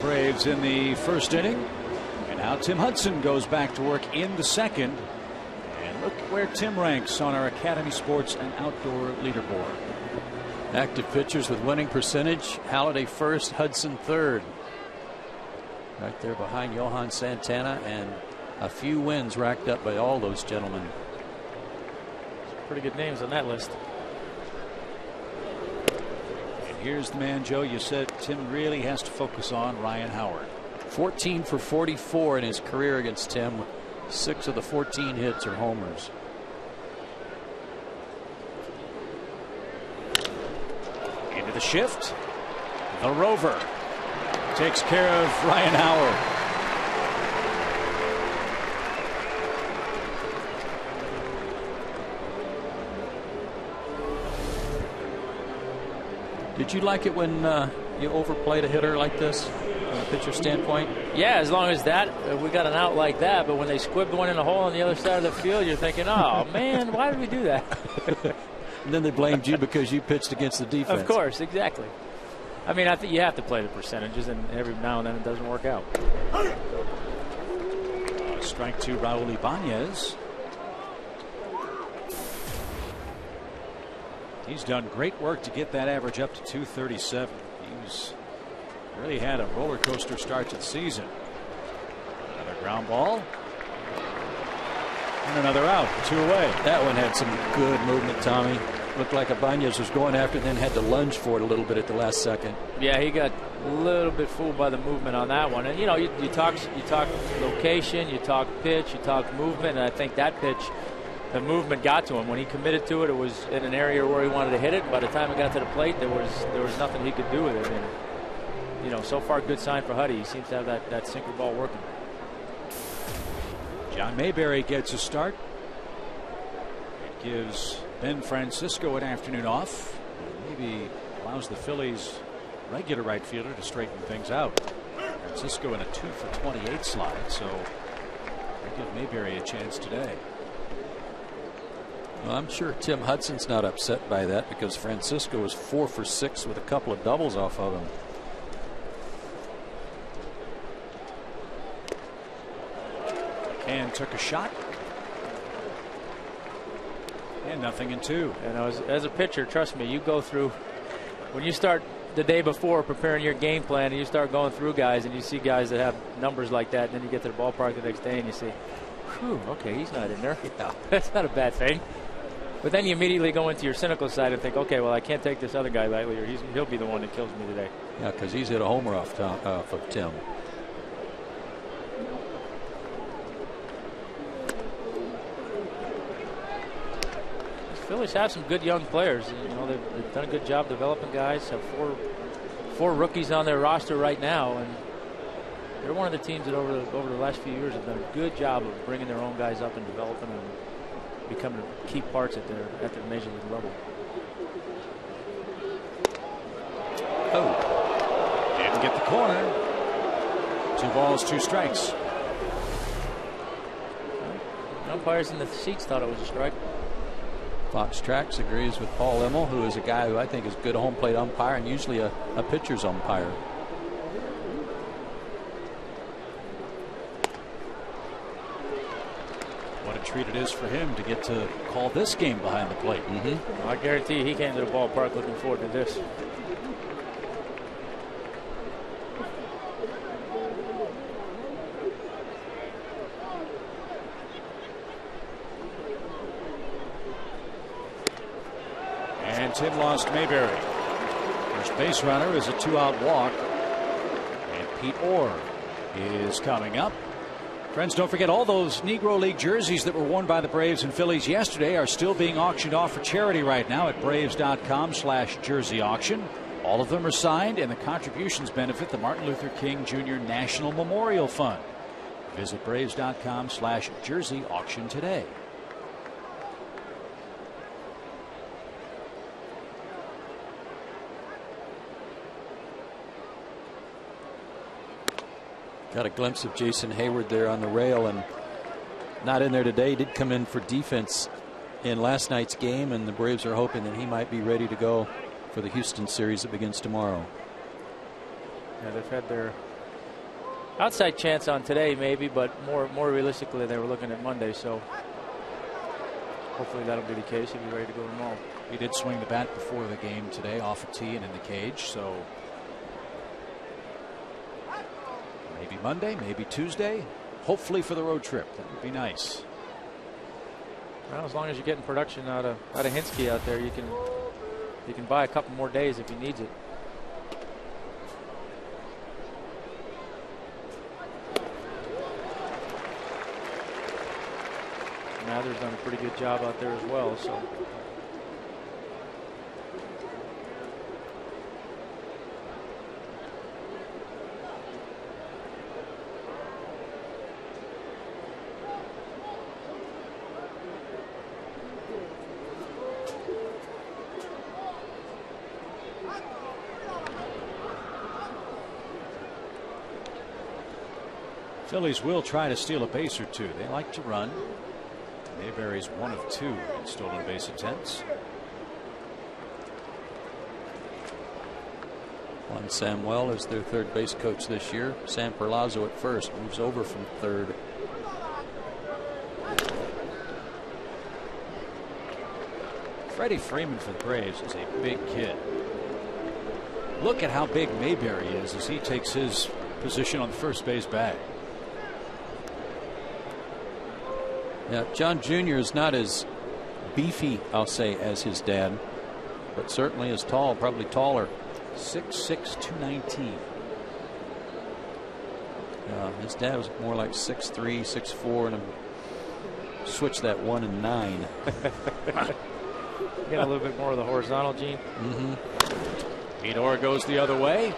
Braves in the first inning. And now Tim Hudson goes back to work in the second. And look where Tim ranks on our Academy Sports and Outdoor leaderboard. Active pitchers with winning percentage. Halladay first, Hudson third. Right there behind Johan Santana, and a few wins racked up by all those gentlemen. Pretty good names on that list. And here's the man, Joe, you said Tim really has to focus on, Ryan Howard. 14 for 44 in his career against Tim. 6 of the 14 hits are homers. Into the shift. The rover takes care of Ryan Howard. Did you like it when you overplayed a hitter like this from a pitcher standpoint? Yeah, as long as that we got an out like that. But when they squibbed one in the hole on the other side of the field, you're thinking, oh man, why did we do that? And then they blamed you because you pitched against the defense. Of course, exactly. I mean, I think you have to play the percentages, and every now and then it doesn't work out. Strike to Raul Ibanez. He's done great work to get that average up to 237. He's really had a roller coaster start to the season. Another ground ball. And another out, 2 away. That one had some good movement, Tommy. Looked like Ibanez was going after it, then had to lunge for it a little bit at the last second. Yeah, he got a little bit fooled by the movement on that one. And you know, you talk location, you talk pitch, you talk movement, and I think that pitch, the movement got to him. When he committed to it, it was in an area where he wanted to hit it. By the time it got to the plate, there was nothing he could do with it. And you know, so far, good sign for Huddy. He seems to have that sinker ball working. John Mayberry gets a start. It gives Ben Francisco an afternoon off. Maybe allows the Phillies' regular right fielder to straighten things out. Francisco in a 2 for 28 slide, so they give Mayberry a chance today. Well, I'm sure Tim Hudson's not upset by that because Francisco was 4 for 6 with a couple of doubles off of him. And took a shot. And nothing in 2. And as a pitcher, trust me, you go through, when you start the day before preparing your game plan and you start going through guys and you see guys that have numbers like that, and then you get to the ballpark the next day and you say, whew, okay, he's not in there. Yeah. That's not a bad thing. But then you immediately go into your cynical side and think, okay, well, I can't take this other guy lightly, or he'll be the one that kills me today. Yeah, because he's hit a homer off of Tim. Phillies have some good young players. You know, they've done a good job developing guys. Have four rookies on their roster right now, and they're one of the teams that over the last few years have done a good job of bringing their own guys up and developing them, and becoming key parts at their major league level. Oh, didn't get the corner. 2 balls, 2 strikes. The umpires in the seats thought it was a strike. Fox Tracks agrees with Paul Immel, who is a guy who I think is a good home plate umpire and usually a pitcher's umpire. What a treat it is for him to get to call this game behind the plate. Well, I guarantee he came to the ballpark looking forward to this. And Tim lost Mayberry. First base runner is a 2-out walk. And Pete Orr is coming up. Friends, don't forget all those Negro League jerseys that were worn by the Braves and Phillies yesterday are still being auctioned off for charity right now at Braves.com/jersey auction. All of them are signed, and the contributions benefit the Martin Luther King Jr. National Memorial Fund. Visit Braves.com/jersey auction today. Got a glimpse of Jason Hayward there on the rail, and not in there today. He did come in for defense in last night's game, and the Braves are hoping that he might be ready to go for the Houston series that begins tomorrow. Yeah, they've had their Outside chance on today, maybe, but more realistically, they were looking at Monday. So hopefully that'll be the case. He'll be ready to go tomorrow. He did swing the bat before the game today, off a tee and in the cage. So maybe Monday, maybe Tuesday. Hopefully for the road trip. That would be nice. Well, as long as you're getting production out of Hinske out there, you can buy a couple more days if he needs it. Mather's done a pretty good job out there as well. So. Phillies will try to steal a base or two. They like to run. Mayberry's 1 of 2 in stolen base attempts. Juan Samuel is their third base coach this year. Sam Perlazo at first, moves over from third. Freddie Freeman for the Braves is a big kid. Look at how big Mayberry is as he takes his position on the first base bag. Yeah, John Jr. is not as beefy, I'll say, as his dad, but certainly is tall, probably taller. 6'6", 219. His dad was more like 6'3", 6'4", and switched that 1 and 9. Get a little bit more of the horizontal gene. Fedor goes the other way.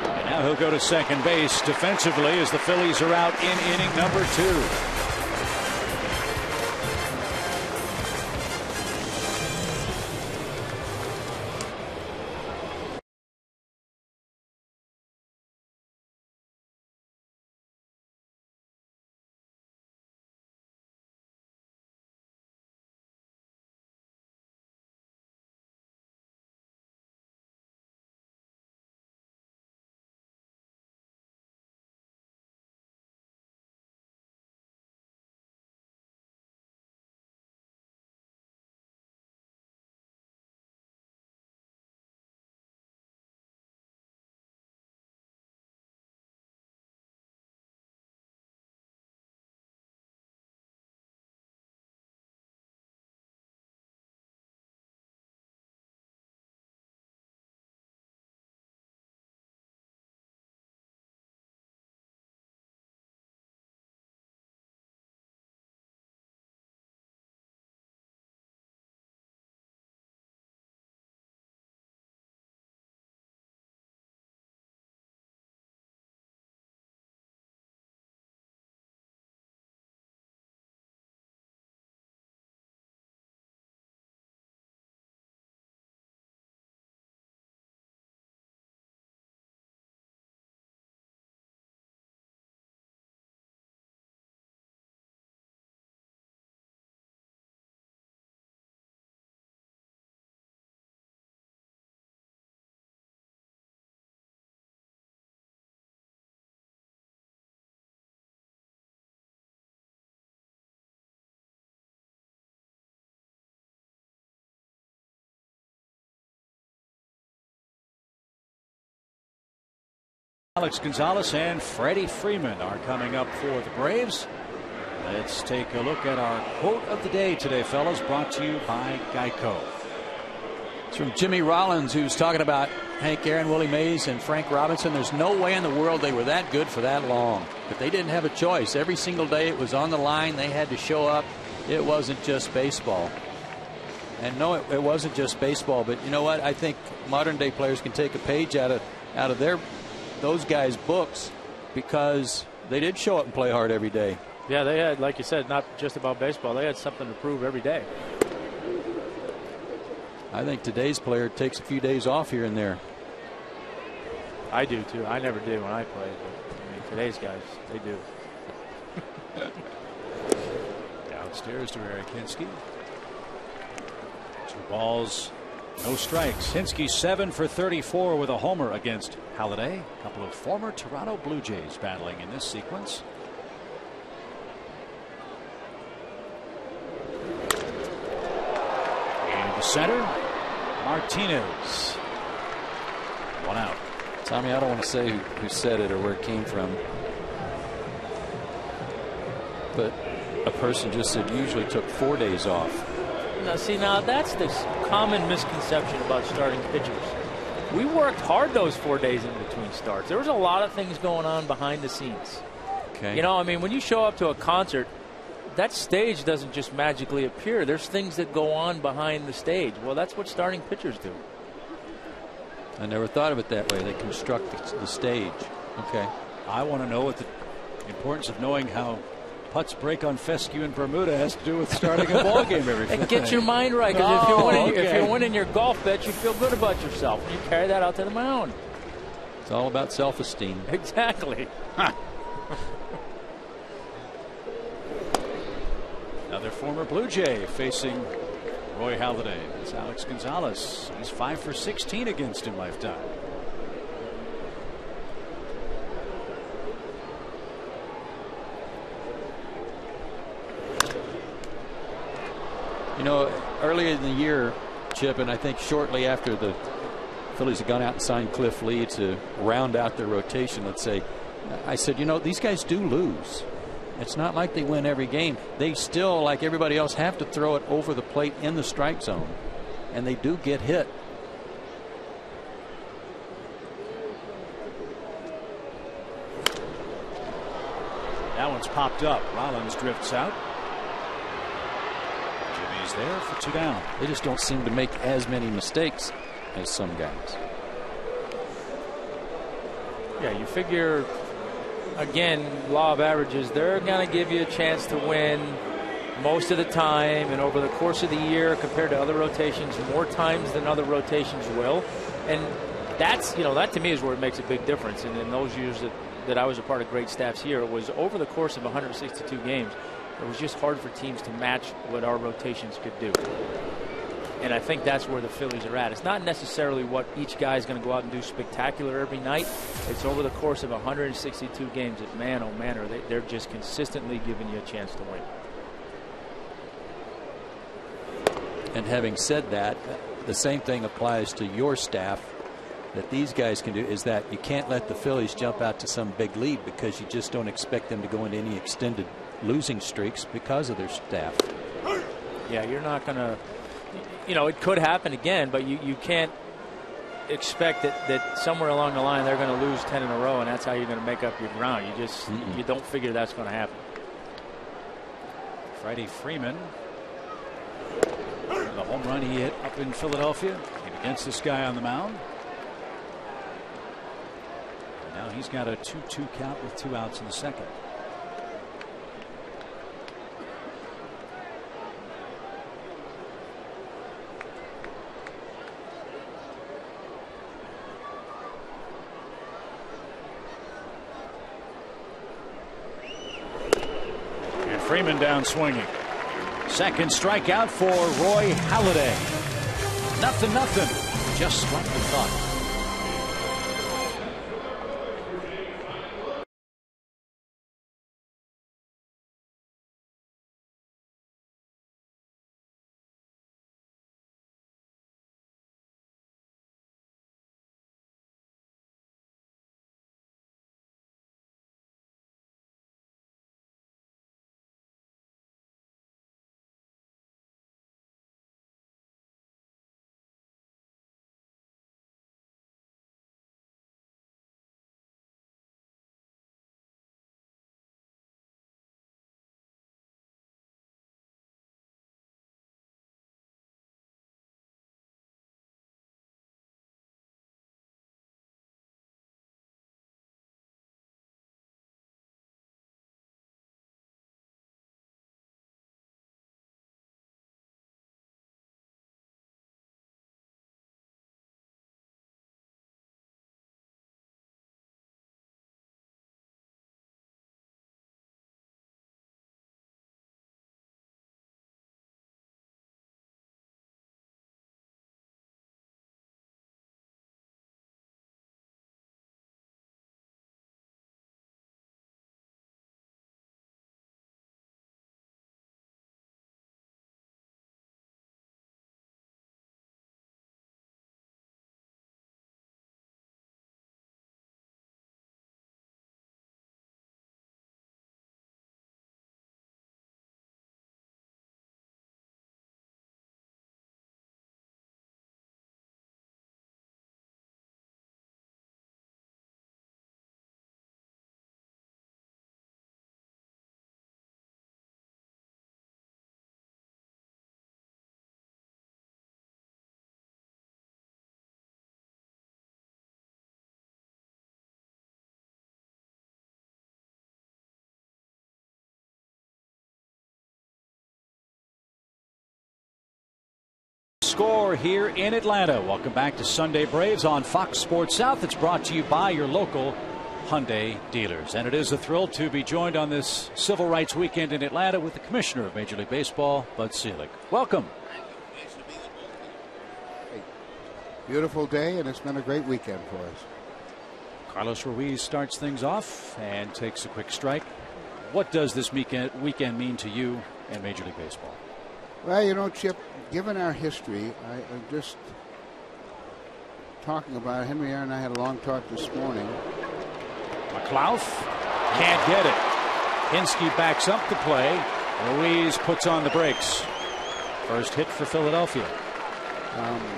And now he'll go to second base defensively as the Phillies are out in inning number 2. Alex Gonzalez and Freddie Freeman are coming up for the Braves. Let's take a look at our quote of the day today, fellas, brought to you by Geico. It's from Jimmy Rollins, who's talking about Hank Aaron, Willie Mays, and Frank Robinson. There's no way in the world they were that good for that long. But they didn't have a choice. Every single day it was on the line. They had to show up. It wasn't just baseball. And no, it wasn't just baseball. But you know what? I think modern day players can take a page out of those guys' books, because they did show up and play hard every day. Yeah, they had, like you said, not just about baseball. They had something to prove every day. I think today's player takes a few days off here and there. I do too. I never did when I played, but I mean, today's guys, they do. Downstairs to Eric Hinske. 2 balls No strikes. Hinske 7 for 34 with a homer against Halladay. A couple of former Toronto Blue Jays battling in this sequence. In the center, Martinez. 1 out. Tommy, I don't want to say who said it or where it came from, but a person just said usually took 4 days off. Now that's the common misconception about starting pitchers. We worked hard those 4 days in between starts. There was a lot of things going on behind the scenes. Okay. You know, I mean, when you show up to a concert, that stage doesn't just magically appear. There's things that go on behind the stage. Well, that's what starting pitchers do. I never thought of it that way. They construct the stage. Okay. I want to know what the importance of knowing how putts break on fescue and Bermuda has to do with starting a ball game every And get your mind right, because if you're winning your golf bet, you feel good about yourself. You carry that out to the mound. It's all about self-esteem. Exactly. Another former Blue Jay facing Roy Halladay. It's Alex Gonzalez. He's 5 for 16 against him lifetime. You know, earlier in the year, Chip, and I think shortly after the Phillies had gone out and signed Cliff Lee to round out their rotation, let's say, I said, you know, these guys do lose. It's not like they win every game. They still, like everybody else, have to throw it over the plate in the strike zone. And they do get hit. That one's popped up. Rollins drifts out. Jimmy's there for 2 down. They just don't seem to make as many mistakes as some guys. Yeah, you figure, again, law of averages, they're going to give you a chance to win most of the time, and over the course of the year compared to other rotations, more times than other rotations will. And that's, you know, that to me is where it makes a big difference. And in those years that I was a part of great staffs here, it was over the course of 162 games, it was just hard for teams to match what our rotations could do. And I think that's where the Phillies are at. It's not necessarily what each guy is going to go out and do spectacular every night. It's over the course of 162 games that, man, oh man, they're just consistently giving you a chance to win. And having said that, the same thing applies to your staff. That these guys can do is that you can't let the Phillies jump out to some big lead, because you just don't expect them to go into any extended losing streaks because of their staff. Yeah, you're not going to, you know, it could happen again, but you can't expect that somewhere along the line they're going to lose 10 in a row and that's how you're going to make up your ground. You just you don't figure that's going to happen. Freddie Freeman, the home run he hit up in Philadelphia, came against this guy on the mound. Now he's got a 2-2 count with 2 outs in the second. And Freeman down swinging. Second strikeout for Roy Halladay. 0-0. Just like we thought. score here in Atlanta. Welcome back to Sunday Braves on Fox Sports South. It's brought to you by your local Hyundai dealers. And it is a thrill to be joined on this Civil Rights Weekend in Atlanta with the Commissioner of Major League Baseball, Bud Selig. Welcome. Beautiful day, and it's been a great weekend for us. Carlos Ruiz starts things off and takes a quick strike. What does this weekend mean to you and Major League Baseball? Well, you know, Chip, given our history, I'm just talking about it. Henry Aaron and I had a long talk this morning. McLeod can't get it. Hinske backs up the play. Ruiz puts on the brakes. First hit for Philadelphia.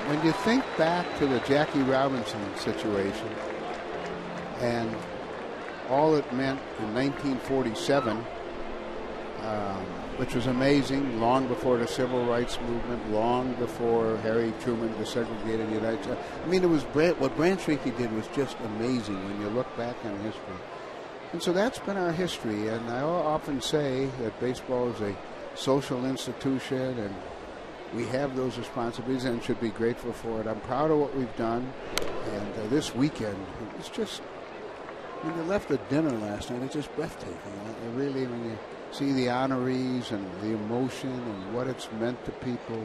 When you think back to the Jackie Robinson situation and all it meant in 1947, which was amazing, long before the Civil Rights Movement, long before Harry Truman desegregated the United States. I mean, it was what Branch Rickey did was just amazing when you look back on history. And so that's been our history, and I often say that baseball is a social institution, and we have those responsibilities and should be grateful for it. I'm proud of what we've done, and this weekend, it's just, when you left the dinner last night, it's just breathtaking. Really, when you see the honorees and the emotion and what it's meant to people,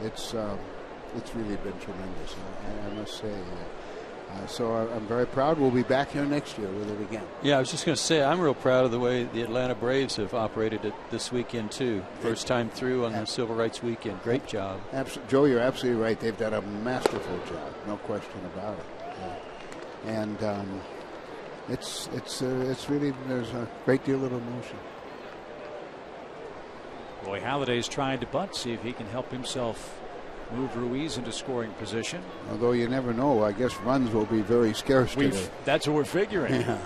it's really been tremendous, I must say. So I'm very proud. We'll be back here next year with it again. Yeah, I was just going to say, I'm real proud of the way the Atlanta Braves have operated it this weekend, too. First time through on the Civil Rights Weekend. Great job. Joe, you're absolutely right. They've done a masterful job. No question about it. And it's really, there's a great deal of emotion. Roy Halladay's trying to bunt, see if he can help himself move Ruiz into scoring position. Although you never know, I guess runs will be very scarce today. That's what we're figuring. Yeah.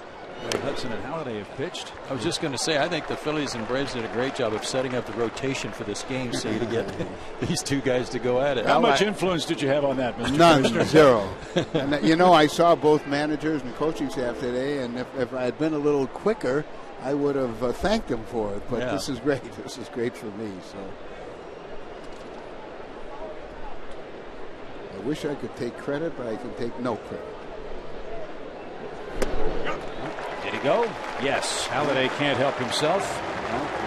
Hudson and Halladay have pitched. I was just going to say, I think the Phillies and Braves did a great job of setting up the rotation for this game, so to get these two guys to go at it. How much influence did you have on that, Mr. None, zero. And you know, I saw both managers and coaching staff today, and if I had been a little quicker, I would have thanked them for it. But This is great. This is great for me. So I wish I could take credit, but I can take no credit. Did he go? Yes. Halladay can't help himself.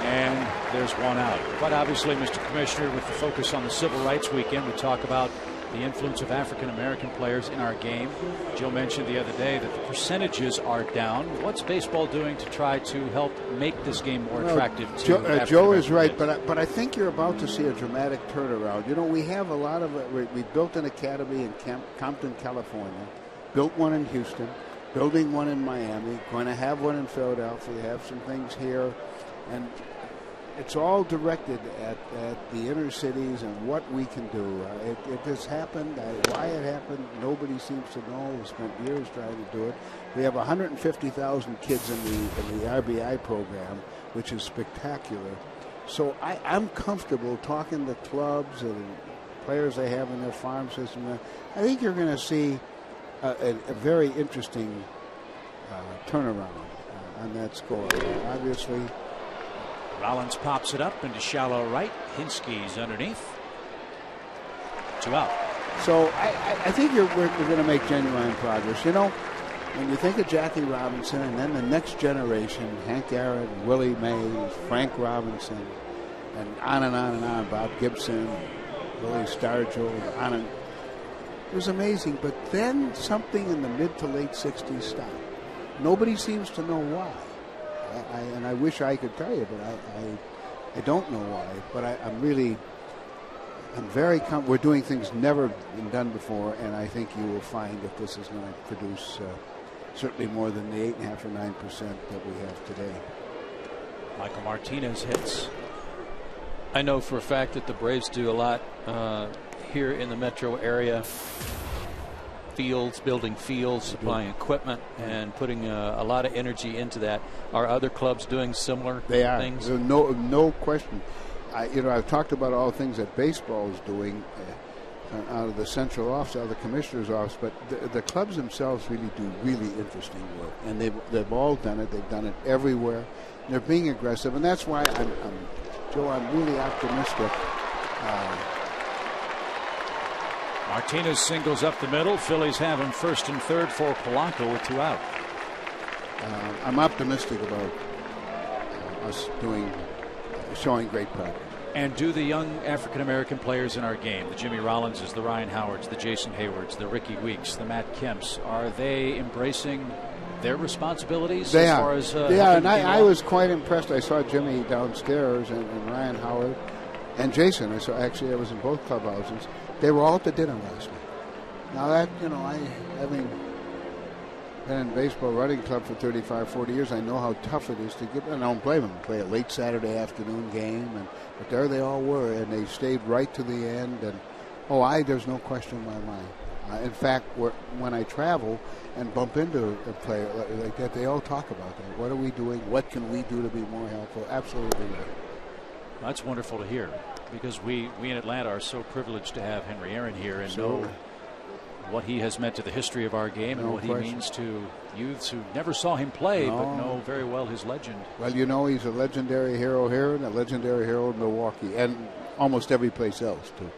And there's one out. But obviously, Mr. Commissioner, with the focus on the Civil Rights Weekend, we talk about the influence of African American players in our game. Joe mentioned the other day that the percentages are down. What's baseball doing to try to help make this game more attractive to Joe is right, but I think you're about to see a dramatic turnaround. You know, we have a lot of we built an academy in Compton, California, built one in Houston, building one in Miami, going to have one in Philadelphia, have some things here, and it's all directed at the inner cities and what we can do. It has happened. Why it happened, nobody seems to know. We spent years trying to do it. We have 150,000 kids in the RBI program, which is spectacular. So I'm comfortable talking to clubs and players they have in their farm system. I think you're going to see a very interesting turnaround on that score. Obviously, Rollins pops it up into shallow right. Hinske's underneath. 2 out. So I think we're going to make genuine progress. You know, when you think of Jackie Robinson and then the next generation, Hank Aaron, Willie Mays, Frank Robinson, and on and on and on, Bob Gibson, Willie Stargell, and on and it was amazing. But then something in the mid to late 60s stopped. Nobody seems to know why. And I wish I could tell you, but I don't know why. But I'm very we're doing things never been done before, and I think you will find that this is going to produce certainly more than the 8.5 or 9% that we have today. Michael Martinez hits. I know for a fact that the Braves do a lot here in the metro area. Building fields, supplying equipment, and putting a lot of energy into that. Are other clubs doing similar things? There's no question. I've talked about all the things that baseball is doing out of the central office, out of the commissioner's office, but the clubs themselves really do really interesting work, and they've all done it. They've done it everywhere. They're being aggressive, and that's why I'm really optimistic. Martinez singles up the middle. Phillies have him first and third for Polanco with 2 out. I'm optimistic about us showing great progress. And do the young African-American players in our game, the Jimmy Rollinses, the Ryan Howards, the Jason Haywards, the Ricky Weeks, the Matt Kemps, are they embracing their responsibilities They as are. far as and I was quite impressed. I saw Jimmy downstairs and Ryan Howard and Jason. I was in both clubhouses. They were all at the dinner last night. Now that, having been in baseball running club for 35, 40 years, I know how tough it is to get. I don't blame them. Play a late Saturday afternoon game, but there they all were, and they stayed right to the end. And there's no question in my mind. In fact, when I travel and bump into a player like that, they all talk about that. What are we doing? What can we do to be more helpful? Absolutely right. That's wonderful to hear, because we in Atlanta are so privileged to have Henry Aaron here and know what he has meant to the history of our game and what he means to youths who never saw him play but know very well his legend. Well, he's a legendary hero here and a legendary hero in Milwaukee and almost every place else, too.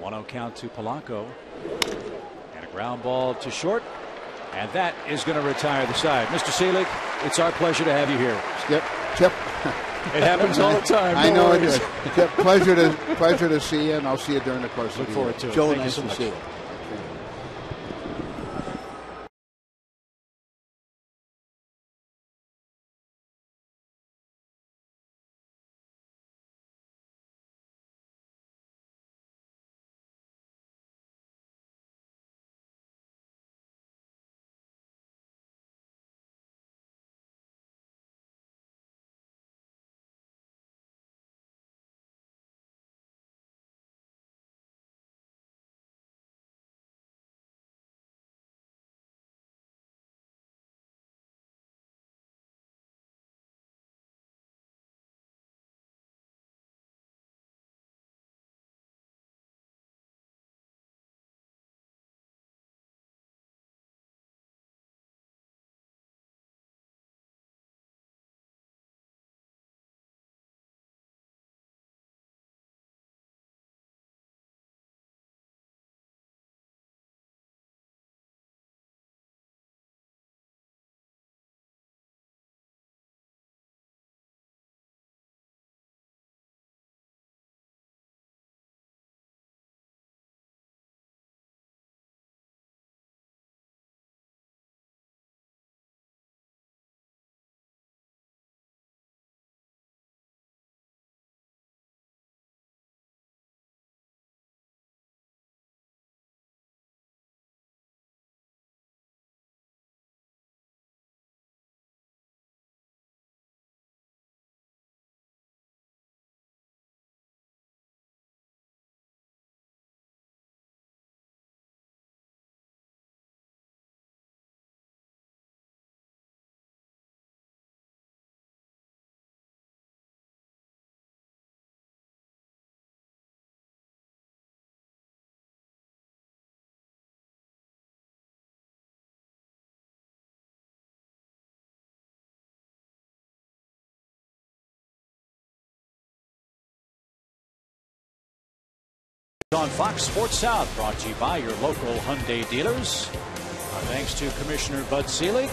1-0 count to Polanco. And a ground ball to short. And that is going to retire the side. Mr. Selig, it's our pleasure to have you here. Chip. It happens all the time. I know it is. Chip, pleasure to see you, and I'll see you during the course of the year. Look forward to it. Joe, Thank nice you so to much. see you. On Fox Sports South, brought to you by your local Hyundai dealers. Our thanks to Commissioner Bud Selig.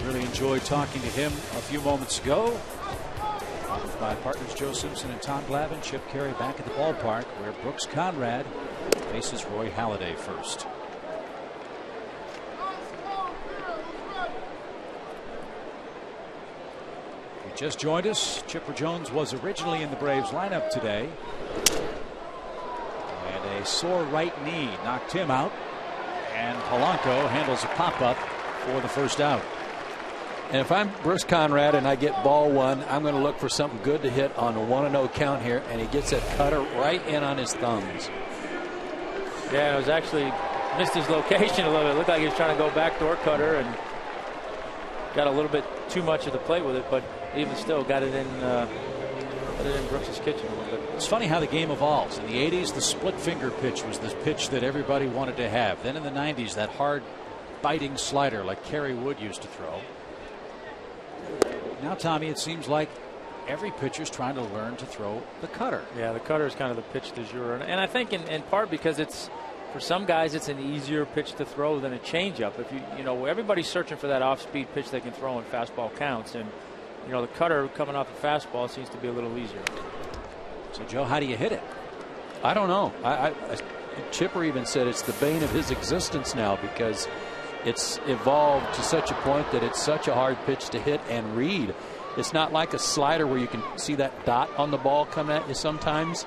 Really enjoyed talking to him a few moments ago. With my partners Joe Simpson and Tom Glavine, Chip Carey back at the ballpark where Brooks Conrad faces Roy Halladay first. If you just joined us, Chipper Jones was originally in the Braves lineup today. A sore right knee knocked him out, and Polanco handles a pop-up for the first out. And if I'm Bruce Conrad and I get ball one, I'm going to look for something good to hit on a 1-0 count here, and he gets that cutter right in on his thumbs. Yeah, it was actually missed his location a little bit. It looked like he was trying to go backdoor cutter and got a little bit too much of the plate with it, but even still got it in Brooks's kitchen a little bit. It's funny how the game evolves. In the 80s, the split finger pitch was the pitch that everybody wanted to have. Then in the 90s, that hard biting slider like Kerry Wood used to throw. Now, Tommy, it seems like every pitcher's trying to learn to throw the cutter. Yeah, the cutter is kind of the pitch du jour. And I think in part because it's, for some guys, it's an easier pitch to throw than a changeup. If you know, everybody's searching for that off-speed pitch they can throw in fastball counts. And, you know, the cutter coming off the fastball seems to be a little easier. So, Joe, how do you hit it? I don't know. Chipper even said it's the bane of his existence now because it's evolved to such a point that it's such a hard pitch to hit and read. It's not like a slider where you can see that dot on the ball come at you sometimes.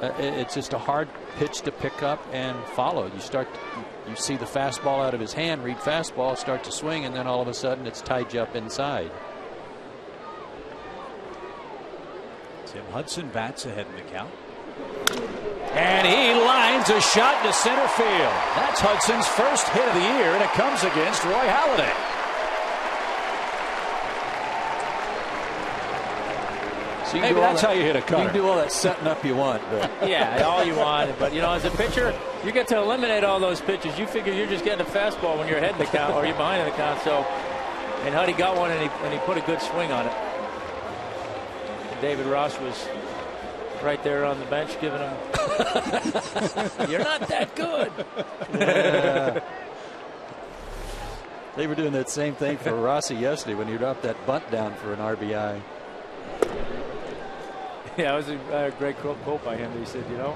It's just a hard pitch to pick up and follow. You see the fastball out of his hand, read fastball, start to swing, and then all of a sudden it's tied you up inside. Tim Hudson bats ahead in the count. And he lines a shot to center field. That's Hudson's first hit of the year, and it comes against Roy Halladay. So maybe that's how you hit a cutter. You can do all that setting up you want. But. Yeah, all you want. But, you know, as a pitcher, you get to eliminate all those pitches. You figure you're just getting a fastball when you're ahead in the count or you're behind in the count. So, and Huddy got one, and he put a good swing on it. And David Ross was right there on the bench giving him, you're not that good. Yeah. They were doing that same thing for Rossi yesterday when he dropped that bunt down for an RBI. Yeah, it was a great quote by him. He said, you know,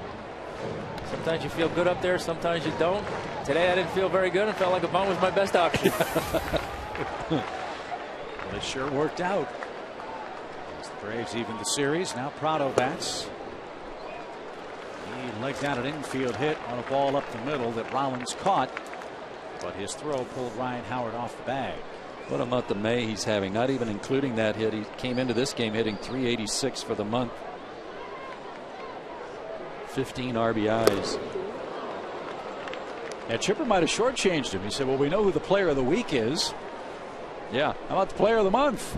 sometimes you feel good up there, sometimes you don't. Today I didn't feel very good and felt like a bunt was my best option. Well, it sure worked out. As the Braves even the series. Now Prado bats. He legged out an infield hit on a ball up the middle that Rollins caught, but his throw pulled Ryan Howard off the bag. What a month of May he's having, not even including that hit. He came into this game hitting .386 for the month. 15 RBIs. Yeah, Chipper might have shortchanged him. He said, well, we know who the player of the week is. Yeah. How about the player of the month?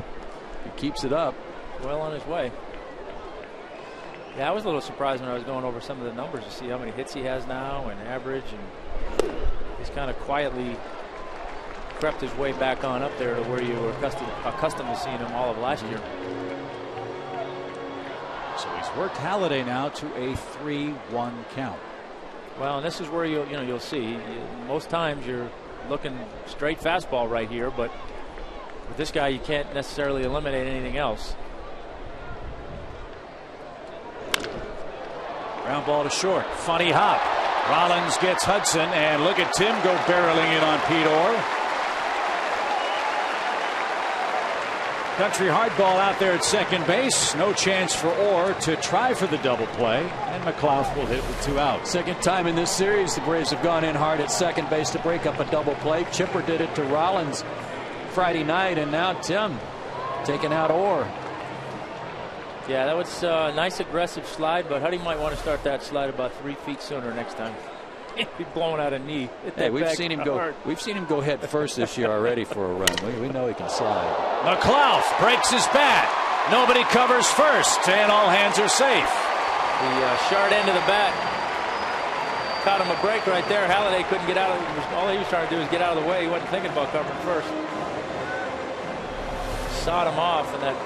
He keeps it up. Well on his way. Yeah, I was a little surprised when I was going over some of the numbers to see how many hits he has now and average. And he's kind of quietly crept his way back on up there to where you were accustomed to seeing him all of last year. So he's worked Halladay now to a 3-1 count. Well, and this is where you'll see most times you're looking straight fastball right here, but with this guy you can't necessarily eliminate anything else. Ground ball to short. Funny hop. Rollins gets Hudson, and look at Tim go barreling in on Pete Orr. Country hardball out there at second base. No chance for Orr to try for the double play, and McLeod will hit with 2 outs. Second time in this series the Braves have gone in hard at second base to break up a double play. Chipper did it to Rollins Friday night, and now Tim taking out Orr. Yeah, that was a nice aggressive slide, but Huddy might want to start that slide about 3 feet sooner next time. He'd be blowing out a knee. Hey, we've seen him go. We've seen him go head first this year already for a run. We know he can slide. McLeod breaks his bat. Nobody covers first, and all hands are safe. The short end of the bat caught him a break right there. Halladay couldn't get out of it. All he was trying to do was get out of the way. He wasn't thinking about covering first. Sawed him off, and that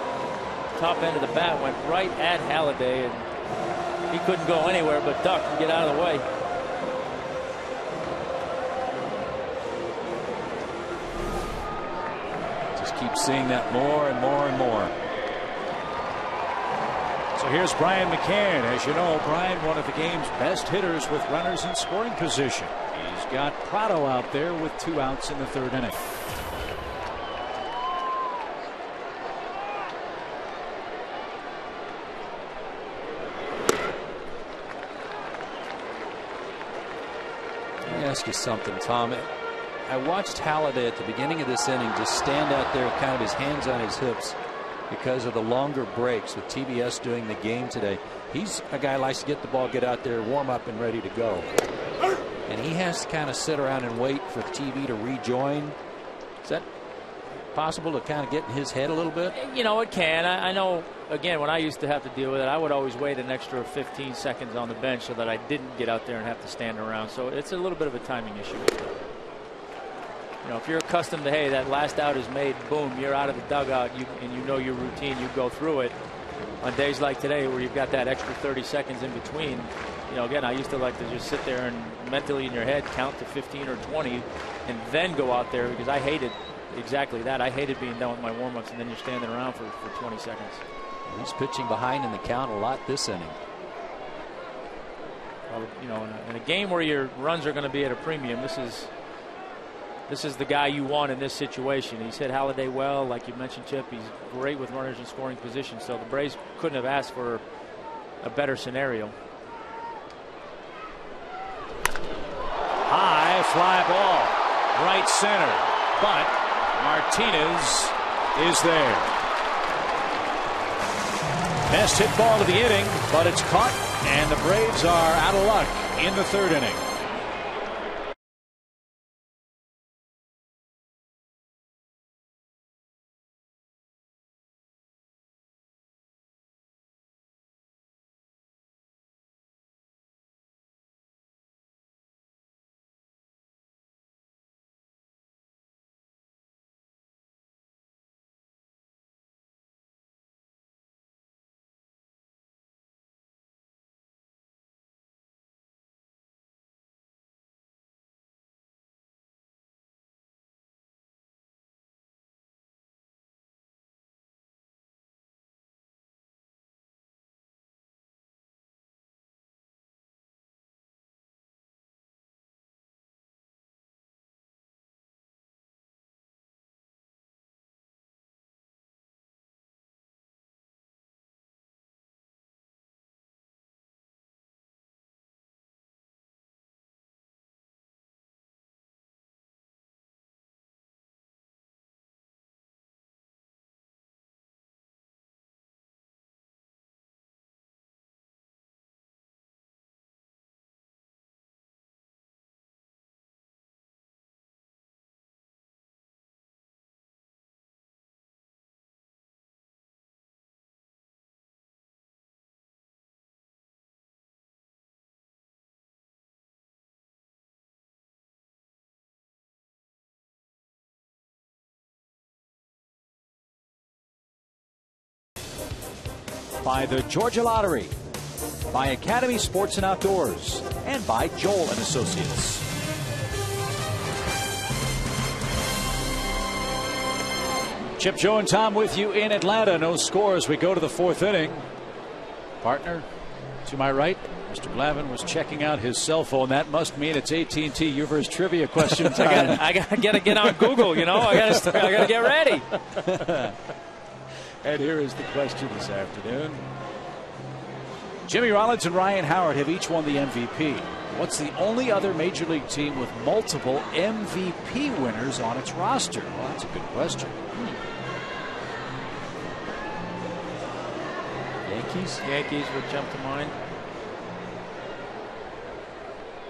top end of the bat went right at Halladay, and he couldn't go anywhere but duck and get out of the way. Keep seeing that more and more and more. So here's Brian McCann. As you know, Brian, one of the game's best hitters with runners in scoring position. He's got Prado out there with 2 outs in the 3rd inning. Let me ask you something, Tom. I watched Halladay at the beginning of this inning just stand out there, kind of his hands on his hips, because of the longer breaks with TBS doing the game today. He's a guy who likes to get the ball, get out there, warm up, and ready to go. And he has to kind of sit around and wait for TV to rejoin. Is that possible to kind of get in his head a little bit? You know, it can. I know, again, when I used to have to deal with it, I would always wait an extra 15 seconds on the bench so that I didn't get out there and have to stand around. So it's a little bit of a timing issue. You know, if you're accustomed to, hey, that last out is made, boom, you're out of the dugout, and you know your routine, you go through it. On days like today where you've got that extra 30 seconds in between, you know, again, I used to like to just sit there and mentally in your head count to 15 or 20 and then go out there, because I hated exactly that. I hated being done with my warm-ups and then you're standing around for 20 seconds. He's pitching behind in the count a lot this inning. Well, you know, in a game where your runs are going to be at a premium, this is the guy you want in this situation. He's hit Halladay well, like you mentioned, Chip. He's great with runners in scoring position, so the Braves couldn't have asked for a better scenario. High fly ball, right center, but Martinez is there. Best hit ball of the inning, but it's caught, and the Braves are out of luck in the third inning. By the Georgia Lottery, by Academy Sports and Outdoors, and by Joel and Associates. Chip, Joe, and Tom with you in Atlanta. No score as we go to the fourth inning. Partner, to my right, Mr. Glavine was checking out his cell phone. That must mean it's AT&T Uverse trivia question time. I got to get on Google, you know. I got to get ready. And here is the question this afternoon. Jimmy Rollins and Ryan Howard have each won the MVP. What's the only other Major League team with multiple MVP winners on its roster? Well, that's a good question. Yankees would jump to mind.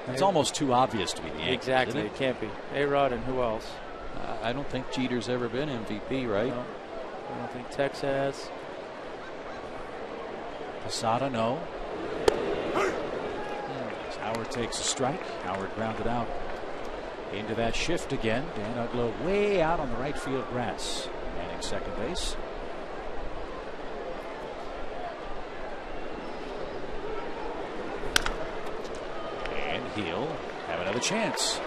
It's almost too obvious to be the Yankees. Exactly, it can't be. A-Rod and who else? I don't think Jeter's ever been MVP, right? No. I don't think Tex has. Posada, no. As Howard takes a strike. Howard grounded out into that shift again. Dan Uglow way out on the right field grass. Manning second base. And he'll have another chance.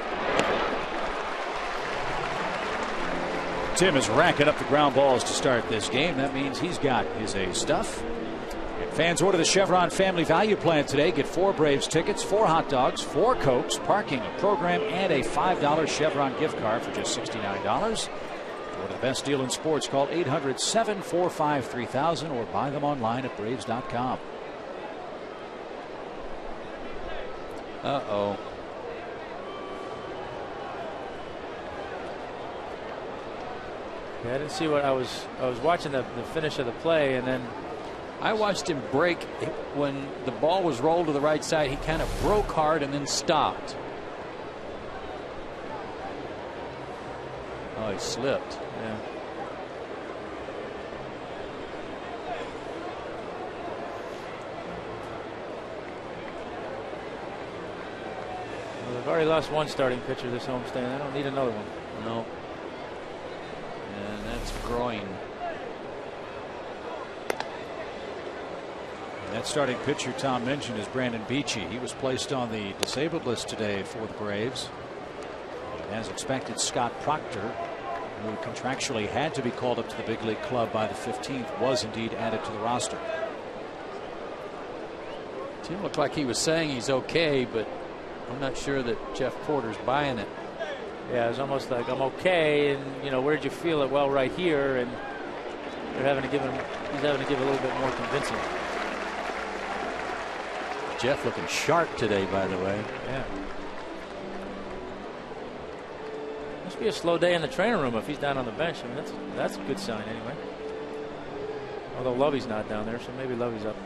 Tim is racking up the ground balls to start this game. That means he's got his A stuff. And fans order the Chevron Family Value Plan today. Get 4 Braves tickets, 4 hot dogs, 4 Cokes, parking, a program, and a $5 Chevron gift card for just $69. For the best deal in sports, call 800-745-3000 or buy them online at Braves.com. Uh-oh. Yeah, I didn't see what I was watching the finish of the play, and then I watched him break when the ball was rolled to the right side. He kind of broke hard and then stopped. Oh, he slipped. Yeah. Well, they've already lost one starting pitcher this homestand. I don't need another one. No. And that's groin. And that starting pitcher Tom mentioned is Brandon Beachy. He was placed on the disabled list today for the Braves. And as expected, Scott Proctor, who contractually had to be called up to the big league club by the 15th, was indeed added to the roster. Tim looked like he was saying he's okay, but I'm not sure that Jeff Porter's buying it. Yeah, it's almost like I'm okay, and you know, where'd you feel it? Well, right here, and they're having to give him. He's having to give a little bit more convincing. Jeff looking sharp today, by the way. Yeah. Must be a slow day in the training room if he's down on the bench. I mean, that's a good sign anyway. Although Lovey's not down there, so maybe Lovey's up.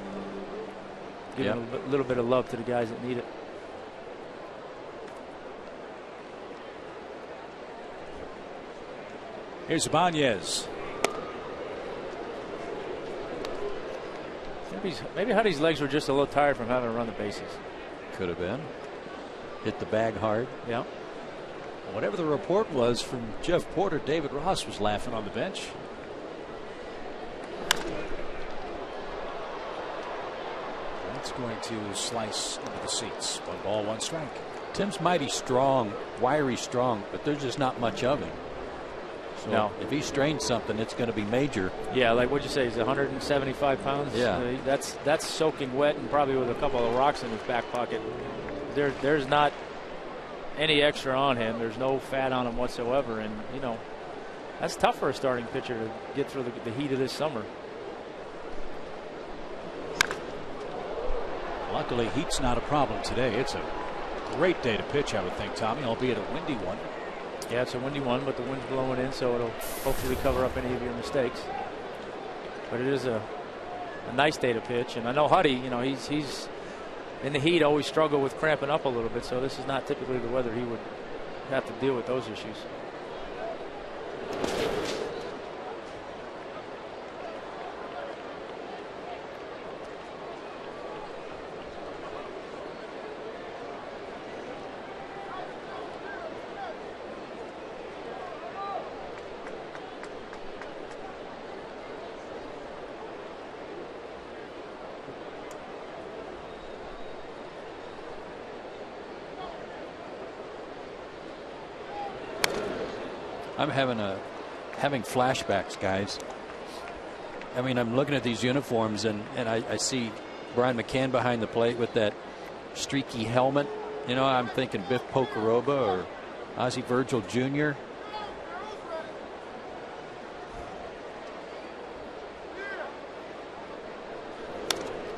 Giving a little bit of love to the guys that need it. Here's Ibanez. Maybe Huddy's legs were just a little tired from having to run the bases. Could have been. Hit the bag hard. Yeah. Whatever the report was from Jeff Porter, David Ross was laughing on the bench. That's going to slice into the seats. 1 ball, 1 strike. Tim's mighty strong, wiry strong, but there's just not much of him. So no. If he strains something, it's going to be major. Yeah, like what'd you say? He's 175 pounds. Yeah, that's soaking wet and probably with a couple of rocks in his back pocket. There's not any extra on him. There's no fat on him whatsoever, and you know that's tough for a starting pitcher to get through the heat of this summer. Luckily, heat's not a problem today. It's a great day to pitch, I would think, Tommy, albeit a windy one. Yeah, it's a windy one, but the wind's blowing in, so it'll hopefully cover up any of your mistakes. But it is a nice day to pitch, and I know Huddy, you know, he's in the heat always struggle with cramping up a little bit, so this is not typically the weather he would have to deal with those issues. I'm having flashbacks, guys. I mean, I'm looking at these uniforms and I see Brian McCann behind the plate with that streaky helmet. You know, I'm thinking Biff Pocoroba or Ozzie Virgil Jr.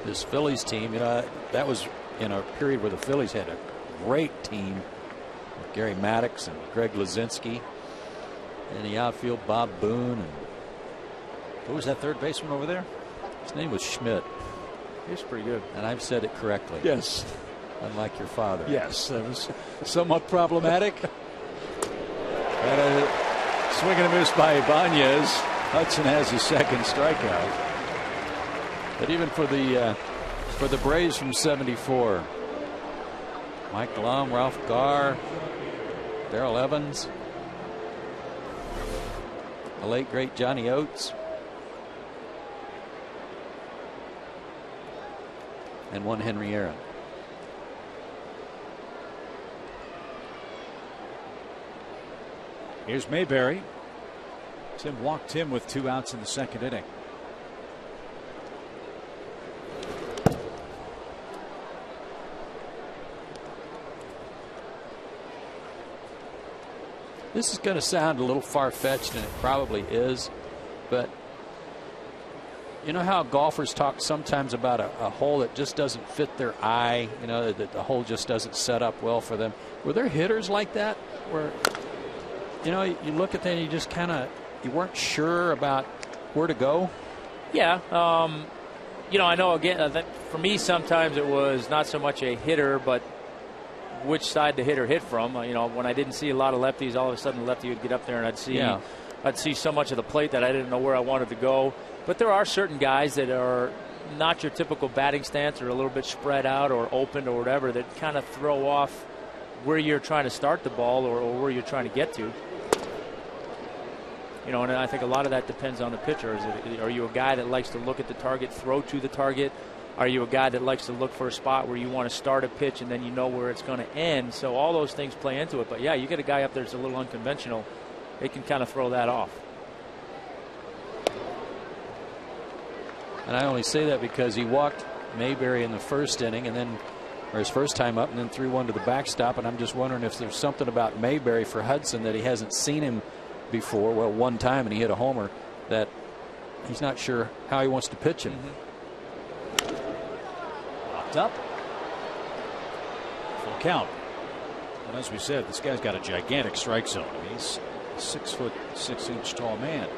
This Phillies team, you know, that was in a period where the Phillies had a great team with Gary Maddox and Greg Luzinski. In the outfield, Bob Boone. And who was that third baseman over there? His name was Schmidt. He's pretty good. And I've said it correctly. Yes. Unlike your father. Yes, that was somewhat problematic. And a swing and a miss by Ibanez. Hudson has his second strikeout. But even for the Braves from '74, Mike Lum, Ralph Garr, Darrell Evans, the late great Johnny Oates, and one Henry Aaron. Here's Mayberry. Tim walked him with 2 outs in the second inning. This is going to sound a little far-fetched, and it probably is, but you know how golfers talk sometimes about a hole that just doesn't fit their eye, you know, that the hole just doesn't set up well for them. Were there hitters like that where, you know, you look at that and you just kind of, you weren't sure about where to go? Yeah. You know, I know, again, that for me sometimes it was not so much a hitter, but which side the hitter hit from. You know, when I didn't see a lot of lefties, all of a sudden the lefty would get up there and I'd see so much of the plate that I didn't know where I wanted to go. But there are certain guys that are not your typical batting stance, or a little bit spread out or open or whatever, that kind of throw off where you're trying to start the ball or where you're trying to get to. You know, and I think a lot of that depends on the pitcher. Are you a guy that likes to look at the target, throw to the target? Are you a guy that likes to look for a spot where you want to start a pitch and then you know where it's going to end? So all those things play into it. But, yeah, you get a guy up there that's a little unconventional, it can kind of throw that off. And I only say that because he walked Mayberry in the first inning, and then, or his first time up, and then threw one to the backstop. And I'm just wondering if there's something about Mayberry for Hudson that he hasn't seen him before. Well, one time, and he hit a homer, that he's not sure how he wants to pitch him. Locked up. Full count. And as we said, this guy's got a gigantic strike zone. I mean, he's a 6'6" tall man.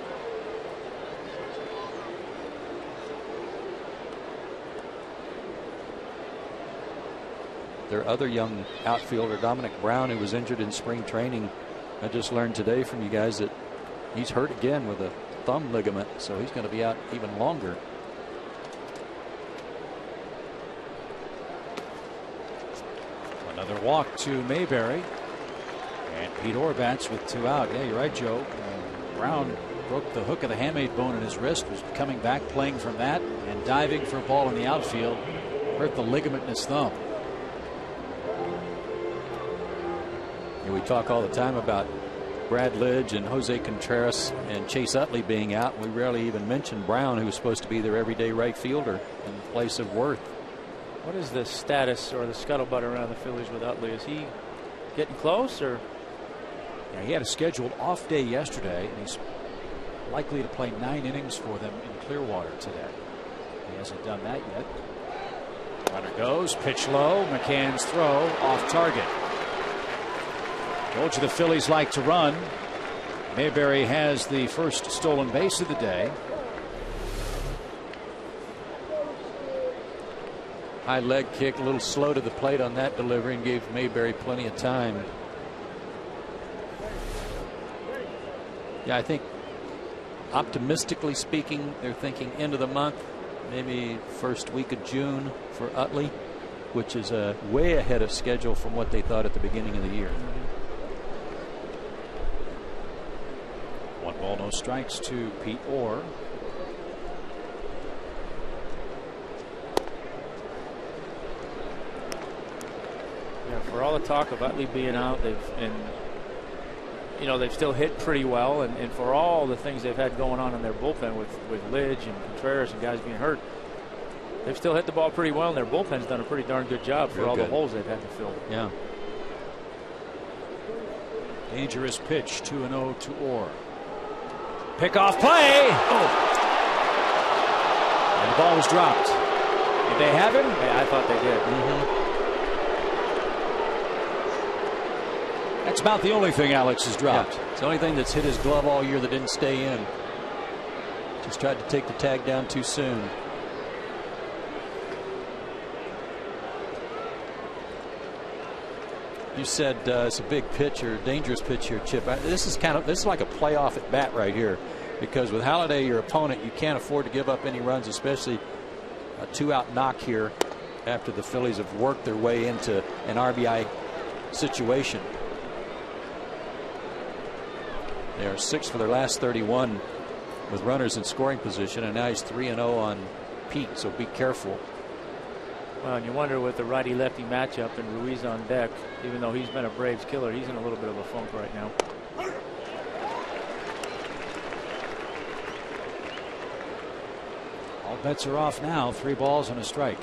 Their other young outfielder, Dominic Brown, who was injured in spring training. I just learned today from you guys that he's hurt again with a thumb ligament, so he's going to be out even longer. Another walk to Mayberry. And Pete Orr bats with 2 out. Yeah, you're right, Joe. Brown broke the hook of the hamate bone in his wrist, was coming back, playing from that, and diving for a ball in the outfield. Hurt the ligament in his thumb. We talk all the time about Brad Lidge and Jose Contreras and Chase Utley being out. We rarely even mention Brown, who was supposed to be their everyday right fielder in place of Worth. What is the status or the scuttlebutt around the Phillies with Utley? Is he getting close, or? Yeah, he had a scheduled off day yesterday, and he's likely to play 9 innings for them in Clearwater today. He hasn't done that yet. Runner goes, pitch low, McCann's throw off target. Told you the Phillies like to run. Mayberry has the first stolen base of the day. High leg kick, a little slow to the plate on that delivery, and gave Mayberry plenty of time. Yeah, I think optimistically speaking, they're thinking end of the month, maybe first week of June for Utley, which is way ahead of schedule from what they thought at the beginning of the year. 1 ball, no strikes to Pete Orr. Yeah, for all the talk of Utley being out, they've still hit pretty well, and for all the things they've had going on in their bullpen with Lidge and Contreras and guys being hurt, they've still hit the ball pretty well, and their bullpen's done a pretty darn good job for all the holes they've had to fill. Yeah. Dangerous pitch, 2-0 to Orr. Pickoff play. Oh. And the ball was dropped. Did they have him? Yeah, I thought they did. That's about the only thing Alex has dropped. Yeah. It's the only thing that's hit his glove all year that didn't stay in. Just tried to take the tag down too soon. You said it's a big pitch or dangerous pitch here, Chip. This is like a playoff at bat right here, because with Halladay, your opponent, you can't afford to give up any runs, especially a 2-out knock here after the Phillies have worked their way into an RBI situation. They are 6 for their last 31 with runners in scoring position, and now he's 3-0 on Pete, so be careful. Well, and you wonder with the righty-lefty matchup and Ruiz on deck, even though he's been a Braves killer, he's in a little bit of a funk right now. All bets are off now. 3 balls and a strike.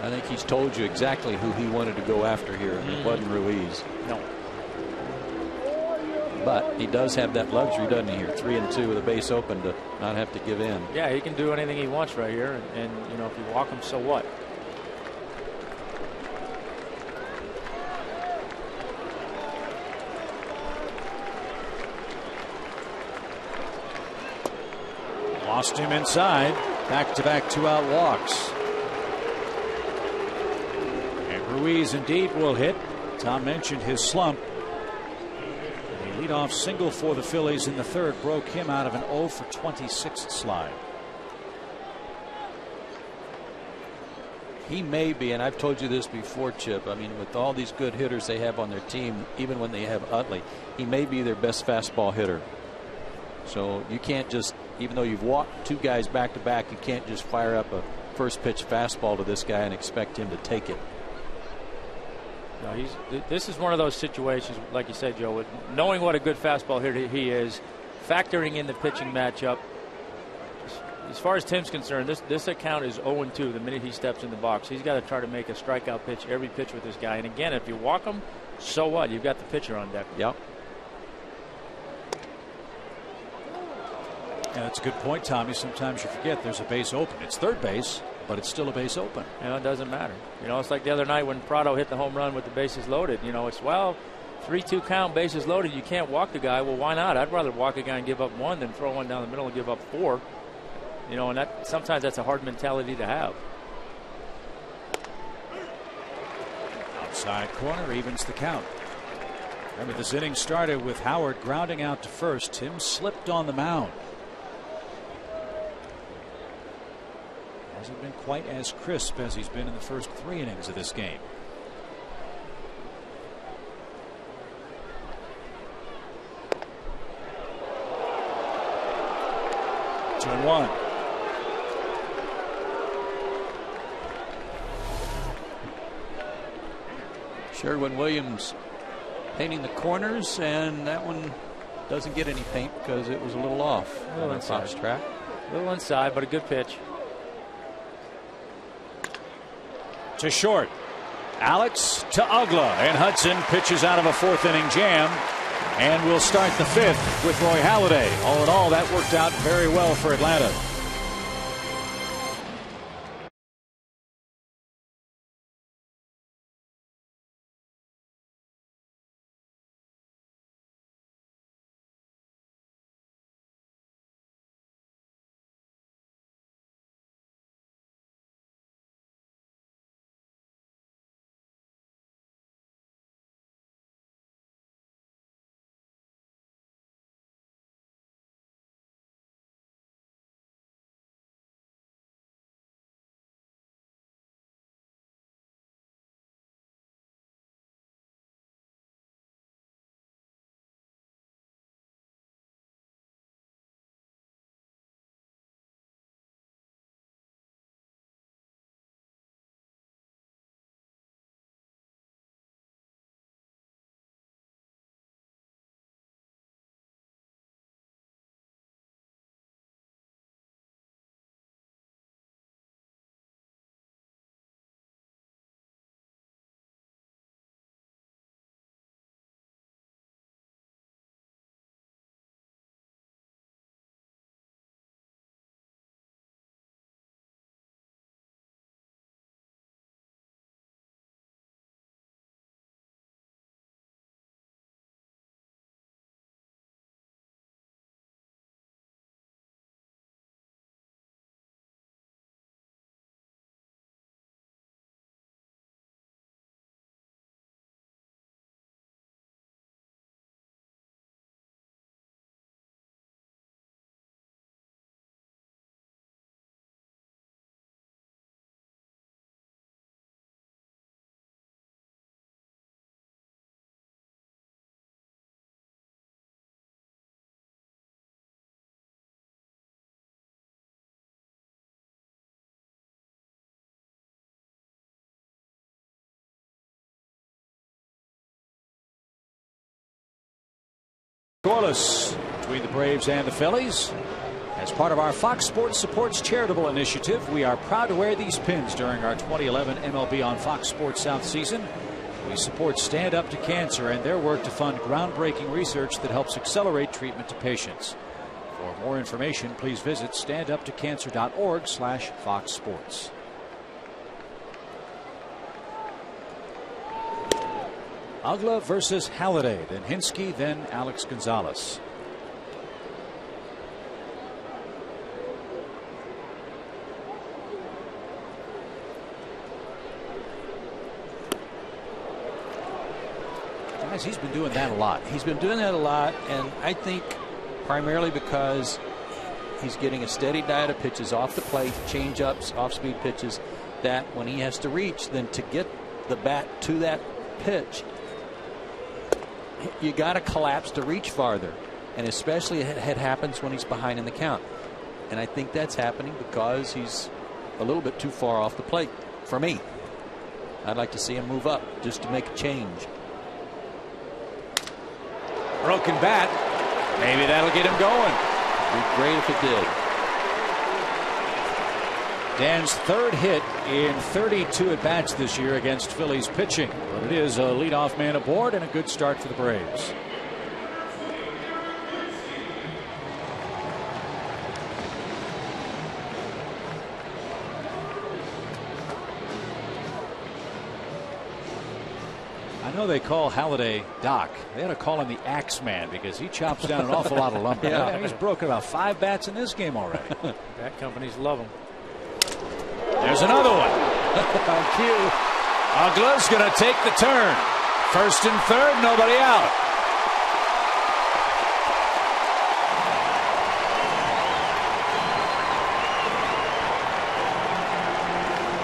I think he's told you exactly who he wanted to go after here, and it wasn't Ruiz. No. But he does have that luxury, doesn't he, here? 3-2 with a base open to not have to give in. Yeah, he can do anything he wants right here, and you know, if you walk him, so what? Lost him inside. Back-to-back 2-out walks. And Ruiz indeed will hit Tom mentioned his slump. A leadoff single for the Phillies in the third broke him out of an 0 for 26 slide. He may be, and I've told you this before, Chip, I mean, with all these good hitters they have on their team, even when they have Utley, he may be their best fastball hitter. So you can't just, even though you've walked two guys back to back, you can't just fire up a first pitch fastball to this guy and expect him to take it. No, this is one of those situations, like you said, Joe, with knowing what a good fastball hitter he is, factoring in the pitching matchup. As far as Tim's concerned, this account is 0-2 the minute he steps in the box. He's got to try to make a strikeout pitch every pitch with this guy. And again, if you walk him, so what? You've got the pitcher on deck. Yep. Yeah, that's a good point, Tommy. Sometimes you forget there's a base open. It's third base, but it's still a base open. You know, it doesn't matter. You know, it's like the other night when Prado hit the home run with the bases loaded. You know, it's, well, 3-2 count, bases loaded. You can't walk the guy. Well, why not? I'd rather walk a guy and give up one than throw one down the middle and give up 4. You know, and that sometimes that's a hard mentality to have. Outside corner evens the count. Remember, this inning started with Howard grounding out to first. Tim slipped on the mound. Hasn't been quite as crisp as he's been in the first 3 innings of this game. Two and one. Sherwin-Williams painting the corners, and that one doesn't get any paint because it was a little off. A little inside. Fox track. A little inside, but a good pitch. To short. Alex to Ugla, and Hudson pitches out of a 4th inning jam, and we'll start the 5th with Roy Halladay. All in all, that worked out very well for Atlanta. Scoreless between the Braves and the Phillies. As part of our Fox Sports Supports charitable initiative, we are proud to wear these pins during our 2011 MLB on Fox Sports South season. We support Stand Up to Cancer and their work to fund groundbreaking research that helps accelerate treatment to patients. For more information, please visit standuptocancer.org/Fox Sports. Ugla versus Halladay, then Hinske, then Alex Gonzalez. Guys, he's been doing that a lot. He's been doing that a lot, and I think primarily because he's getting a steady diet of pitches off the plate, change-ups, off-speed pitches, that when he has to reach, then to get the bat to that pitch, you got to collapse to reach farther. And especially it happens when he's behind in the count. And I think that's happening because he's a little bit too far off the plate for me. I'd like to see him move up just to make a change. Broken bat. Maybe that'll get him going. It'd be great if it did. Dan's third hit in 32 at-bats this year against Phillies pitching. But it is a leadoff man aboard and a good start for the Braves. I know they call Halladay Doc. They ought to call him the Axeman because he chops down an awful lot of lumber. Yeah. He's broken about 5 bats in this game already. Bat companies love him. There's another one. On cue. Uggla's going to take the turn. First and third, nobody out.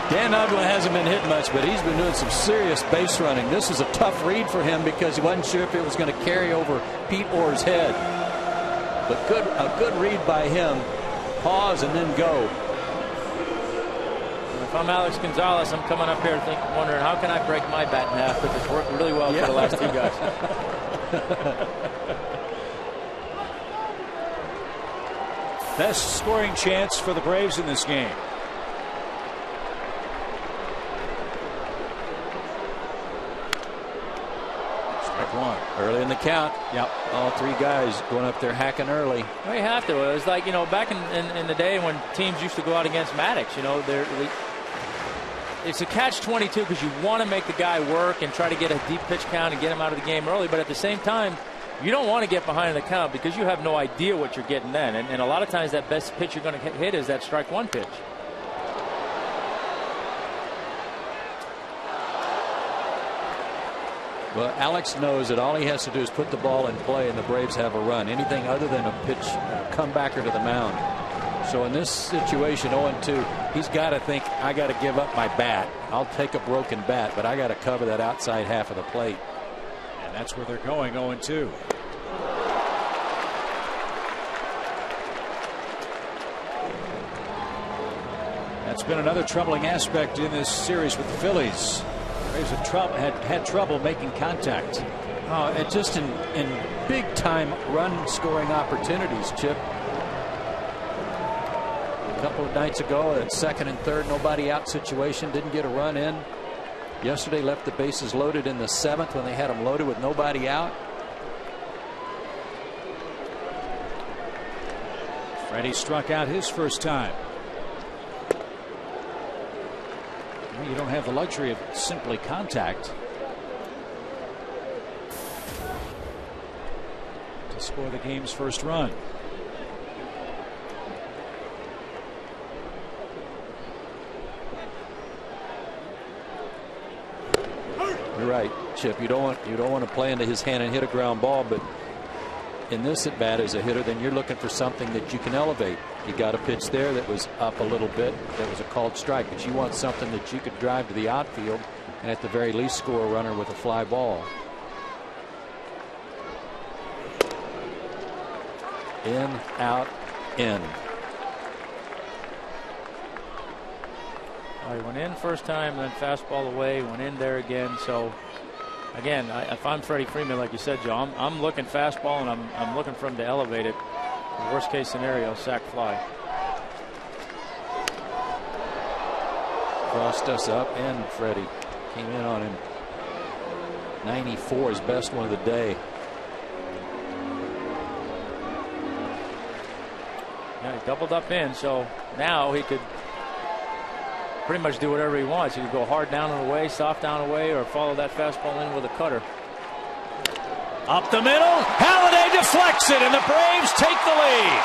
Dan Uggla hasn't been hit much, but he's been doing some serious base running. This is a tough read for him because he wasn't sure if it was going to carry over Pete Orr's head. But a good read by him. Pause and then go. If I'm Alex Gonzalez, I'm coming up here wondering how can I break my bat in half, because it's worked really well for the last 2 guys. Best scoring chance for the Braves in this game. Strike one. Early in the count. Yep. All 3 guys going up there hacking early. Well, you have to. It was like, back in the day when teams used to go out against Maddox, it's a catch-22 because you want to make the guy work and try to get a deep pitch count and get him out of the game early. But at the same time, you don't want to get behind in the count because you have no idea what you're getting then. And a lot of times that best pitch you're going to hit is that strike one pitch. Well, Alex knows that all he has to do is put the ball in play and the Braves have a run. Anything other than a pitch comebacker to the mound. So in this situation, 0-2, he's got to think, I got to give up my bat. I'll take a broken bat, but I got to cover that outside half of the plate. And that's where they're going, 0-2. That's been another troubling aspect in this series with the Phillies. The Braves have had trouble making contact. And just in big-time run-scoring opportunities, Chip. A couple of nights ago, at second and third, nobody out situation, didn't get a run in. Yesterday left the bases loaded in the 7th when they had them loaded with nobody out. Freddie struck out his first time. Well, you don't have the luxury of simply contact to score the game's first run. You're right, Chip. You don't want to play into his hand and hit a ground ball, but in this at bat as a hitter, then you're looking for something that you can elevate. You got a pitch there that was up a little bit. That was a called strike, but you want something that you could drive to the outfield and at the very least score a runner with a fly ball. In, out, in. He went in first time, then fastball away, went in there again. So, again, if I'm Freddie Freeman, like you said, Joe, I'm looking fastball and I'm looking for him to elevate it. Worst case scenario, sac fly. Crossed us up, and Freddie came in on him. 94, his best one of the day. Yeah, he doubled up in, so now he could pretty much do whatever he wants. He could go hard down and away, soft down away, or follow that fastball in with a cutter. Up the middle, Halladay deflects it, and the Braves take the lead.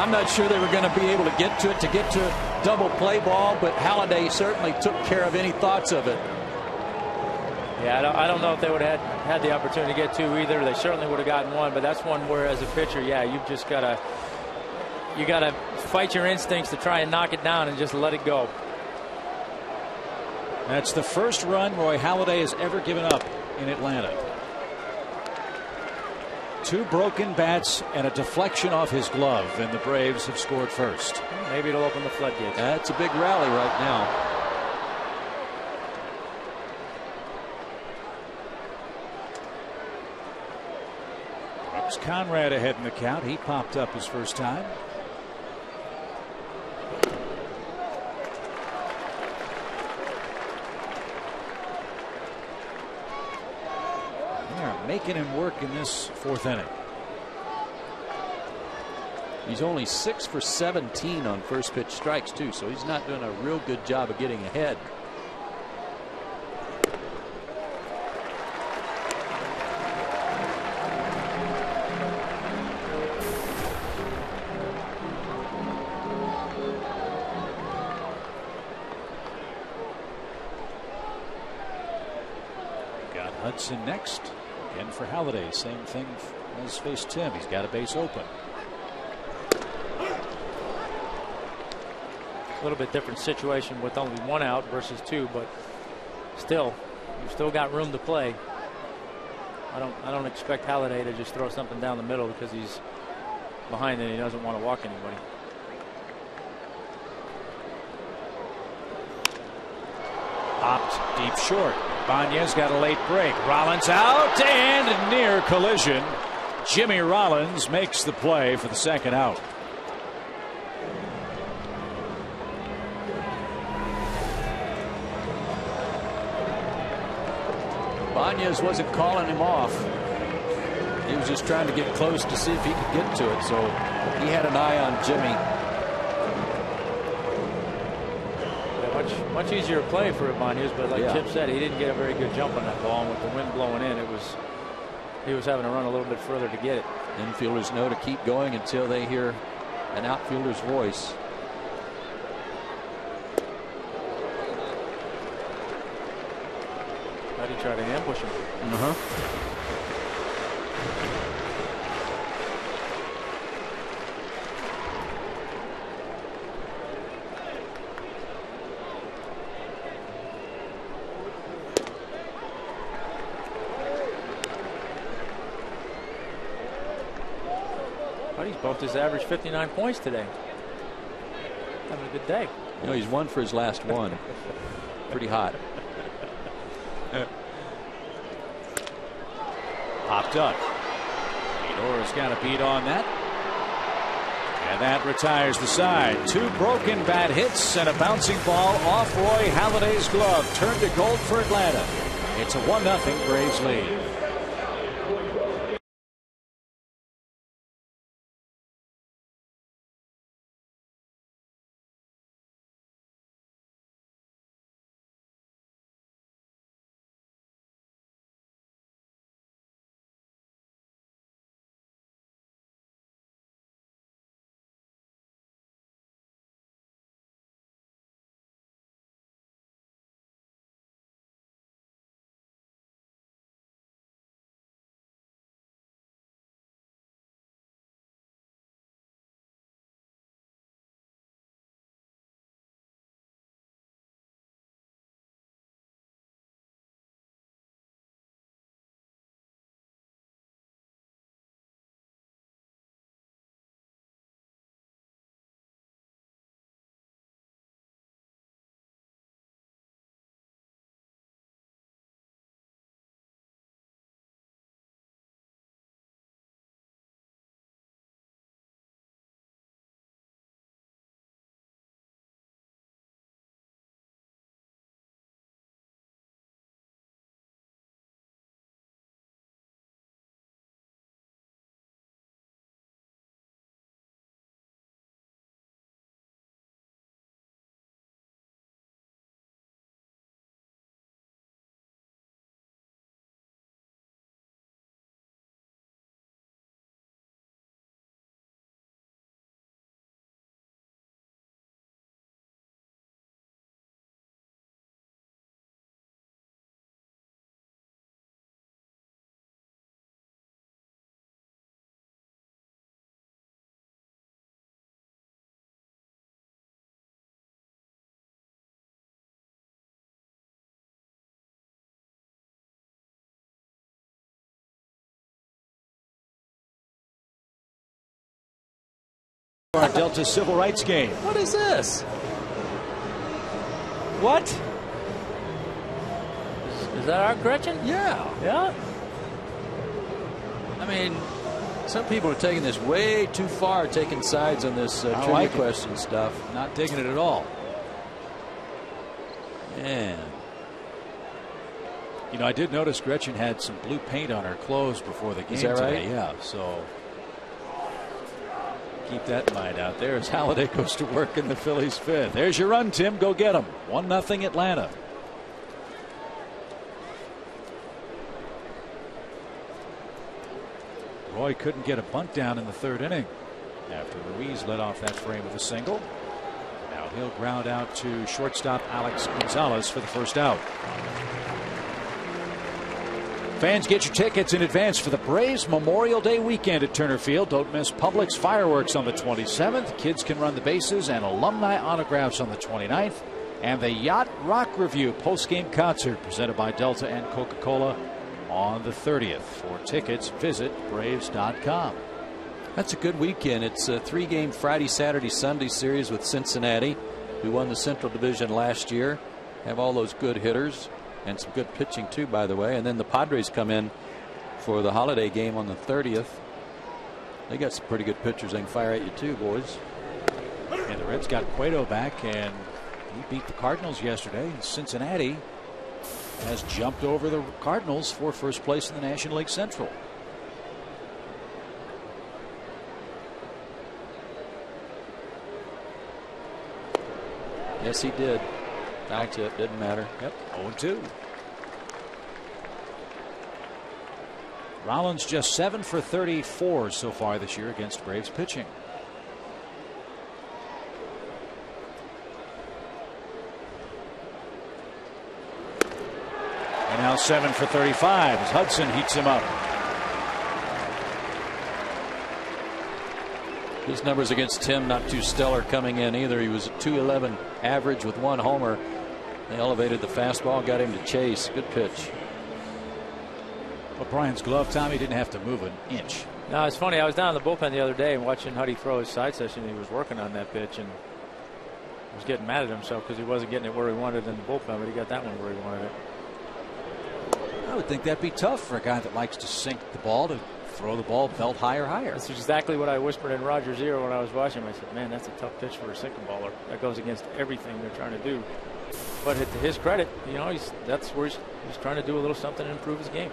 I'm not sure they were going to be able to get to double play ball, but Halladay certainly took care of any thoughts of it. Yeah, I don't know if they would have had the opportunity to get two either. They certainly would have gotten one, but that's one where, as a pitcher, yeah, you've just got to fight your instincts to try and knock it down and just let it go. That's the first run Roy Halladay has ever given up in Atlanta. 2 broken bats and a deflection off his glove, and the Braves have scored first. Maybe it'll open the floodgates. That's a big rally right now. Brooks Conrad ahead in the count. He popped up his first time. They're making him work in this 4th inning. He's only 6 for 17 on first pitch strikes too, so he's not doing a real good job of getting ahead. Got Hudson next. Again for Halladay. Same thing as faced Tim. He's got a base open. A little bit different situation with only 1 out versus 2, but still, you've still got room to play. I don't expect Halladay to just throw something down the middle because he's behind and he doesn't want to walk anybody. Popped deep short. Banya's got a late break. Rollins out and near collision. Jimmy Rollins makes the play for the 2nd out. Banya's wasn't calling him off. He was just trying to get close to see if he could get to it, so he had an eye on Jimmy. Much easier play for Ibanez, but like Yeah. Chip said, he didn't get a very good jump on that ball, and with the wind blowing in, he was having to run a little bit further to get it. Infielders know to keep going until they hear an outfielder's voice. How'd he try to ambush him? He's bumped his average 59 points today. Having a good day. You know, he's 1 for his last 1. Pretty hot. Popped up. Fedora's got a beat on that. And that retires the side. 2 broken bat hits and a bouncing ball off Roy Halladay's glove. Turned to gold for Atlanta. It's a 1-0 Braves lead. Our Delta Civil Rights game. What is this? What? Is that our Gretchen? Yeah. Yeah? I mean, some people are taking this way too far, taking sides on this trivia like question stuff. Not digging it at all. Man. You know, I did notice Gretchen had some blue paint on her clothes before the game Is that today. right? Yeah, so keep that in mind out there as Halliday goes to work in the Phillies' fifth. There's your run, Tim. Go get them. 1-0 Atlanta. Roy couldn't get a bunt down in the third inning after Ruiz led off that frame with a single. Now he'll ground out to shortstop Alex Gonzalez for the first out. Fans, get your tickets in advance for the Braves Memorial Day weekend at Turner Field. Don't miss Publix fireworks on the 27th. Kids can run the bases and alumni autographs on the 29th. And the Yacht Rock Review post-game concert presented by Delta and Coca-Cola on the 30th. For tickets, visit Braves.com. That's a good weekend. It's a 3-game Friday, Saturday, Sunday series with Cincinnati, who won the Central Division last year. Have all those good hitters and some good pitching too, by the way. And then the Padres come in for the holiday game on the 30th. They got some pretty good pitchers they can fire at you too, boys. And the Reds got Cueto back, and he beat the Cardinals yesterday. And Cincinnati has jumped over the Cardinals for first place in the National League Central. Yes, he did. Foul tip, didn't matter. Yep, 0-2. Rollins just 7 for 34 so far this year against Braves pitching. And now 7 for 35 as Hudson heats him up. His numbers against Tim not too stellar coming in either. He was a .211 average with 1 homer. They elevated the fastball, got him to chase. Good pitch. But Brian's glove, Tommy, didn't have to move an inch. No, it's funny. I was down in the bullpen the other day and watching Huddy throw his side session. He was working on that pitch and was getting mad at himself because he wasn't getting it where he wanted in the bullpen, but he got that one where he wanted it. I would think that'd be tough for a guy that likes to sink the ball to throw the ball belt higher. That's exactly what I whispered in Rogers' ear when I was watching him. I said, man, that's a tough pitch for a sinking baller. That goes against everything they're trying to do. But to his credit, you know, that's where he's trying to do a little something to improve his game.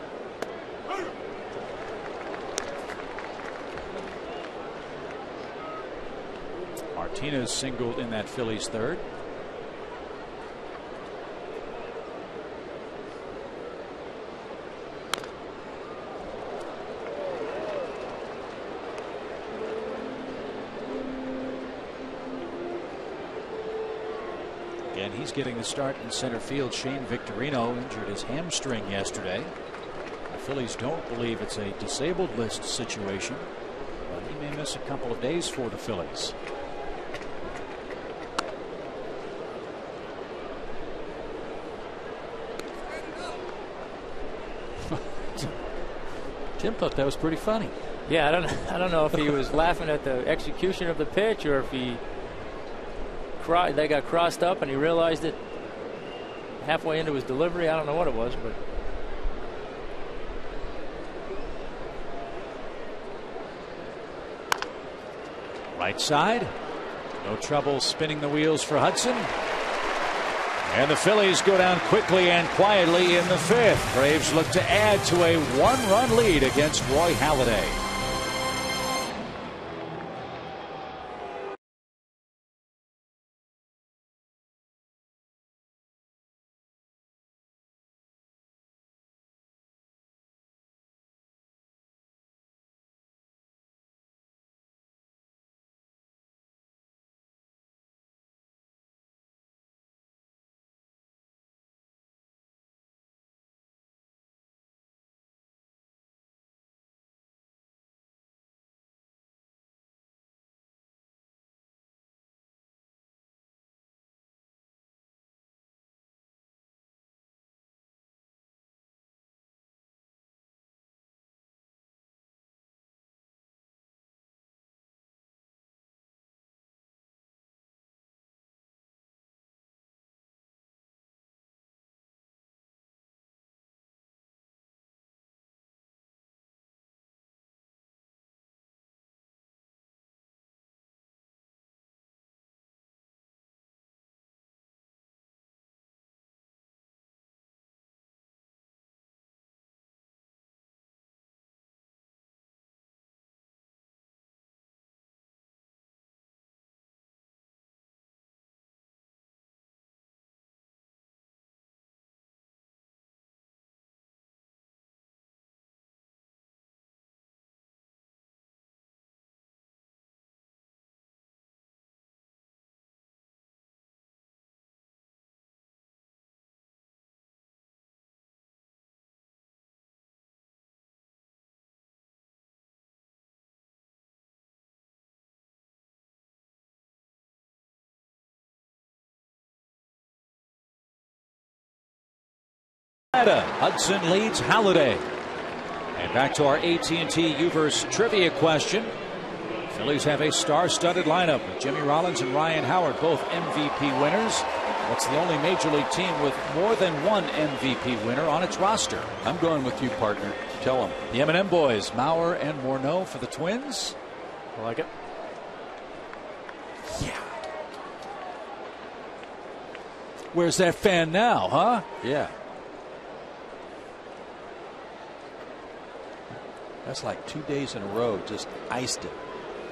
Martinez singled in that Phillies third. Again, he's getting the start in center field. Shane Victorino injured his hamstring yesterday. The Phillies don't believe it's a disabled list situation, but he may miss a couple of days for the Phillies. Tim thought that was pretty funny. Yeah, I don't know if he was laughing at the execution of the pitch or if they got crossed up and he realized it halfway into his delivery. I don't know what it was, but right side, no trouble spinning the wheels for Hudson. And the Phillies go down quickly and quietly in the fifth. Braves look to add to a 1-run lead against Roy Halladay. Hudson leads Halladay. And back to our AT&T Uverse trivia question. Phillies have a star-studded lineup with Jimmy Rollins and Ryan Howard, both MVP winners. What's the only major league team with more than one MVP winner on its roster? I'm going with you, partner. Tell them. The M&M boys, Mauer and Morneau for the Twins. I like it. Yeah. Where's that fan now, huh? Yeah. That's like 2 days in a row, just iced it.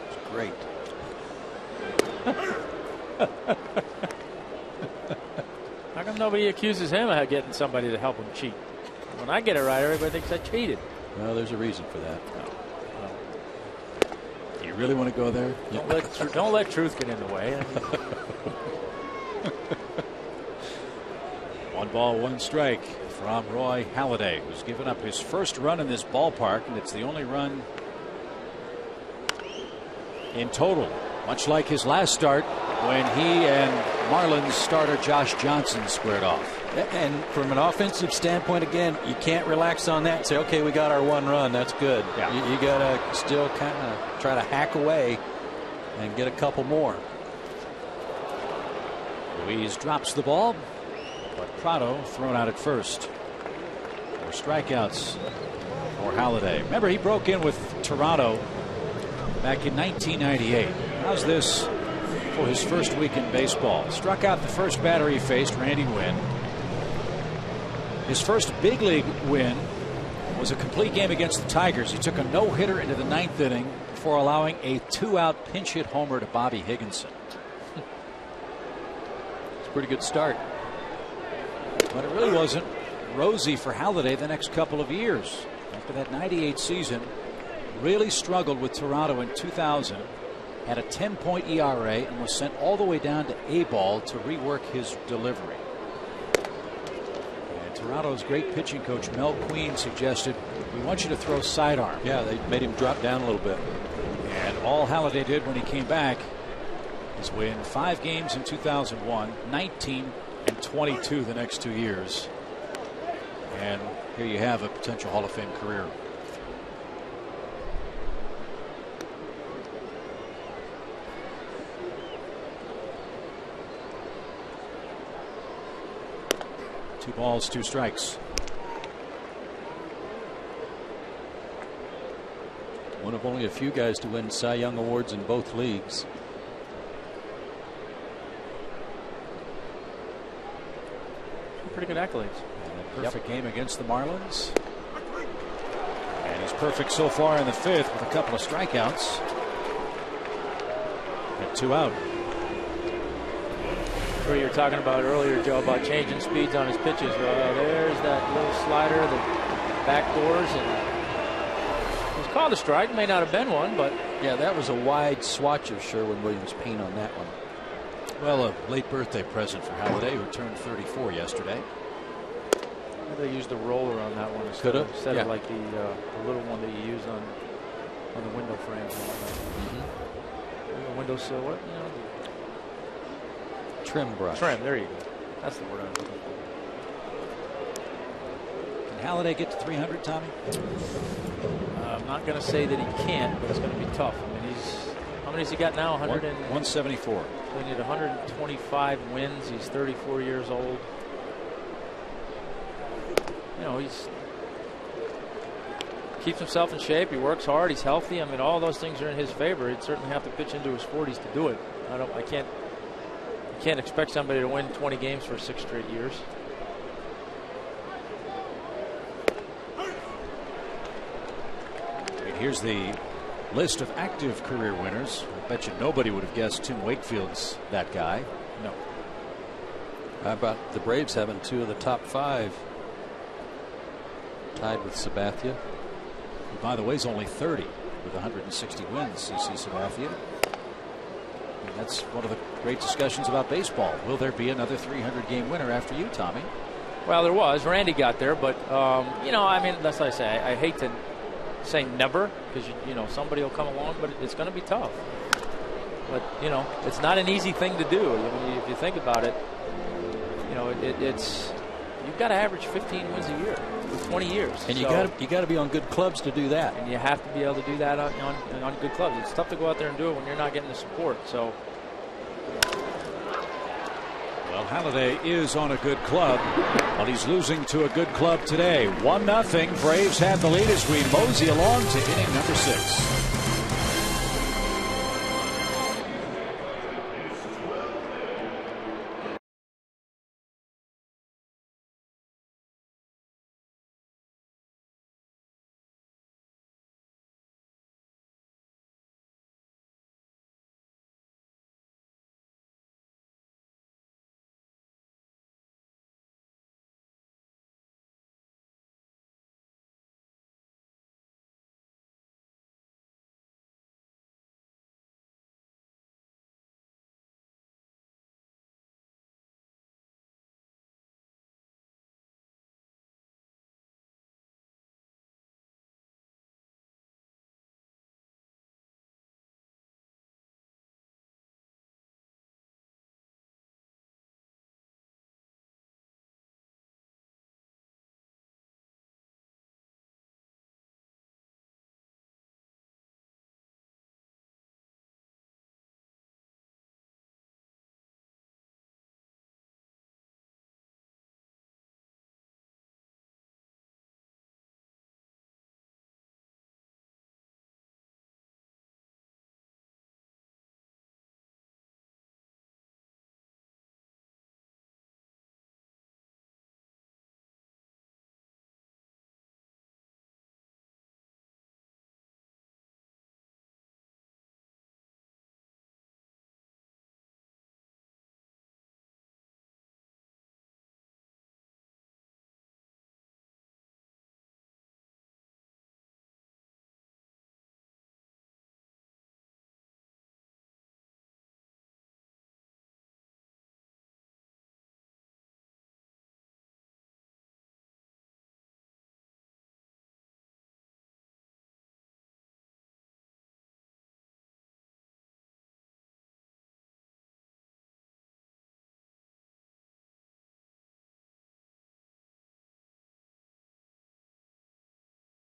It's great. How come nobody accuses him of getting somebody to help him cheat? When I get it right, everybody thinks I cheated. Well, there's a reason for that. Do you really want to go there? Don't let truth get in the way. 1 ball, 1 strike from Roy Halladay, who's given up his first run in this ballpark, and it's the only run in total, much like his last start when he and Marlins starter Josh Johnson squared off. And from an offensive standpoint, again, you can't relax on that and say, okay, we got our 1 run. That's good. Yeah. You got to still kind of try to hack away and get a couple more. Ruiz drops the ball, but Prado thrown out at first. 4 strikeouts for Halladay. Remember, he broke in with Toronto back in 1998. How's this for his first week in baseball? Struck out the first batter he faced, Randy Winn. His first big league win was a complete game against the Tigers. He took a no-hitter into the 9th inning before allowing a 2-out pinch hit homer to Bobby Higginson. It's a pretty good start. But it really wasn't rosy for Halladay the next couple of years. After that 98 season, really struggled with Toronto in 2000, had a 10-point ERA, and was sent all the way down to A-ball to rework his delivery. And Toronto's great pitching coach Mel Queen suggested, we want you to throw sidearm. Yeah, they made him drop down a little bit. And all Halladay did when he came back is win 5 games in 2001, 19 and 22 the next 2 years. And here you have a potential Hall of Fame career. Two balls, 2 strikes. One of only a few guys to win Cy Young awards in both leagues. Pretty good accolades. And a perfect game against the Marlins. And he's perfect so far in the 5th with a couple of strikeouts. And 2 out. What you were talking about earlier, Joe, about changing speeds on his pitches. There's that little slider, the back doors, and it was called a strike. May not have been one, but yeah, that was a wide swatch of Sherwin-Williams paint on that one. Well, a late birthday present for Halladay, who turned 34 yesterday. They used the roller on that one instead of like the little one that you use on the window frames and whatnot. The windowsill, what? You know, trim brush. Trim, there you go. That's the word I'm looking for. Can Halladay get to 300, Tommy? I'm not going to say that he can't, but it's going to be tough. I mean, how many has he got now? 174. So he need 125 wins. He's 34 years old. You know, he's keeps himself in shape. He works hard. He's healthy. I mean, all those things are in his favor. He'd certainly have to pitch into his 40s to do it. I can't expect somebody to win 20 games for 6 straight years. And here's the list of active career winners. I bet you nobody would have guessed Tim Wakefield's that guy. No. How about the Braves having 2 of the top 5? Tied with Sabathia. Who, by the way, is only 30 with 160 wins. CC Sabathia. And that's one of the great discussions about baseball. Will there be another 300-game winner after you, Tommy? Well, there was. Randy got there, but you know, I mean, that's what I say. I hate to say never, because you know somebody will come along, but it's going to be tough. But you know, it's not an easy thing to do. I mean, if you think about it, you know, it's you've got to average 15 wins a year for 20 years. And you got to be on good clubs to do that. And you have to be able to do that on good clubs. It's tough to go out there and do it when you're not getting the support. So. Well, Halladay is on a good club, but he's losing to a good club today. 1-0. Braves have the lead as we mosey along to inning number 6.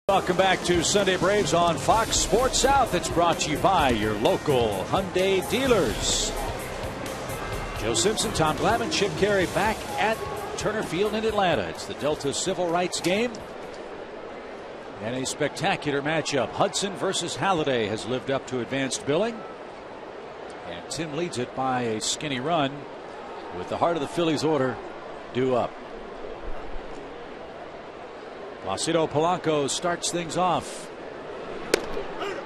Welcome back to Sunday Braves on Fox Sports South. It's brought to you by your local Hyundai dealers. Joe Simpson, Tom Glavine, Chip Caray back at Turner Field in Atlanta. It's the Delta Civil Rights game. And a spectacular matchup. Hudson versus Halladay has lived up to advanced billing. And Tim leads it by a skinny run with the heart of the Phillies order due up. Placido Polanco starts things off.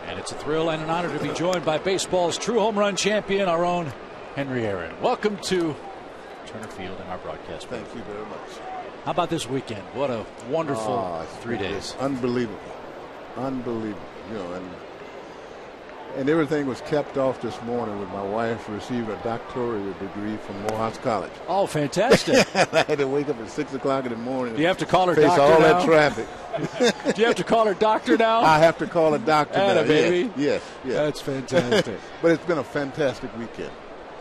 And it's a thrill and an honor to be joined by baseball's true home run champion, our own Henry Aaron. Welcome to Turner Field and our broadcast. Thank you very much. How about this weekend? What a wonderful 3 days. Unbelievable. Unbelievable. You know, and everything was capped off this morning with my wife receiving a doctoral degree from Morehouse College. Oh, fantastic. I had to wake up at 6 o'clock in the morning. Do you have to call her face doctor all now? that traffic. Do you have to call her doctor now? I have to call her doctor now. Baby. Yes. That's fantastic. But it's been a fantastic weekend.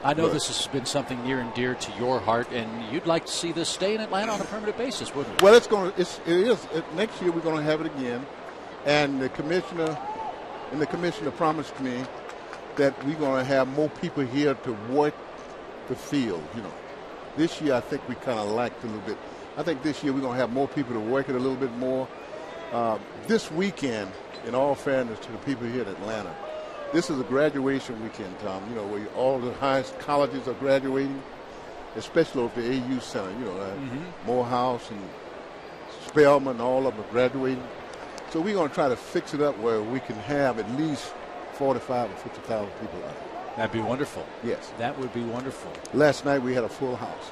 I know this has been something near and dear to your heart, and you'd like to see this stay in Atlanta on a permanent basis, wouldn't you? Well, next year we're going to have it again, and the commissioner promised me that we're going to have more people here to work the field. You know, this year I think we kind of lacked a little bit. I think this year we're going to have more people to work it a little bit more. This weekend, in all fairness to the people here in Atlanta, this is a graduation weekend, Tom. You know, where all the highest colleges are graduating, especially over the AU Center. You know, Morehouse and Spelman, all of them are graduating. So we're going to try to fix it up where we can have at least 45,000 or 50,000 people out there. That'd be wonderful. Yes. That would be wonderful. Last night we had a full house.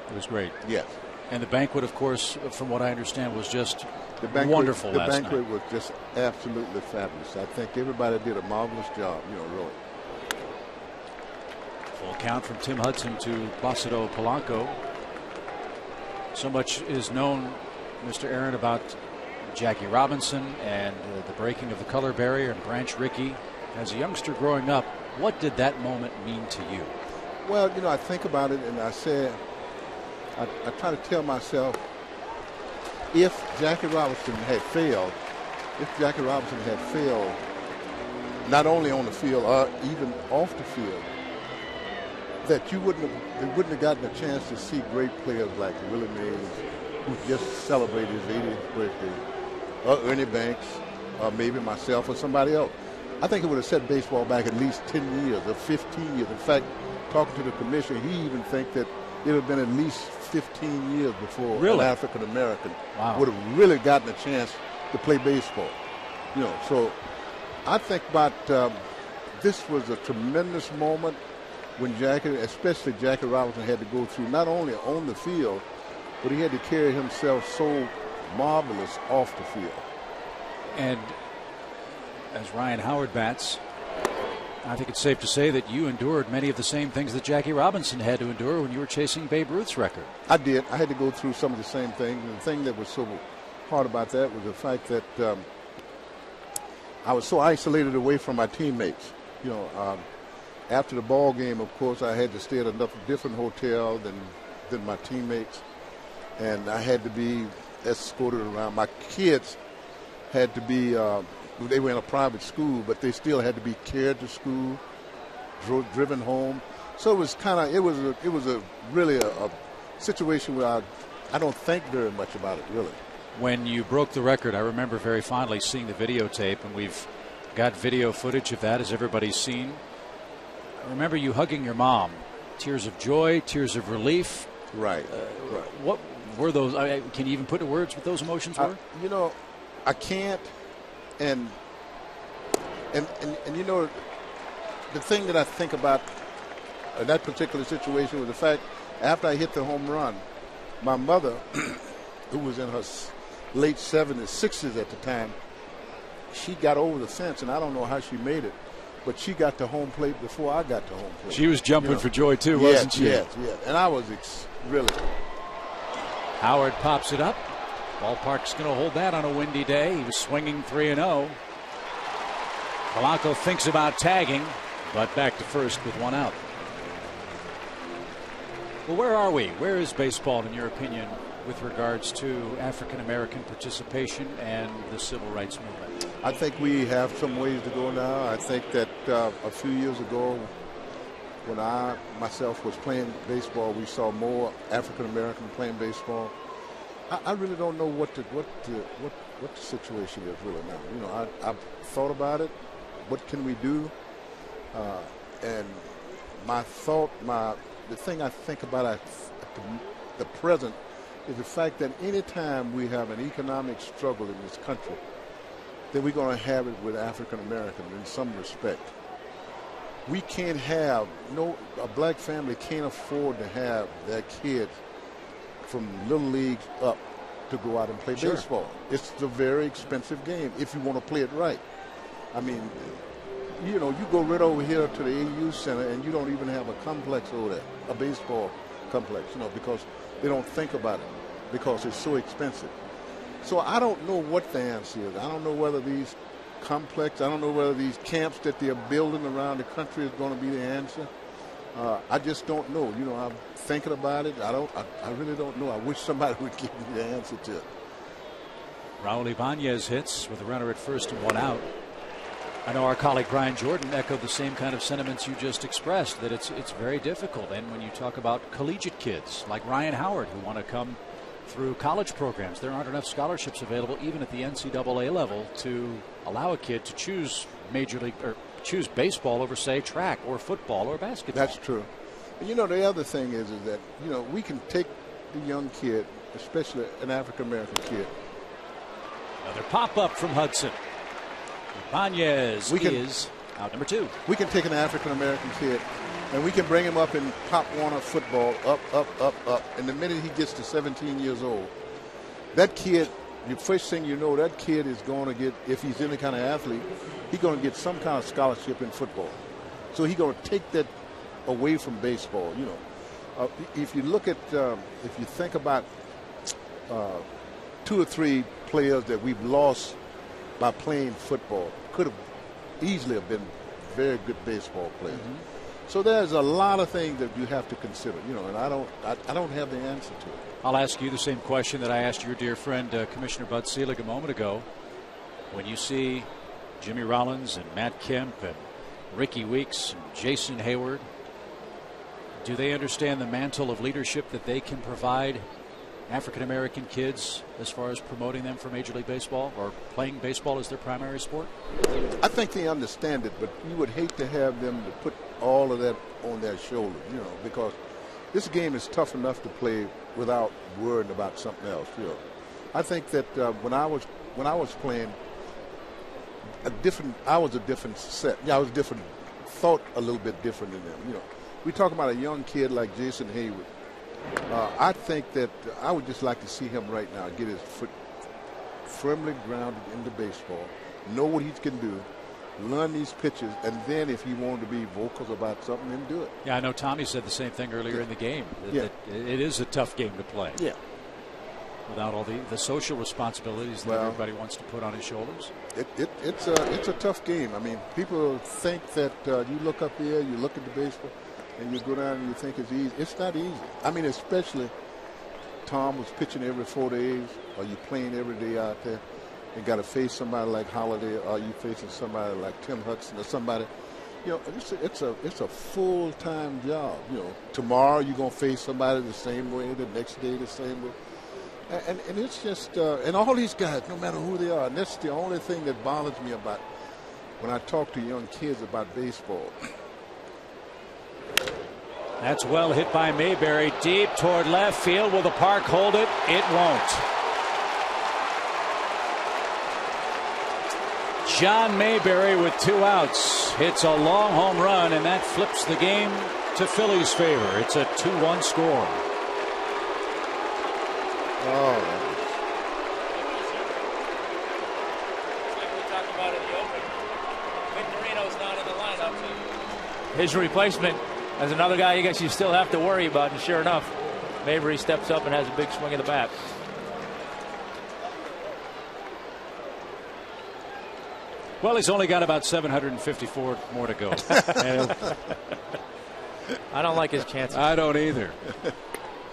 It was great. Yes. And the banquet, of course, from what I understand, was just wonderful last night. The banquet was just absolutely fabulous. I think everybody did a marvelous job, you know, really. Full count from Tim Hudson to Placido Polanco. So much is known, Mr. Aaron, about Jackie Robinson and the breaking of the color barrier and Branch Rickey. As a youngster growing up, what did that moment mean to you? Well, you know, I think about it and I said, I try to tell myself, if Jackie Robinson had failed, not only on the field or even off the field, that they wouldn't have gotten a chance to see great players like Willie Mays, who just celebrated his 80th birthday, or Ernie Banks, or maybe myself or somebody else. I think it would have set baseball back at least 10 years or 15 years. In fact, talking to the commissioner, he even thinks that it would have been at least 15 years before an African American would have really gotten a chance to play baseball. You know, so I think about this was a tremendous moment when especially Jackie Robinson, had to go through not only on the field, but he had to carry himself so marvelous off the field. And as Ryan Howard bats, I think it's safe to say that you endured many of the same things that Jackie Robinson had to endure when you were chasing Babe Ruth's record. I did. I had to go through some of the same things. And the thing that was so hard about that was the fact that I was so isolated away from my teammates. You know, after the ball game, of course, I had to stay at a different hotel than my teammates, and I had to be escorted around. My kids had to be. They were in a private school, but they still had to be carried to school, driven home. So it was really a situation where I don't think very much about it, really. When you broke the record, I remember very fondly seeing the videotape, and we've got video footage of that, as everybody's seen. I remember you hugging your mom. Tears of joy, tears of relief. Right. What were those? Can you even put into words what those emotions were? You know, I can't. And you know, the thing that I think about in that particular situation was the fact, after I hit the home run, my mother, who was in her late 70s, 60s at the time, she got over the fence, and I don't know how she made it, but she got to home plate before I got to home plate. She was jumping for joy, too, wasn't she? Yes. And I was really. Howard pops it up. Ballpark's going to hold that on a windy day. He was swinging 3-0. Polanco thinks about tagging, but back to first with one out. Well, where are we? Where is baseball, in your opinion, with regards to African American participation and the civil rights movement? I think we have some ways to go now. I think that a few years ago, when I myself was playing baseball, we saw more African American playing baseball. I really don't know what the situation is really now. You know, I've thought about it. What can we do? And the thing I think about at the present is the fact that any time we have an economic struggle in this country, then we're going to have it with African Americans in some respect. We can't have a black family can't afford to have their kids from little leagues up to go out and play baseball. It's a very expensive game if you want to play it right. I mean, you know, you go right over here to the AU Center and you don't even have a complex over there, a baseball complex, you know, because they don't think about it because it's so expensive. So I don't know what the answer is. I don't know whether these I don't know whether these camps that they're building around the country is going to be the answer. I just don't know. You know, I'm thinking about it. I really don't know. I wish somebody would give me the answer to it. Raul Ibanez hits with a runner at first and one out. I know our colleague Brian Jordan echoed the same kind of sentiments you just expressed, that it's very difficult. And when you talk about collegiate kids like Ryan Howard who want to come through college programs, there aren't enough scholarships available even at the NCAA level to allow a kid to choose major league or choose baseball over, say, track or football or basketball. That's true. You know, the other thing is that, you know, we can take the young kid, especially an African-American kid. Another pop-up from Hudson. Ibanez is out number 2. We can take an African-American kid, and we can bring him up in Pop Warner football, up. And the minute he gets to 17 years old, that kid, the first thing you know, that kid is going to get, if he's any kind of athlete, he's going to get some kind of scholarship in football. So he's going to take that away from baseball, you know. If you look at, if you think about 2 or 3 players that we've lost by playing football, could have easily have been very good baseball players. So there's a lot of things that you have to consider, and I don't have the answer to it. I'll ask you the same question that I asked your dear friend Commissioner Bud Selig a moment ago. When you see Jimmy Rollins and Matt Kemp and Ricky Weeks and Jason Hayward, do they understand the mantle of leadership that they can provide African-American kids as far as promoting them for Major League Baseball or playing baseball as their primary sport? I think they understand it, but you would hate to have them to put all of that on their shoulders, because this game is tough enough to play without worrying about something else. I think that when I was playing, I was a different set. I was different, thought a little bit different than them. We talk about a young kid like Jason Hayward. I think that I would just like to see him right now get his foot firmly grounded into baseball, know what he can do, learn these pitches, and then if he wanted to be vocal about something, then do it. Yeah, I know Tommy said the same thing earlier in the game. That it is a tough game to play. Yeah. Without all the social responsibilities that everybody wants to put on his shoulders. It's a tough game. I mean, people think that you look up here, you look at the baseball, and you go down and you think it's easy. It's not easy. I mean, especially Tom was pitching every 4 days, or you playing every day out there. You got to face somebody like Holiday, or you facing somebody like Tim Hudson, or somebody. It's a full-time job. Tomorrow you're gonna face somebody the same way, the next day the same way, and it's just and all these guys, no matter who they are, and that's the only thing that bothers me about when I talk to young kids about baseball. That's well hit by Mayberry, deep toward left field. Will the park hold it? It won't. John Mayberry with 2 outs hits a long home run, and that flips the game to Philly's favor. It's a 2-1 score. His replacement as another guy I guess you still have to worry about, and sure enough, Mayberry steps up and has a big swing of the bat. Well, he's only got about 754 more to go. I don't like his chances. I don't either.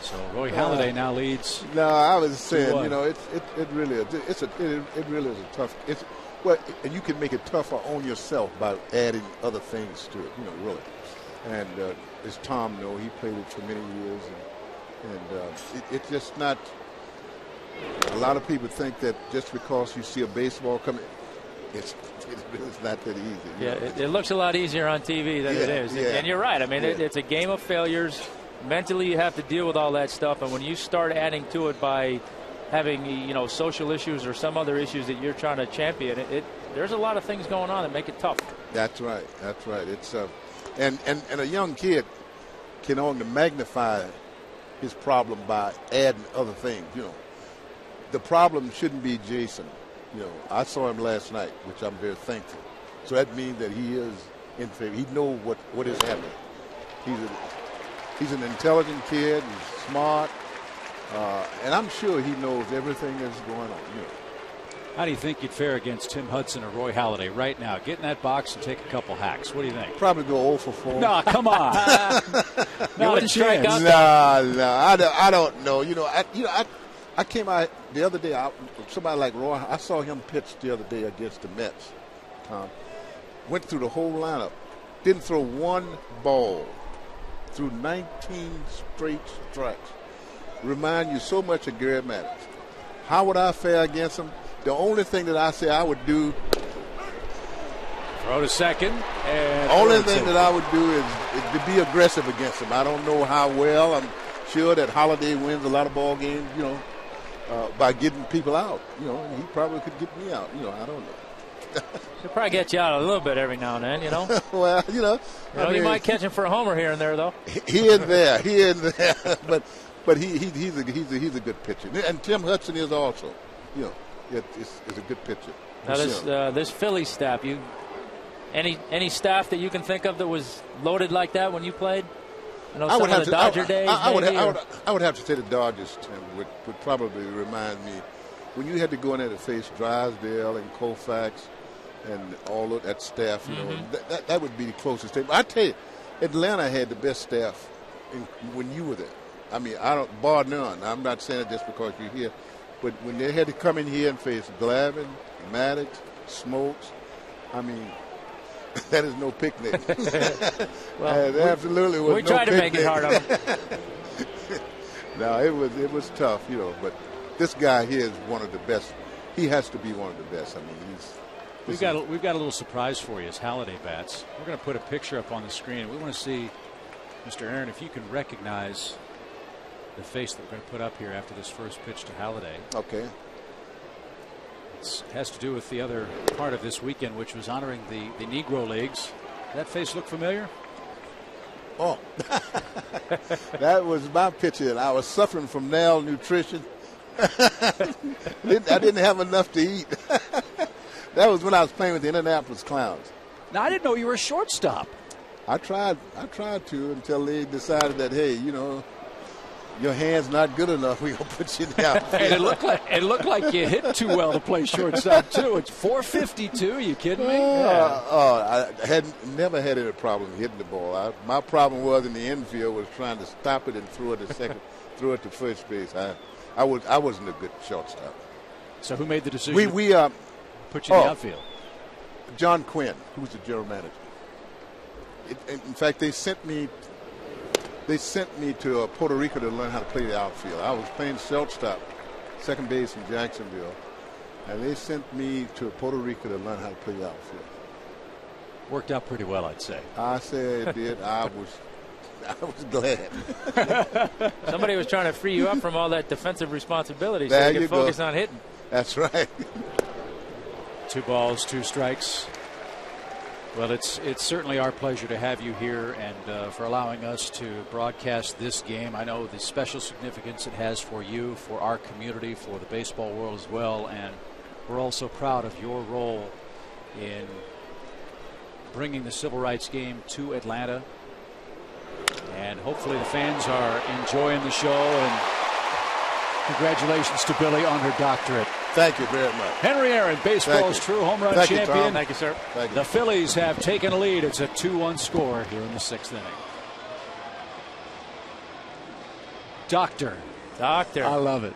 So Roy Halladay now leads. No, I was saying, it really is. It really is a tough. And you can make it tougher on yourself by adding other things to it. Really. And as Tom knows, he played it for many years, and it's just not. A lot of people think that just because you see a baseball coming, it's not that easy. Yeah, it looks a lot easier on TV than it is. Yeah. And you're right. I mean, it's a game of failures. Mentally, you have to deal with all that stuff. And when you start adding to it by having, social issues or some other issues that you're trying to champion, there's a lot of things going on that make it tough. That's right. It's and a young kid can only magnify his problem by adding other things. The problem shouldn't be Jason. I saw him last night, which I'm very thankful. So that means that he is in favor. He knows what is happening. He's an intelligent kid. He's smart, and I'm sure he knows everything that's going on. How do you think you'd fare against Tim Hudson or Roy Halladay right now? Get in that box and take a couple hacks. What do you think? Probably go 0 for 4. No, come on. Not a chance. No, I don't know. I came out the other day. Somebody like Roy, I saw him pitch the other day against the Mets. Tom went through the whole lineup, didn't throw one ball, threw 19 straight strikes. Remind you so much of Gary Maddox. How would I fare against him? The only thing that I say I would do. Throw to second. And only thing that I would do is to be aggressive against him. I don't know how well. I'm sure that Halladay wins a lot of ball games, by getting people out. He probably could get me out. I don't know. He'll probably get you out a little bit every now and then, Well, you might catch him for a homer here and there, though. Here and there. But he's a good pitcher, and Tim Hudson is also. It's a good pitcher. Now this Philly staff, any staff that you can think of that was loaded like that when you played? I would have to. Dodger days. I would have to say the Dodgers, Tim, would probably remind me when you had to go in there to face Drysdale and Koufax and all of that staff. You know, that would be the closest thing. But I tell you, Atlanta had the best staff when you were there. I mean, I don't bar none. I'm not saying it just because you're here, but when they had to come in here and face Glavin, Maddox, Smokes, I mean, that is no picnic. Well, there absolutely was. We no tried to picnic. make it hard on them. No, it was tough, you know. But this guy here is one of the best. He has to be one of the best. I mean, we've got a little surprise for you as Halladay bats. We're going to put a picture up on the screen. We want to see, Mr. Aaron, if you can recognize the face that we're going to put up here after this first pitch to Halladay. Okay. It has to do with the other part of this weekend, which was honoring the Negro Leagues. That face look familiar? Oh, that was my picture, and I was suffering from malnutrition. I didn't have enough to eat. That was when I was playing with the Indianapolis Clowns. Now, I didn't know you were a shortstop. I tried to until they decided that, hey, you know, your hand's not good enough. We're going to put you down. And it looked like you hit too well to play shortstop, too. It's .452. You kidding me? I had never had any problem hitting the ball. My problem was in the infield was trying to stop it and throw it to second, throw it to first base. I wasn't a good shortstop. So who made the decision? We put you in the outfield. John Quinn, who was the general manager. In fact, they sent me to Puerto Rico to learn how to play the outfield. I was playing shortstop, second base in Jacksonville, and they sent me to Puerto Rico to learn how to play the outfield. Worked out pretty well, I'd say. I said it did. I was glad. Somebody was trying to free you up from all that defensive responsibility so there you could focus on hitting. That's right. 2 balls, 2 strikes. Well, it's certainly our pleasure to have you here and for allowing us to broadcast this game. I know the special significance it has for you, for our community, for the baseball world as well, and we're also proud of your role in bringing the civil rights game to Atlanta. And hopefully the fans are enjoying the show, and congratulations to Billy on her doctorate. Thank you very much. Henry Aaron, baseball's true home run Thank you, champion. Tom. Thank you, sir. Thank you. The Phillies have taken a lead. It's a 2-1 score here in the 6th inning. Doctor. Doctor. I love it.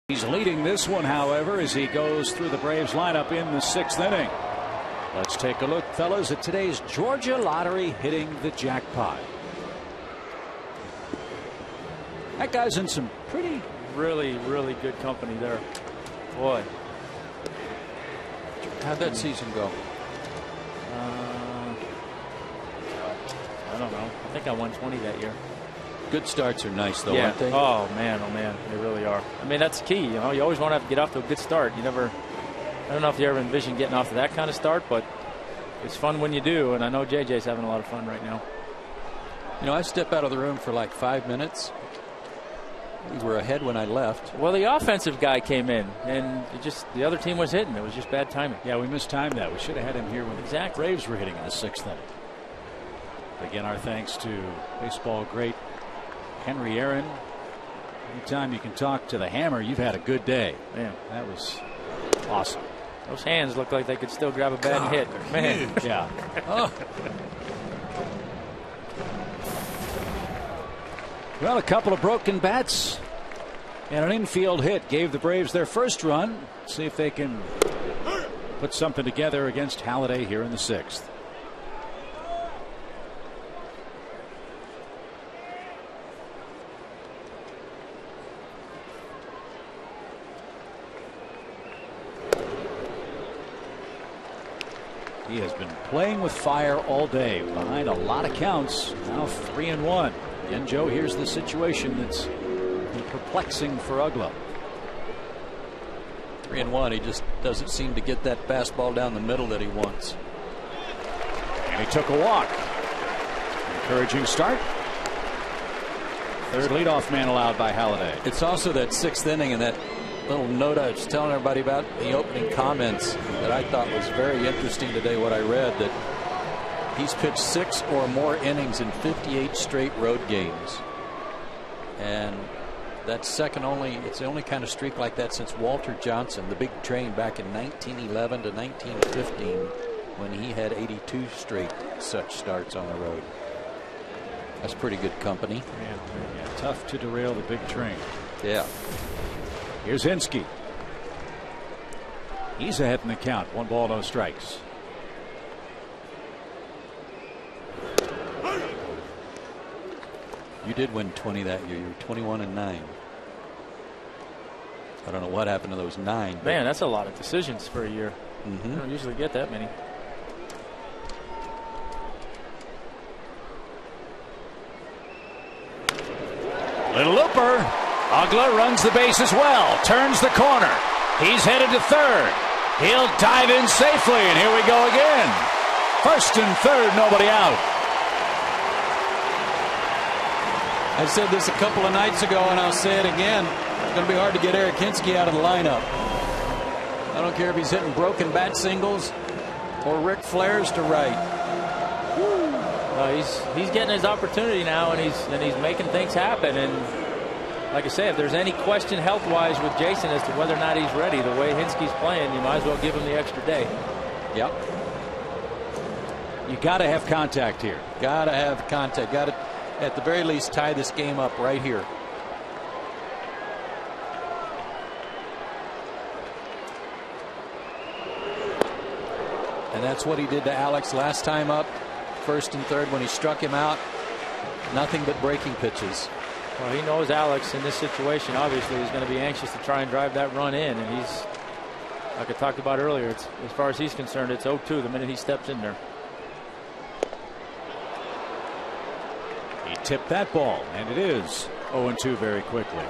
He's leading this one, however, as he goes through the Braves lineup in the 6th inning. Let's take a look, fellas, at today's Georgia Lottery hitting the jackpot. That guy's in some really, really good company there. Boy. How'd that season go? I don't know. I think I won 20 that year. Good starts are nice, though, Yeah. aren't they? Oh man, they really are. I mean, that's key. You always want to get off to a good start. I don't know if you ever envisioned getting off to that kind of start, but it's fun when you do. And I know JJ's having a lot of fun right now. I step out of the room for like 5 minutes. We were ahead when I left. Well, the offensive guy came in, and the other team was hitting. It was just bad timing. Yeah, we mistimed that. We should have had him here when the Braves were hitting in the 6th inning. Again, our thanks to baseball great Henry Aaron. Anytime you can talk to the Hammer, you've had a good day. Man, that was awesome. Those hands look like they could still grab a bat and hit. Man, yeah. Oh. Well, a couple of broken bats and an infield hit gave the Braves their first run. See if they can put something together against Halladay here in the 6th. He has been playing with fire all day, behind a lot of counts. Now 3-1. And Joe, here's the situation that's been perplexing for Uggla. 3-1. He just doesn't seem to get that fastball down the middle that he wants. And he took a walk. Encouraging start. Third leadoff man allowed by Halladay. It's also that 6th inning and that little note I was telling everybody about the opening comments that I thought was very interesting today. What I read, that he's pitched 6 or more innings in 58 straight road games, and that's second only. It's the only kind of streak like that since Walter Johnson, the big train, back in 1911 to 1915, when he had 82 straight such starts on the road. That's pretty good company. Yeah, tough to derail the big train. Yeah. Here's Hinske. He's ahead in the count. 1 ball, no strikes. You did win 20 that year. You were 21-9. I don't know what happened to those 9. Man, that's a lot of decisions for a year. Mm-hmm. You don't usually get that many. Little looper. Uggla runs the bases well. Turns the corner. He's headed to third. He'll dive in safely, and here we go again. First and third, nobody out. I said this a couple of nights ago, and I'll say it again. It's going to be hard to get Eric Hinske out of the lineup. I don't care if he's hitting broken bat singles or Ric Flair's to right. He's getting his opportunity now, and he's making things happen. And like I say, if there's any question health-wise with Jason as to whether or not he's ready, the way Hinske's playing, you might as well give him the extra day. Yep. You got to have contact here. Got to have contact. Got to, at the very least, tie this game up right here. And that's what he did to Alex last time up. First and third when he struck him out. Nothing but breaking pitches. Well, he knows Alex in this situation. Obviously, he's going to be anxious to try and drive that run in. And he's, like I talked about earlier, as far as he's concerned, it's 0-2 the minute he steps in there. He tipped that ball, and it is 0-2 very quickly.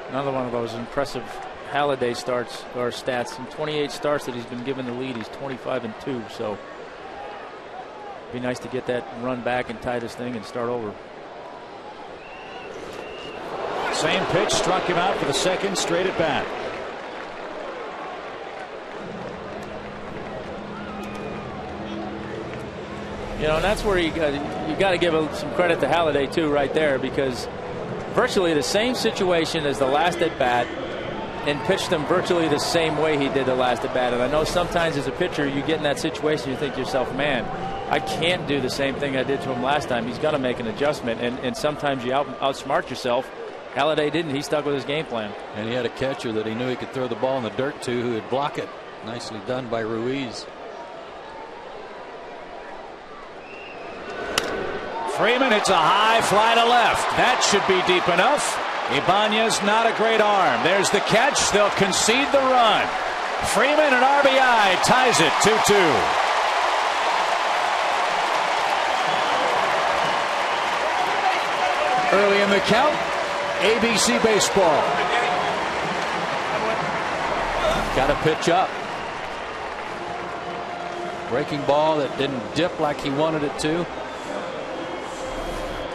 Another one of those impressive Halladay starts or stats. In 28 starts that he's been given the lead, he's 25-2. So be nice to get that run back and tie this thing and start over. Same pitch, struck him out for the second straight at bat. You know, and that's where you got to give some credit to Halladay too, right there, because virtually the same situation as the last at bat, and pitched him virtually the same way he did the last at bat. And I know sometimes as a pitcher, you get in that situation, you think to yourself, man, I can't do the same thing I did to him last time. He's got to make an adjustment, and sometimes you outsmart yourself. Halladay didn't. He stuck with his game plan. And he had a catcher that he knew he could throw the ball in the dirt to, who would block it. Nicely done by Ruiz. Freeman hits a high fly to left. That should be deep enough. Ibanez, not a great arm. There's the catch. They'll concede the run. Freeman, an RBI, ties it 2-2. Early in the count, ABC baseball. Got to pitch up. Breaking ball that didn't dip like he wanted it to.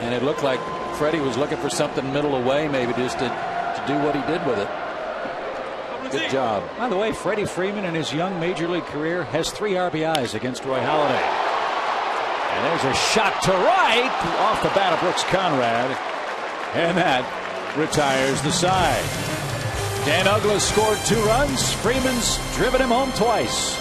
And it looked like Freddie was looking for something middle away, maybe just to do what he did with it. Good job. By the way, Freddie Freeman in his young major league career has 3 RBIs against Roy Halladay. And there's a shot to right off the bat of Brooks Conrad. And that retires the side. Dan Uggla scored 2 runs. Freeman's driven him home twice.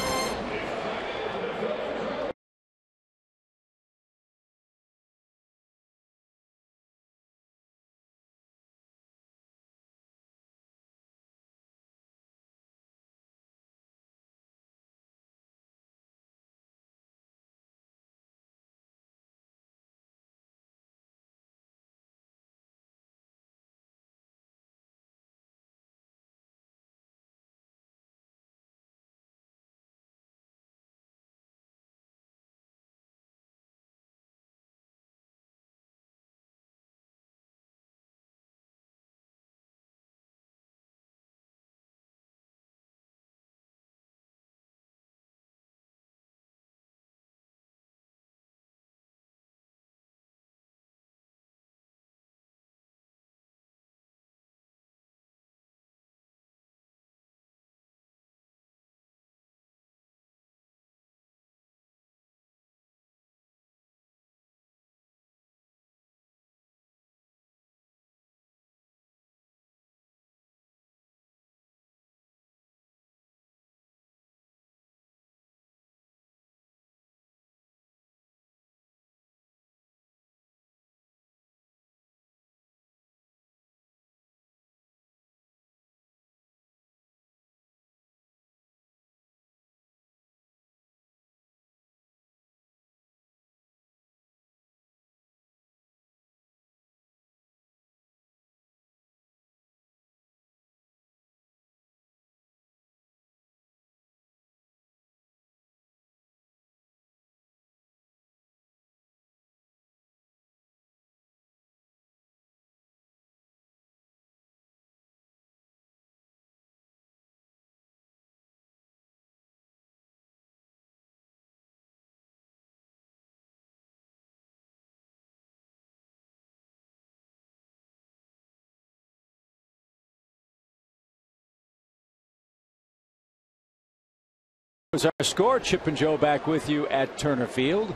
Was our score. Chip and Joe back with you at Turner Field.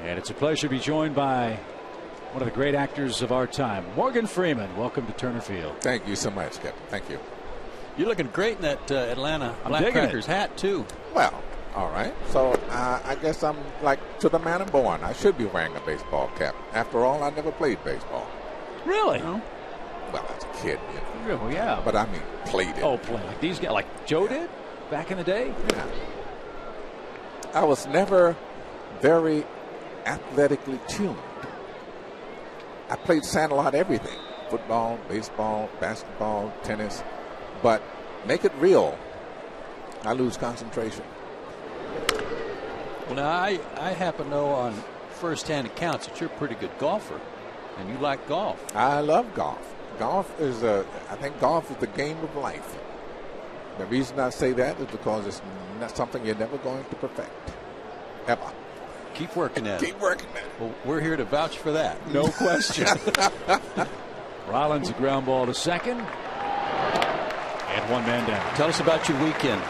And it's a pleasure to be joined by one of the great actors of our time, Morgan Freeman. Welcome to Turner Field. Thank you so much, Captain. Thank you. You're looking great in that Atlanta Black Crackers hat, too. Well, all right. So I guess I'm like to the manner born. I should be wearing a baseball cap. After all, I never played baseball. Really? No. Well, as a kid, you know. Oh, yeah. But I mean, played it. Oh, play like these guys, like Joe did back in the day? Yeah. I was never very athletically tuned. I played sandlot everything. Football, baseball, basketball, tennis. But make it real, I lose concentration. Well, now, I happen to know on first-hand accounts that you're a pretty good golfer, and you like golf. I love golf. I think golf is the game of life. The reason I say that is because it's not something you're never going to perfect. Ever. Keep working at it. Keep working at it. Well, we're here to vouch for that. No question. Rollins, a ground ball to second. And one man down. Tell us about your weekend.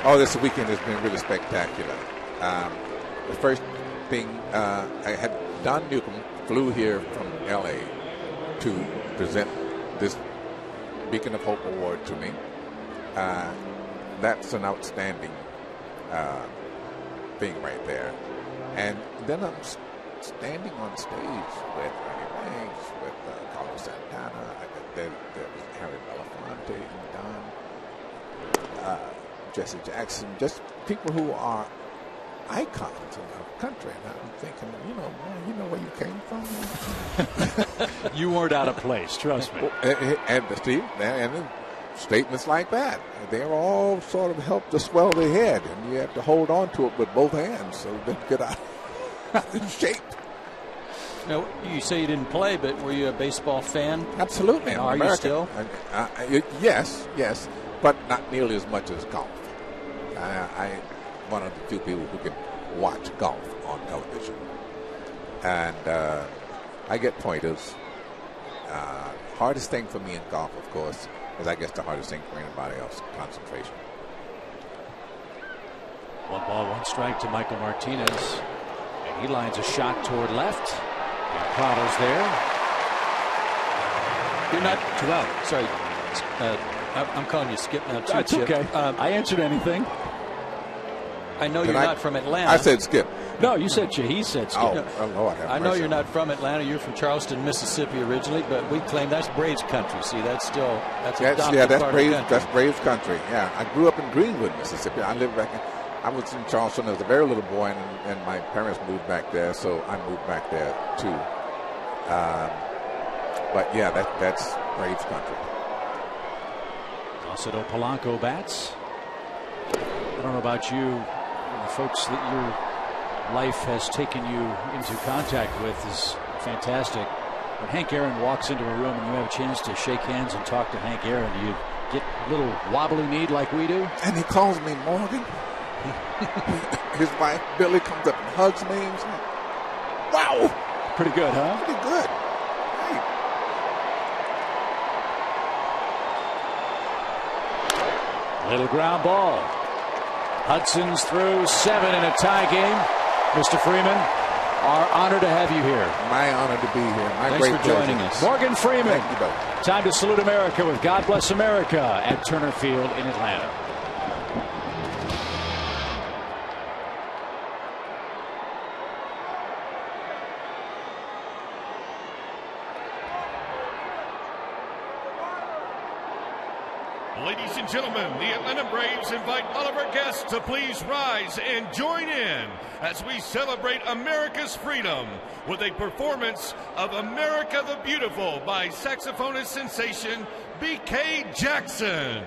Oh, this weekend has been really spectacular. The first thing, I had Don Newcomb flew here from L.A. to present this Beacon of Hope Award to me. That's an outstanding thing right there. And then I'm standing on stage with Ernie Banks, with Carlos Santana, there was Harry Belafonte, Don, Jesse Jackson, just people who are icons in our country. And I'm thinking, man, you know where you came from? You weren't out of place, trust me. And Steve, and statements like that. They're all sort of help to swell the head, and you have to hold on to it with both hands so they get out of shape. Now, you say you didn't play, but were you a baseball fan? Absolutely. And are you still? Yes, but not nearly as much as golf. I'm one of the few people who can watch golf on television. And I get pointers. Hardest thing for me in golf, of course, is I guess the hardest thing for anybody else, concentration. 1 ball, 1 strike to Michael Martinez. And he lines a shot toward left. And Prado's there. You're not 2 out. Sorry. I'm calling you Skip now, too. That's Chip. okay. I answered anything. I know you're not from Atlanta. I said Skip. No, you said he said Skip. Oh, Lord, I know you're not from Atlanta. You're from Charleston, Mississippi originally, but we claim that's Braves country. See, that's a dominant that's part Braves. of the country. That's Braves country. Yeah, I grew up in Greenwood, Mississippi. I was in Charleston as a very little boy, and my parents moved back there, so I moved back there too. But yeah, that's Braves country. Placido Polanco bats. I don't know about you, the folks that your life has taken you into contact with is fantastic. When Hank Aaron walks into a room and you have a chance to shake hands and talk to Hank Aaron, do you get a little wobbly kneed like we do? And he calls me Morgan. His wife Billy comes up and hugs me. And like, wow, pretty good, huh? Pretty good. Hey. Little ground ball. Hudson's through 7 in a tie game. Mr. Freeman, our honor to have you here. My honor to be here. Thanks for joining us. Morgan Freeman. Thank you, time to salute America with God Bless America at Turner Field in Atlanta. Ladies and gentlemen, the Atlanta Braves invite all of our guests to please rise and join in as we celebrate America's freedom with a performance of America the Beautiful by saxophonist sensation B.K. Jackson.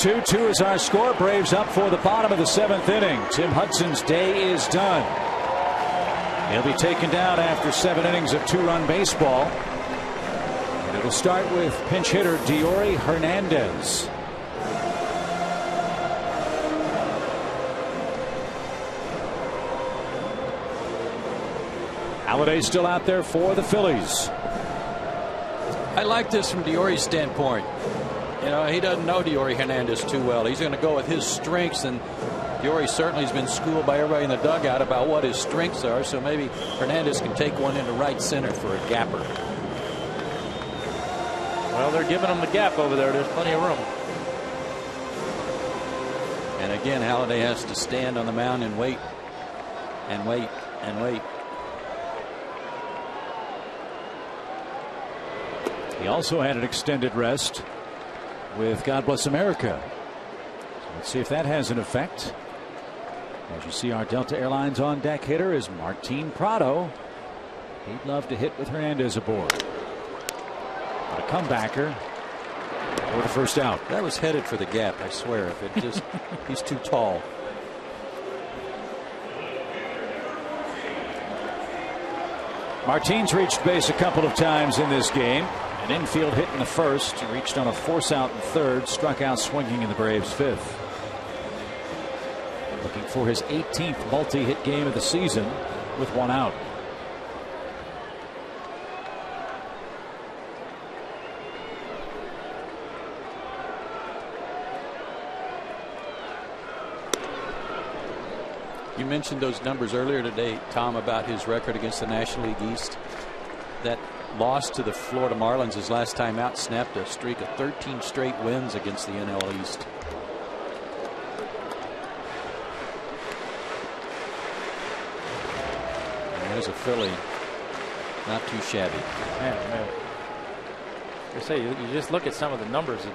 2-2 is our score. Braves up for the bottom of the 7th inning. Tim Hudson's day is done. He'll be taken down after 7 innings of 2-run baseball. And it'll start with pinch hitter Deory Hernandez. Halladay still out there for the Phillies. I like this from Deory's standpoint. You know, he doesn't know Deory Hernandez too well. He's going to go with his strengths, and Deory certainly has been schooled by everybody in the dugout about what his strengths are, so maybe Hernandez can take one into right center for a gapper. Well, they're giving him the gap over there. There's plenty of room. And again, Halladay has to stand on the mound and wait and wait and wait. He also had an extended rest with God Bless America. So let's see if that has an effect. As you see, our Delta Airlines on deck hitter is Martin Prado. He'd love to hit with Hernandez aboard. But a comebacker for the first out. That was headed for the gap, I swear. If it just he's too tall. Martin's reached base a couple of times in this game. An infield hit in the first, reached on a force out in third, struck out swinging in the Braves' 5th. Looking for his 18th multi-hit game of the season with 1 out. You mentioned those numbers earlier today, Tom, about his record against the National League East. That loss to the Florida Marlins his last time out snapped a streak of 13 straight wins against the NL East. And there's a Philly, not too shabby. Man. I say you just look at some of the numbers that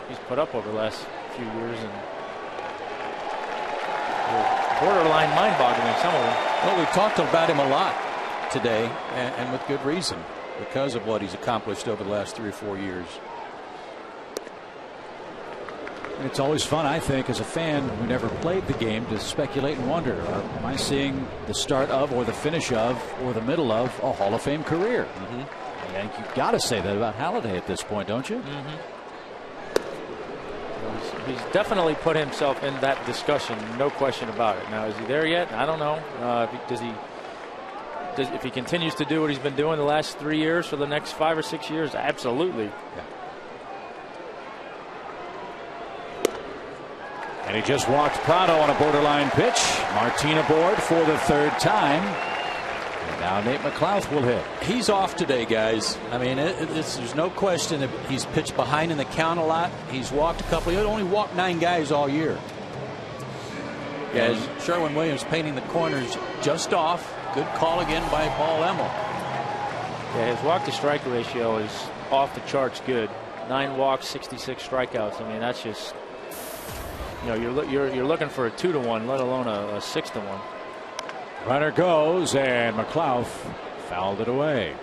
he's put up over the last few years, and they're borderline mind-boggling, some of them. Well, we've talked about him a lot today, and with good reason, because of what he's accomplished over the last 3 or 4 years. And it's always fun, I think, as a fan who never played the game, to speculate and wonder, am I seeing the start of, or the finish of, or the middle of a Hall of Fame career? I think you've got to say that about Halladay at this point, don't you? He's definitely put himself in that discussion, no question about it. Now, is he there yet? I don't know. If he continues to do what he's been doing the last 3 years for the next 5 or 6 years, absolutely. Yeah. And he just walked Prado on a borderline pitch. Martin aboard for the 3rd time. And now Nate McLouth will hit. He's off today, guys. I mean, there's no question that he's pitched behind in the count a lot. He's walked a couple. He only walked 9 guys all year. Guys, Sherwin-Williams painting the corners just off. Good call again by Paul Emmel. Yeah, his walk to strike ratio is off the charts good. 9 walks, 66 strikeouts. I mean, that's just, you know, you're looking for a 2-to-1, let alone a 6-to-1. Runner goes, and McLouth fouled it away.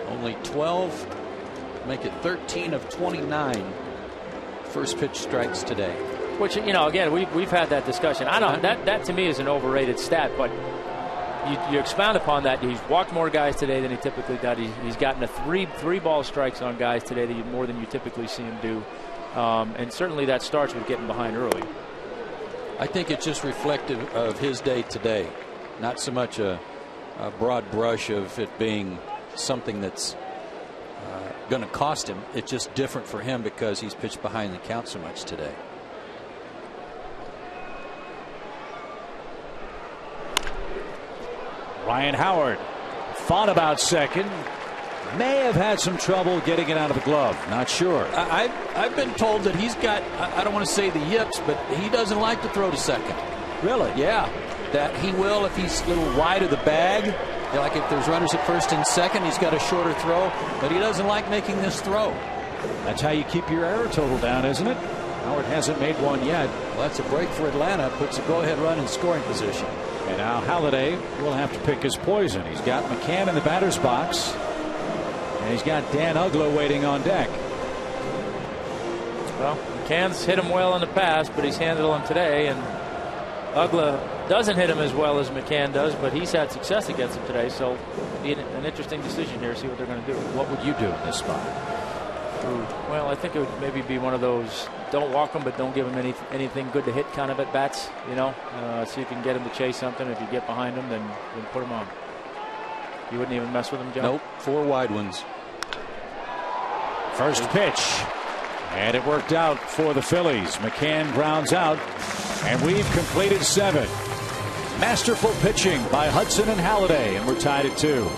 Only 12, make it 13 of 29 first pitch strikes today. Which, you know, again, we've had that discussion. I don't. That to me is an overrated stat, but you expound upon that. He's walked more guys today than he typically does. He's gotten a three ball strikes on guys today more than you typically see him do, and certainly that starts with getting behind early. I think it's just reflective of his day today, not so much a a broad brush of it being something that's going to cost him. It's just different for him because he's pitched behind the count so much today. Ryan Howard thought about second. May have had some trouble getting it out of the glove. Not sure. I've been told that he's got, I don't want to say the yips, but he doesn't like to throw to second. Really? Yeah. That he will if he's a little wide of the bag. Like if there's runners at first and second, he's got a shorter throw, but he doesn't like making this throw. That's how you keep your error total down, isn't it? Howard hasn't made one yet. Well, that's a break for Atlanta. Puts a go-ahead run in scoring position. And now Halladay will have to pick his poison. He's got McCann in the batter's box. And he's got Dan Uggla waiting on deck. Well, McCann's hit him well in the past, but he's handled him today. And Uggla doesn't hit him as well as McCann does, but he's had success against him today. So it'll be an interesting decision here. See what they're going to do. What would you do in this spot? Well, I think it would maybe be one of those don't walk him, but don't give him anything good to hit kind of at bats. You know, see if you can get him to chase something. If you get behind him, then put him on. You wouldn't even mess with him, John? Nope. 4 wide ones. First pitch. And it worked out for the Phillies. McCann grounds out. And we've completed 7. Masterful pitching by Hudson and Halladay. And we're tied at 2.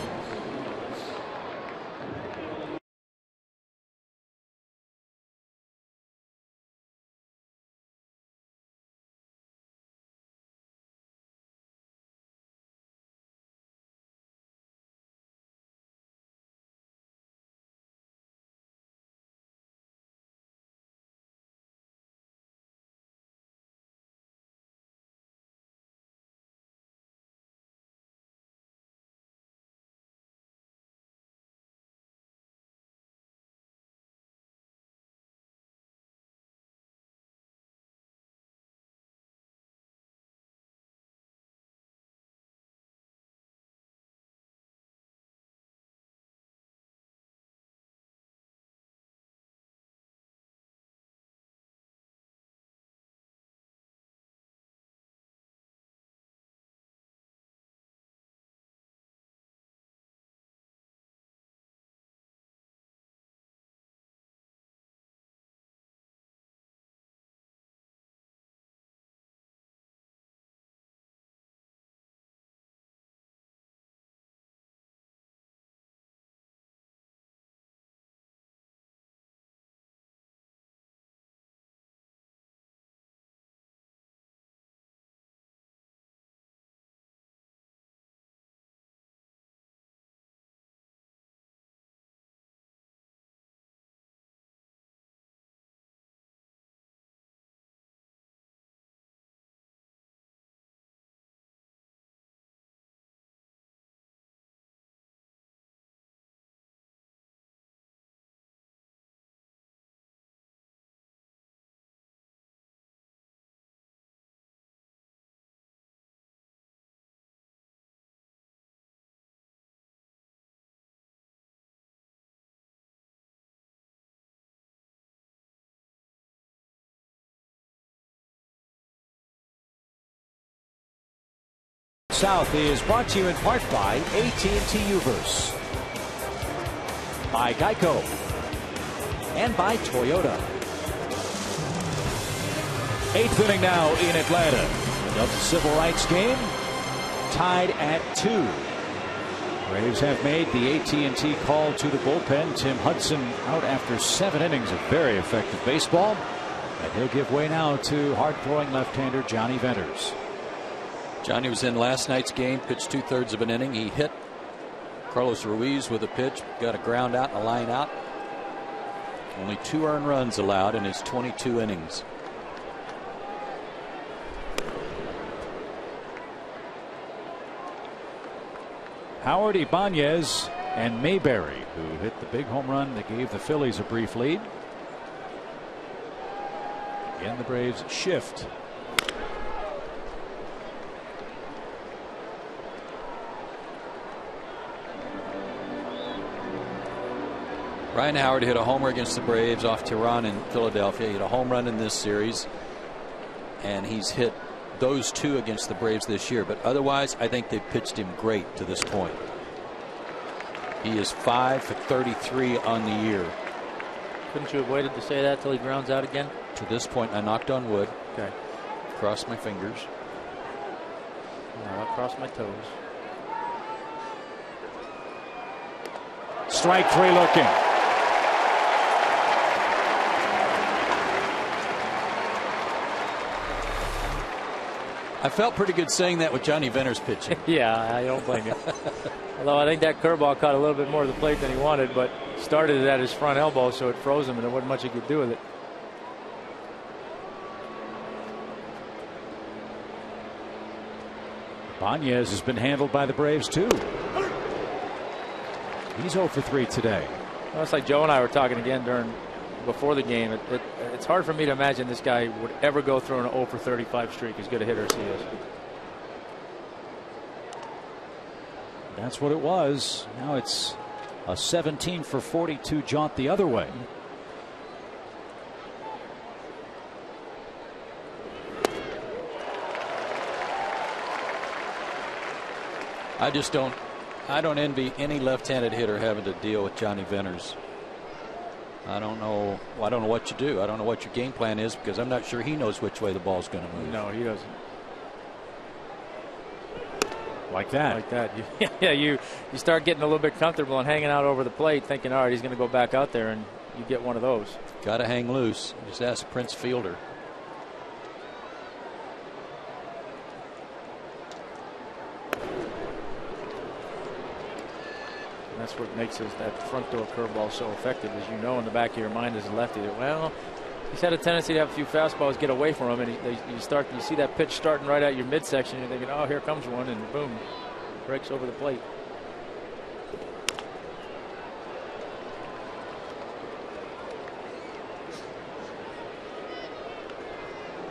South is brought to you in part by AT&T Uverse, by Geico, and by Toyota. 8th inning now in Atlanta of the civil rights game, tied at 2. Braves have made the AT&T call to the bullpen. Tim Hudson out after 7 innings of very effective baseball, and he'll give way now to hard-throwing left-hander Johnny Venters. Johnny was in last night's game, pitched 2/3 of an inning. He hit Carlos Ruiz with a pitch, got a ground out and a line out. Only 2 earned runs allowed in his 22 innings. Howard, Ibanez, and Mayberry, who hit the big home run that gave the Phillies a brief lead. Again, the Braves shift. Ryan Howard hit a homer against the Braves off Tehran in Philadelphia. He hit a home run in this series, and he's hit those two against the Braves this year. But otherwise, I think they've pitched him great to this point. He is 5 for 33 on the year. Couldn't you have waited to say that till he grounds out again? To this point, I knocked on wood. Okay. Crossed my fingers. I'll cross my toes. Strike 3 looking. I felt pretty good saying that with Johnny Venner's pitching. Yeah, I don't blame you. Although I think that curveball caught a little bit more of the plate than he wanted, but started it at his front elbow, so it froze him, and there wasn't much he could do with it. Banez has been handled by the Braves too. He's 0 for 3 today. Well, it's like Joe and I were talking again before the game. It's hard for me to imagine this guy would ever go through an 0 for 35 streak, as good a hitter as he is. That's what it was. Now it's a 17 for 42 jaunt the other way. I don't envy any left-handed hitter having to deal with Johnny Venners. I don't know what you do. I don't know what your game plan is, because I'm not sure he knows which way the ball's going to move. No, he doesn't. Like that. Like that. You start getting a little bit comfortable and hanging out over the plate, thinking, all right, he's going to go back out there, and you get one of those. Got to hang loose. Just ask Prince Fielder. That's what makes that front door curveball so effective, as you know in the back of your mind as a lefty. That, well, he's had a tendency to have a few fastballs get away from him, and you see that pitch starting right at your midsection. You're thinking, oh, here comes one, and boom, breaks over the plate.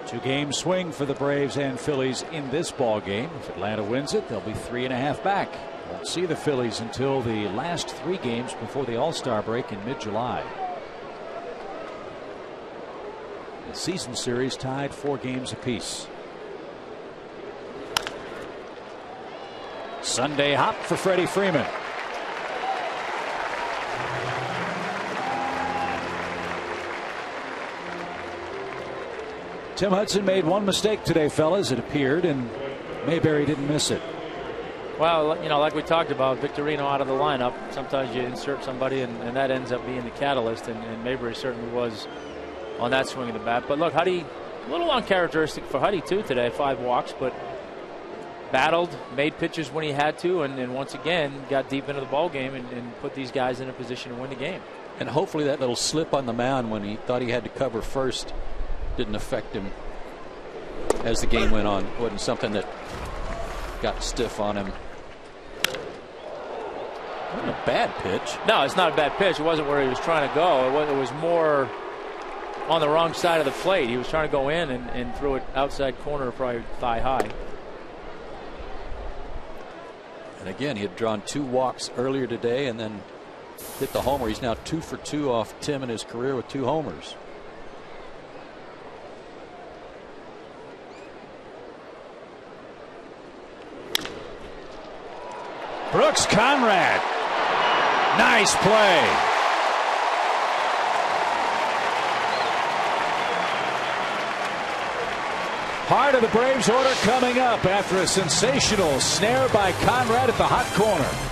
Two-game swing for the Braves and Phillies in this ball game. If Atlanta wins it, they'll be 3.5 back. Won't see the Phillies until the last 3 games before the All-Star break in mid-July. The season series tied 4 games apiece. Sunday hop for Freddie Freeman. Tim Hudson made one mistake today, fellas, it appeared, and Mayberry didn't miss it. Well, you know, like we talked about, Victorino out of the lineup. Sometimes you insert somebody, and that ends up being the catalyst, and Mayberry certainly was on that swing of the bat. But look, Huddy, a little uncharacteristic for Huddy, too, today. 5 walks, but battled, made pitches when he had to, and once again got deep into the ball game and put these guys in a position to win the game. And hopefully that little slip on the mound when he thought he had to cover first didn't affect him as the game went on. It wasn't something that got stiff on him. It wasn't a bad pitch. No, it's not a bad pitch. It wasn't where he was trying to go. It was more on the wrong side of the plate. He was trying to go in and threw it outside corner, probably thigh high. And again, he had drawn 2 walks earlier today and then hit the homer. He's now 2 for 2 off Tim in his career with 2 homers. Brooks Conrad. Nice play. Part of the Braves order coming up after a sensational snare by Conrad at the hot corner.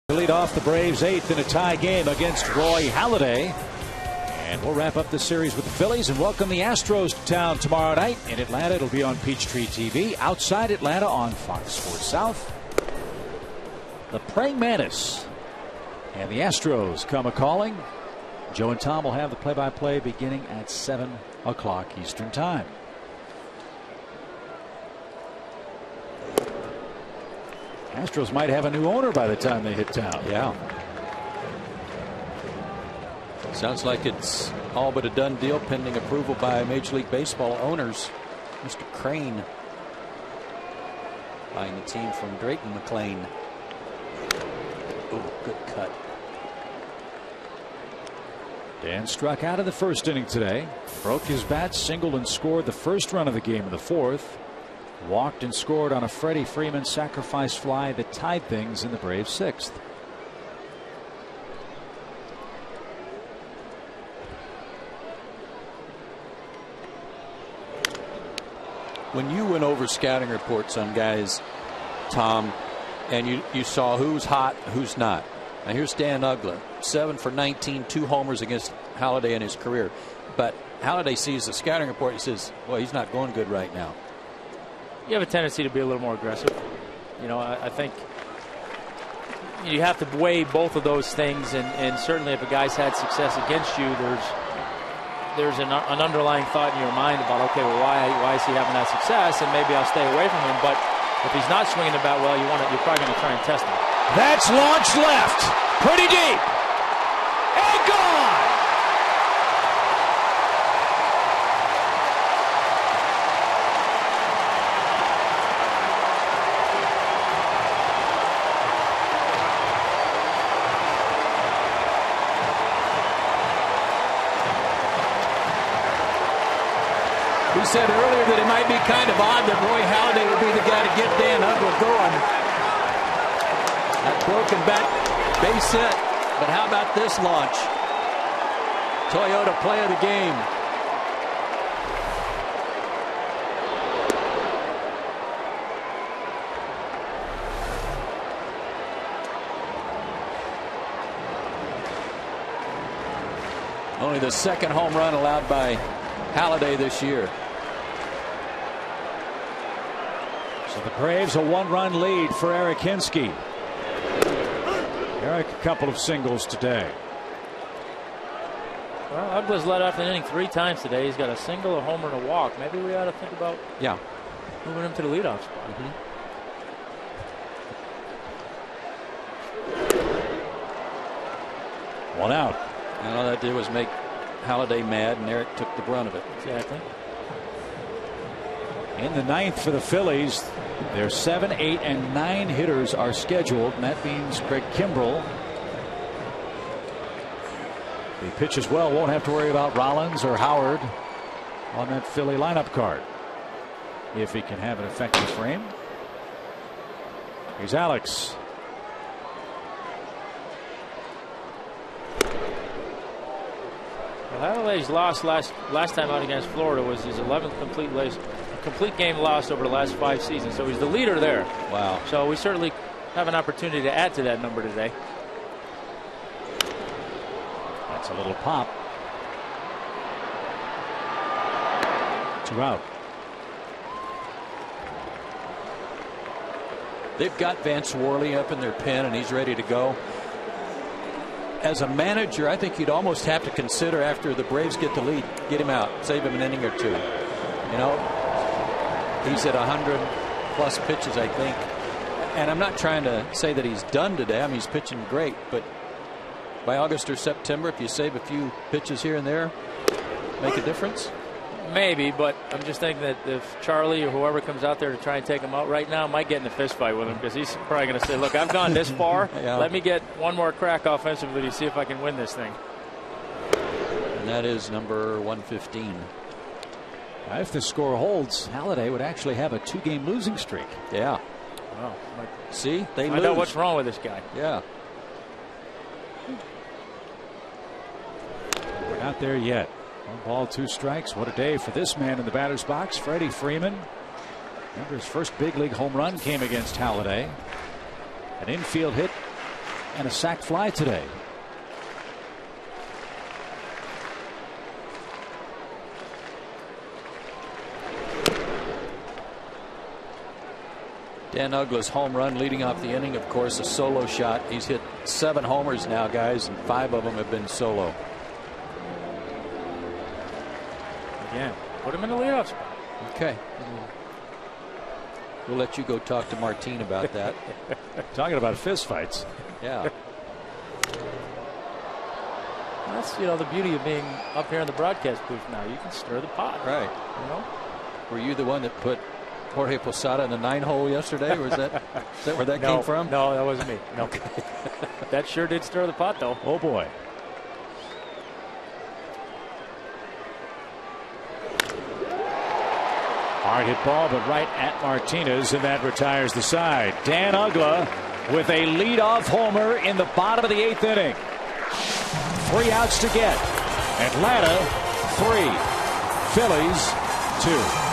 Lead off the Braves' 8th in a tie game against Roy Halladay. And we'll wrap up the series with the Phillies and welcome the Astros to town tomorrow night. In Atlanta, it'll be on Peachtree TV. Outside Atlanta on Fox Sports South. The Praying Mantis and the Astros come a-calling. Joe and Tom will have the play-by-play beginning at 7 o'clock Eastern Time. Astros might have a new owner by the time they hit town. Yeah. Sounds like it's all but a done deal pending approval by Major League Baseball owners. Mr. Crane buying the team from Drayton McLean. Ooh, good cut. Dan struck out in the first inning today. Broke his bat, singled and scored the first run of the game in the fourth. Walked and scored on a Freddie Freeman sacrifice fly that tied things in the Braves' 6th. When you went over scouting reports on guys, Tom, and you saw who's hot, who's not. Now here's Dan Uggla, 7 for 19, 2 homers against Halladay in his career. But Halladay sees the scouting report, he says, well, he's not going good right now. You have a tendency to be a little more aggressive. You know, I think you have to weigh both of those things, and certainly if a guy's had success against you, there's an underlying thought in your mind about, okay, well, why is he having that success, and maybe I'll stay away from him. But if he's not swinging the bat well, you're probably going to try and test him. That's launched left, pretty deep, and gone. We said earlier that it might be kind of odd that Roy Halladay would be the guy to get Dan Uggla going. That broken bat, base hit. But how about this launch? Toyota play of the game. Only the second home run allowed by Halladay this year. So the Braves a 1-run lead for Eric Hinske. Eric, a couple of singles today. Well, Uggla's led off the inning 3 times today. He's got a single, a homer, and a walk. Maybe we ought to think about moving him to the leadoff spot. One out. And all that did was make Halladay mad, and Eric took the brunt of it. Exactly. In the 9th for the Phillies, their 7, 8, and 9 hitters are scheduled, and that means Craig Kimbrell. He pitches well, won't have to worry about Rollins or Howard on that Philly lineup card if he can have an effective frame. Here's Alex. Well, Halladay's loss last time out against Florida was his 11th complete game lost over the last 5 seasons. So he's the leader there. Wow. So we certainly have an opportunity to add to that number today. That's a little pop. 2 out. They've got Vance Worley up in their pen, and he's ready to go. As a manager, I think you'd almost have to consider, after the Braves get the lead, get him out, save him an inning or 2. You know, he's at 100+ pitches, I think. And I'm not trying to say that he's done today. I mean, he's pitching great, but by August or September, if you save a few pitches here and there, make a difference? Maybe, but I'm just thinking that if Charlie or whoever comes out there to try and take him out right now might get in a fist fight with him, because he's probably going to say, look, I've gone this far. Let me get one more crack offensively to see if I can win this thing. And that is number 115. If the score holds, Halladay would actually have a 2-game losing streak. Yeah. Wow. See, they find out what's wrong with this guy. Yeah. We're not there yet. 1 ball, 2 strikes. What a day for this man in the batter's box, Freddie Freeman. Remember, his first big league home run came against Halladay. An infield hit and a sac fly today. Dan Uggla's home run leading off the inning, of course, a solo shot. He's hit 7 homers now, guys, and 5 of them have been solo. Again, put him in the leadoff spot. Okay. We'll let you go talk to Martine about that. Talking about fist fights. Yeah. That's, the beauty of being up here in the broadcast booth now. You can stir the pot. Right. Were you the one that put Jorge Posada in the 9-hole yesterday? Or is that where that came from? No, that wasn't me. No. That sure did stir the pot, though. Oh, boy. Hard hit ball, but right at Martinez, and that retires the side. Dan Uggla with a leadoff homer in the bottom of the 8th inning. 3 outs to get. Atlanta 3, Phillies 2.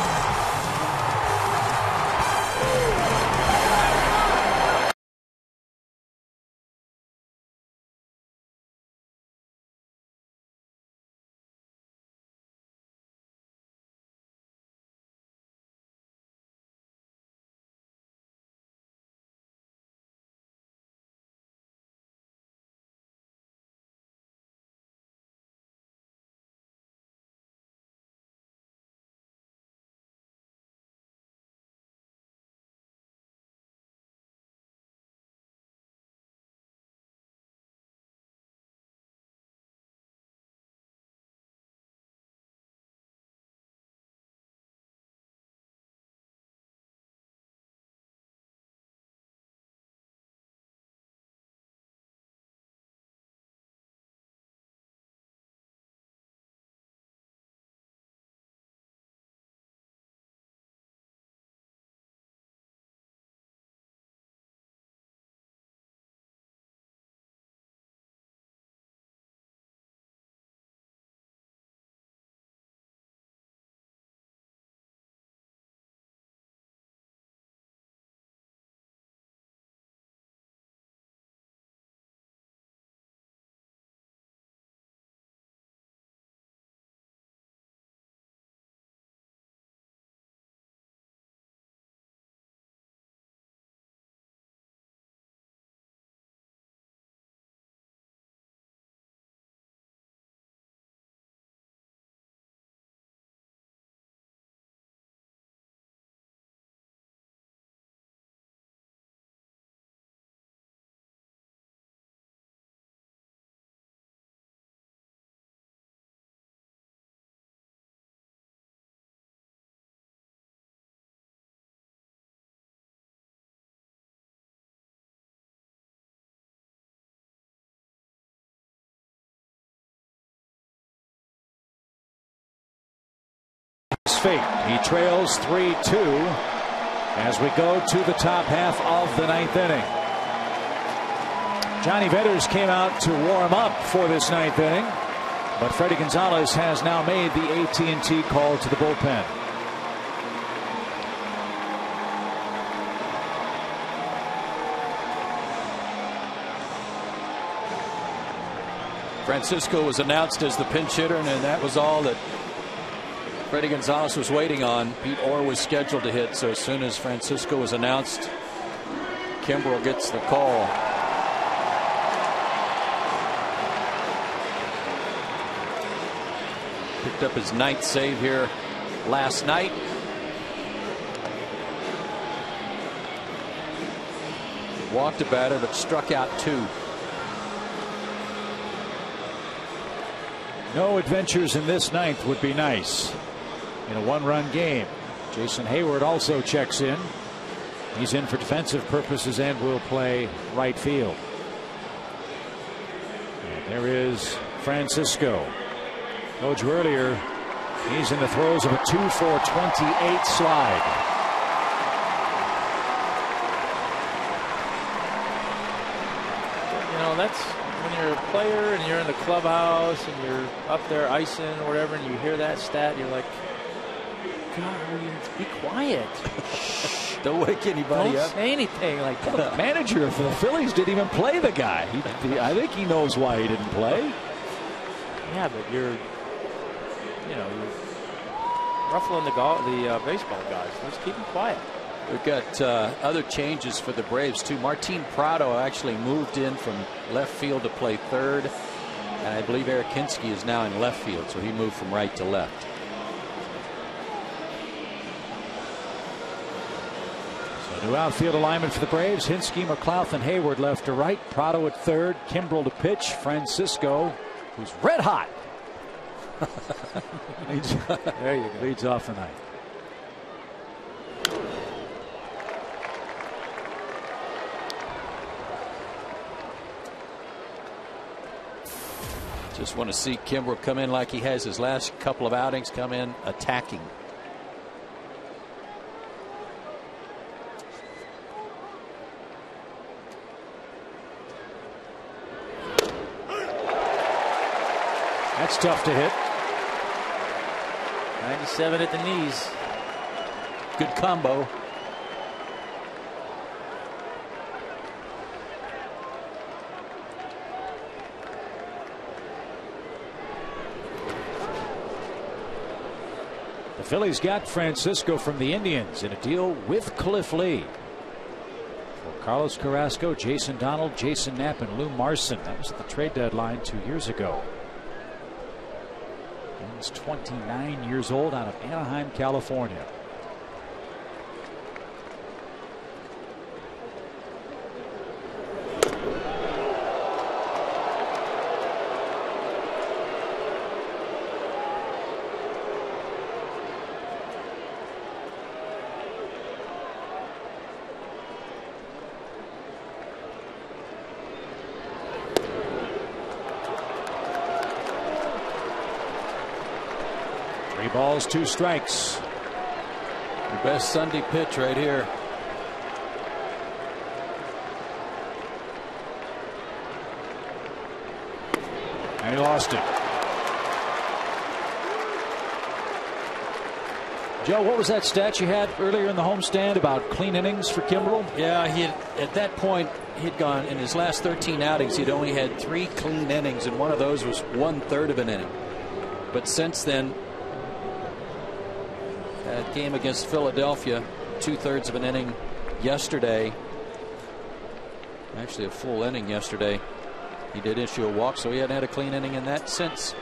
Fate. He trails 3-2 as we go to the top half of the 9th inning. Johnny Vetters came out to warm up for this 9th inning, but Freddie Gonzalez has now made the AT&T call to the bullpen. Francisco was announced as the pinch hitter, and that was all that Freddie Gonzalez was waiting on. Pete Orr was scheduled to hit, so as soon as Francisco was announced, Kimbrel gets the call. Picked up his 9th save here last night. Walked a batter, but struck out 2. No adventures in this 9th would be nice in a 1-run game. Jason Hayward also checks in. He's in for defensive purposes and will play right field. And there is Francisco. Told you earlier, he's in the throes of a 2-for-28 slide. That's when you're a player and you're in the clubhouse and you're up there icing or whatever, and you hear that stat, you're like, God, be quiet. Don't wake anybody Don't up. say anything like The that. manager for the Phillies didn't even play the guy. I think he knows why he didn't play. Yeah, but you're ruffling the baseball guys. Let's keep them quiet. We've got other changes for the Braves too. Martin Prado actually moved in from left field to play third, and I believe Eric Hinsky is now in left field, so he moved from right to left. So new outfield alignment for the Braves. Hinsky, McLeod, and Hayward left to right. Prado at third. Kimbrel to pitch. Francisco, who's red hot, there you go. Leads off the night. Just want to see Kimbrel come in like he has his last couple of outings, come in attacking. That's tough to hit. 97 at the knees. Good combo. The Phillies got Francisco from the Indians in a deal with Cliff Lee. For Carlos Carrasco, Jason Donald, Jason Knapp, and Lou Marson. That was at the trade deadline 2 years ago. He's 29 years old, out of Anaheim, California. Balls, 2 strikes. Your best Sunday pitch right here. And he lost it. Joe, what was that stat you had earlier in the homestand about clean innings for Kimbrel? Yeah, at that point he'd gone in his last 13 outings. He'd only had 3 clean innings, and one of those was 1/3 of an inning. But since then, that game against Philadelphia, 2/3 of an inning yesterday. Actually, a full inning yesterday. He did issue a walk, so he hadn't had a clean inning in that since.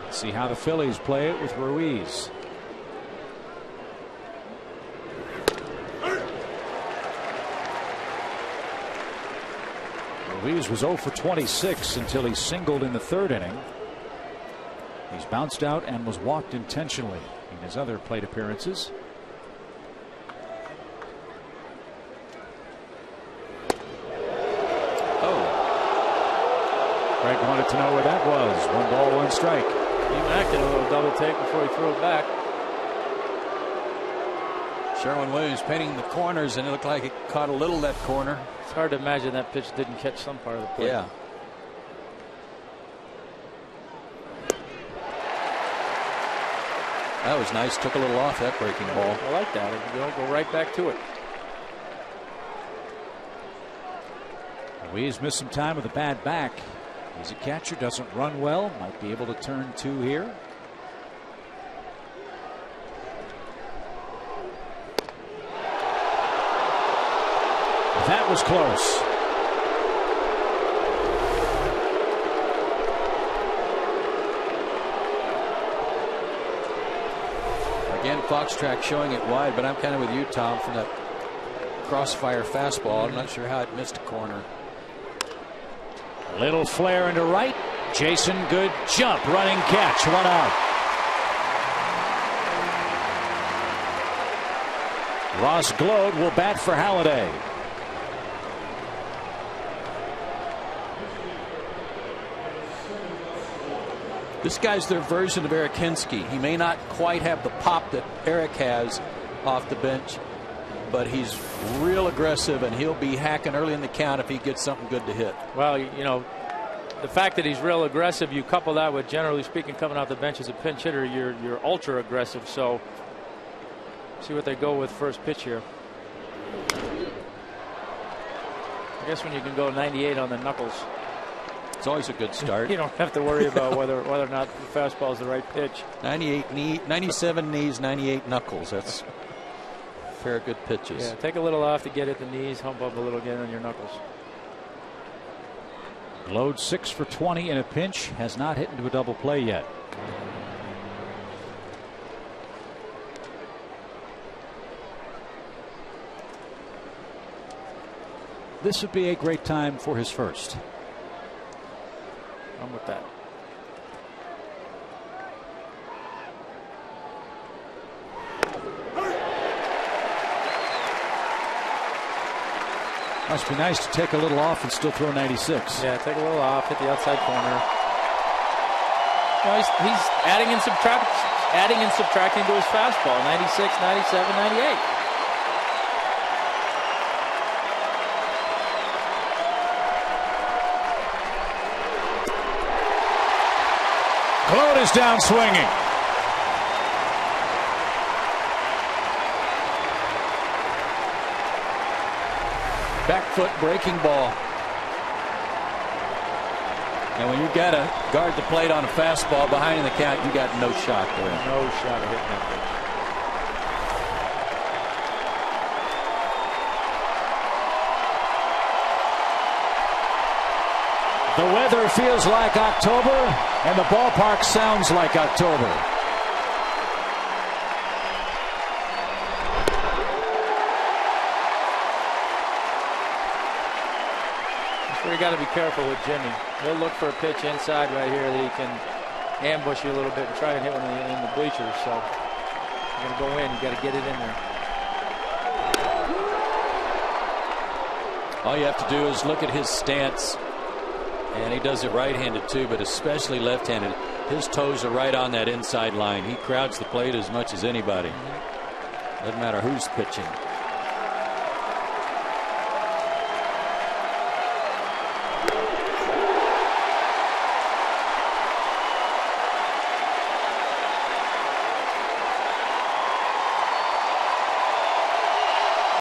Let's see how the Phillies play it with Ruiz. Ruiz was 0 for 26 until he singled in the 3rd inning. He's bounced out and was walked intentionally in his other plate appearances. Greg wanted to know where that was. 1 ball, 1 strike. He acted a little double take before he threw it back. Sherwin-Williams painting the corners, and it looked like it caught a little of that corner. It's hard to imagine that pitch didn't catch some part of the plate. Yeah. That was nice. Took a little off that breaking ball. I like that. You don't go right back to it. Ruiz missed some time with a bad back. He's a catcher, doesn't run well. Might be able to turn 2 here. That was close. Again, Foxtrack showing it wide, but I'm kind of with you, Tom, from that crossfire fastball. I'm not sure how it missed a corner. Little flare into right. Jason, good jump, running catch, 1 out. Ross Glode will bat for Halladay. This guy's their version of Eric Hinsky. He may not quite have the pop that Eric has off the bench, but he's real aggressive, and he'll be hacking early in the count if he gets something good to hit. Well, you know, the fact that he's real aggressive, you couple that with, generally speaking, coming off the bench as a pinch hitter, you're ultra aggressive. So See what they go with first pitch here. I guess when you can go 98 on the knuckles, it's always a good start. You don't have to worry about whether or not the fastball is the right pitch. 97 knees, 98 knuckles. That's fair, good pitches. Yeah, take a little off to get at the knees, hump up a little again on your knuckles. Load 6 for 20 in a pinch, has not hit into a double play yet. This would be a great time for his first. I'm with that. Must be nice to take a little off and still throw 96. Yeah, take a little off, hit the outside corner. Well, he's adding and subtracting to his fastball. 96, 97, 98. Claude is down swinging. Back foot breaking ball. And when you got to guard the plate on a fastball behind in the count, you got no shot there. No shot of hitting that pitch. The weather feels like October, and the ballpark sounds like October. You got to be careful with Jimmy. He'll look for a pitch inside right here that he can ambush you a little bit and try and hit one in the bleachers. So you're going to go in. You got to get it in there. All you have to do is look at his stance, and he does it right-handed too, but especially left-handed. His toes are right on that inside line. He crowds the plate as much as anybody. Doesn't matter who's pitching.